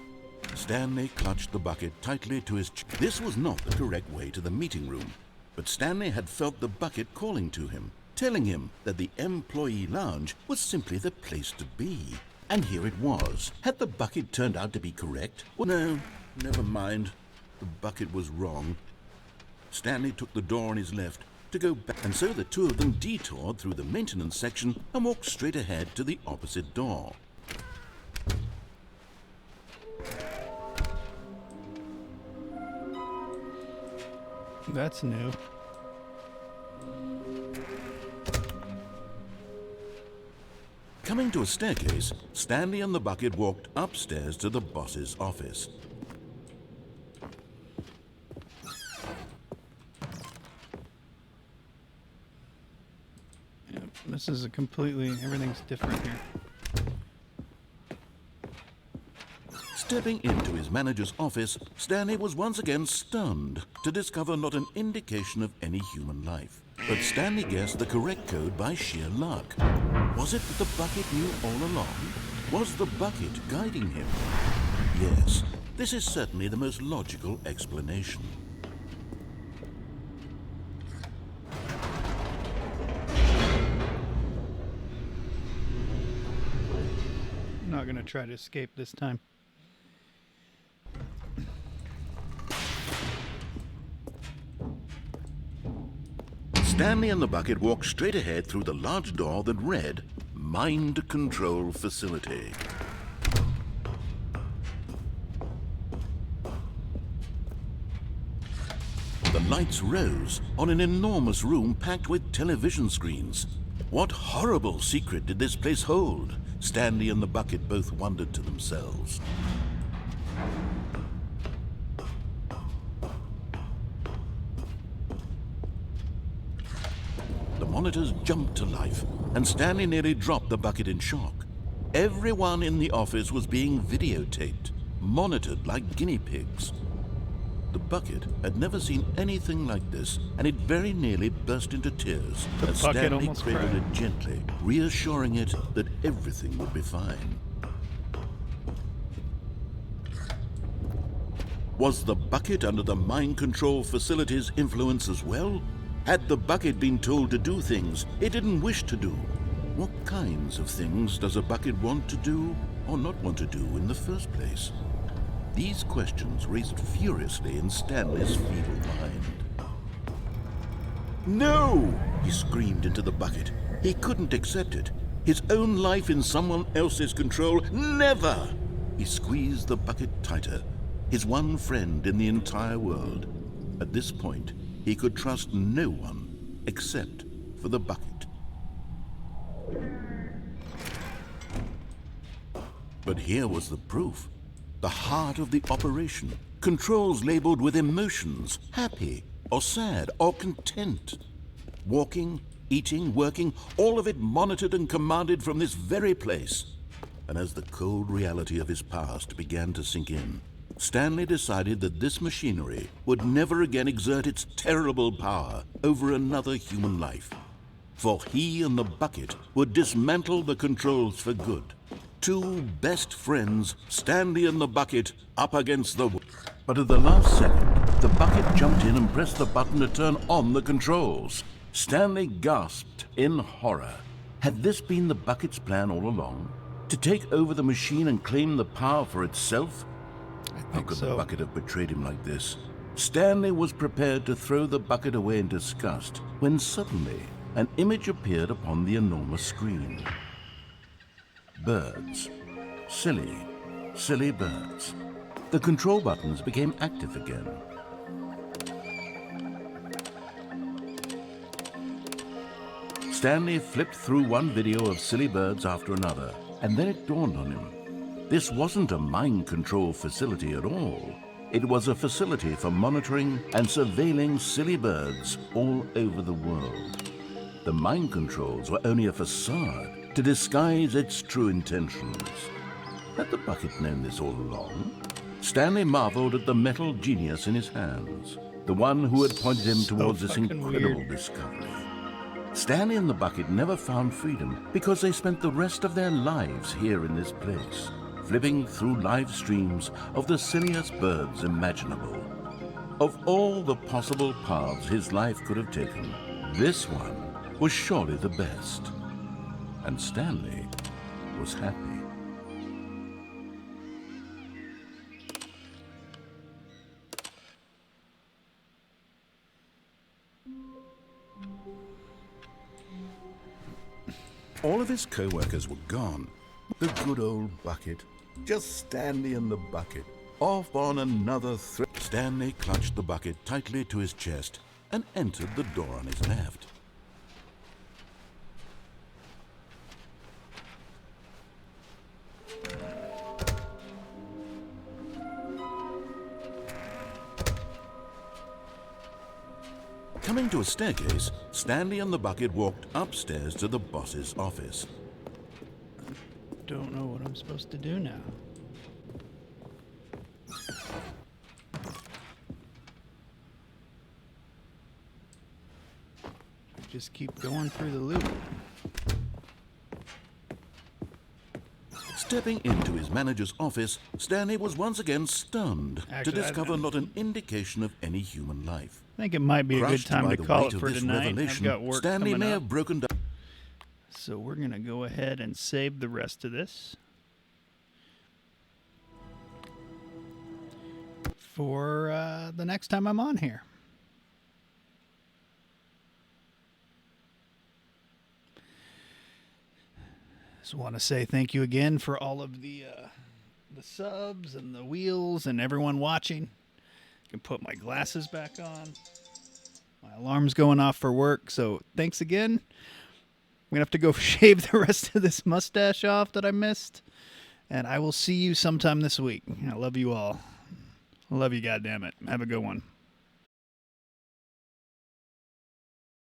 Stanley clutched the bucket tightly to his chest. This was not the correct way to the meeting room, but Stanley had felt the bucket calling to him, telling him that the employee lounge was simply the place to be. And here it was. Had the bucket turned out to be correct? Well, no, never mind. The bucket was wrong. Stanley took the door on his left to go back, and so the two of them detoured through the maintenance section and walked straight ahead to the opposite door. That's new. Coming to a staircase, Stanley and the bucket walked upstairs to the boss's office. Yep, this is a completely, everything's different here. Stepping into his manager's office, Stanley was once again stunned to discover not an indication of any human life. But Stanley guessed the correct code by sheer luck. Was it that the bucket knew all along? Was the bucket guiding him? Yes, this is certainly the most logical explanation. I'm not gonna try to escape this time. Stanley and the bucket walked straight ahead through the large door that read, Mind Control Facility. The lights rose on an enormous room packed with television screens. What horrible secret did this place hold? Stanley and the bucket both wondered to themselves. The monitors jumped to life. and Stanley nearly dropped the bucket in shock. Everyone in the office was being videotaped, monitored like guinea pigs. The bucket had never seen anything like this, and it very nearly burst into tears as bucket Stanley almost cradled cried. it gently, reassuring it that everything would be fine. Was the bucket under the mind control facility's influence as well? Had the bucket been told to do things it didn't wish to do? What kinds of things does a bucket want to do or not want to do in the first place? These questions raced furiously in Stanley's feeble mind. No! He screamed into the bucket. He couldn't accept it. His own life in someone else's control, never! He squeezed the bucket tighter. His one friend in the entire world. At this point, he could trust no one except for the bucket. But here was the proof. The heart of the operation. Controls labeled with emotions, happy or sad or content. Walking, eating, working, all of it monitored and commanded from this very place. And as the cold reality of his past began to sink in, Stanley decided that this machinery would never again exert its terrible power over another human life. For he and the bucket would dismantle the controls for good. Two best friends, Stanley and the bucket, up against the wall. But at the last second, the bucket jumped in and pressed the button to turn on the controls. Stanley gasped in horror. Had this been the bucket's plan all along? To take over the machine and claim the power for itself? How could the bucket have betrayed him like this? Stanley was prepared to throw the bucket away in disgust when suddenly an image appeared upon the enormous screen. Birds. Silly, silly birds. The control buttons became active again. Stanley flipped through one video of silly birds after another, and then it dawned on him. This wasn't a mind control facility at all. It was a facility for monitoring and surveilling silly birds all over the world. The mind controls were only a facade to disguise its true intentions. Had the bucket known this all along? Stanley marveled at the metal genius in his hands, the one who had pointed him towards this incredible discovery. Stanley and the bucket never found freedom because they spent the rest of their lives here in this place, flipping through live streams of the silliest birds imaginable. Of all the possible paths his life could have taken, this one was surely the best. And Stanley was happy. All of his co-workers were gone. The good old bucket. Just Stanley and the bucket. Off on another trip. Stanley clutched the bucket tightly to his chest and entered the door on his left. Coming to a staircase, Stanley and the bucket walked upstairs to the boss's office. Don't know what I'm supposed to do now. Just keep going through the loop. Stepping into his manager's office, Stanley was once again stunned to discover not an indication of any human life. I think it might be a good Crushed time by to the call weight it of for this tonight. I've revelation, got work Stanley coming may up. have broken down. So we're going to go ahead and save the rest of this for the next time I'm on here. Just want to say thank you again for all of the subs and the wheels and everyone watching. I can put my glasses back on. My alarm's going off for work, so thanks again. I'm going to have to go shave the rest of this mustache off that I missed. And I will see you sometime this week. I love you all. I love you, goddammit. Have a good one.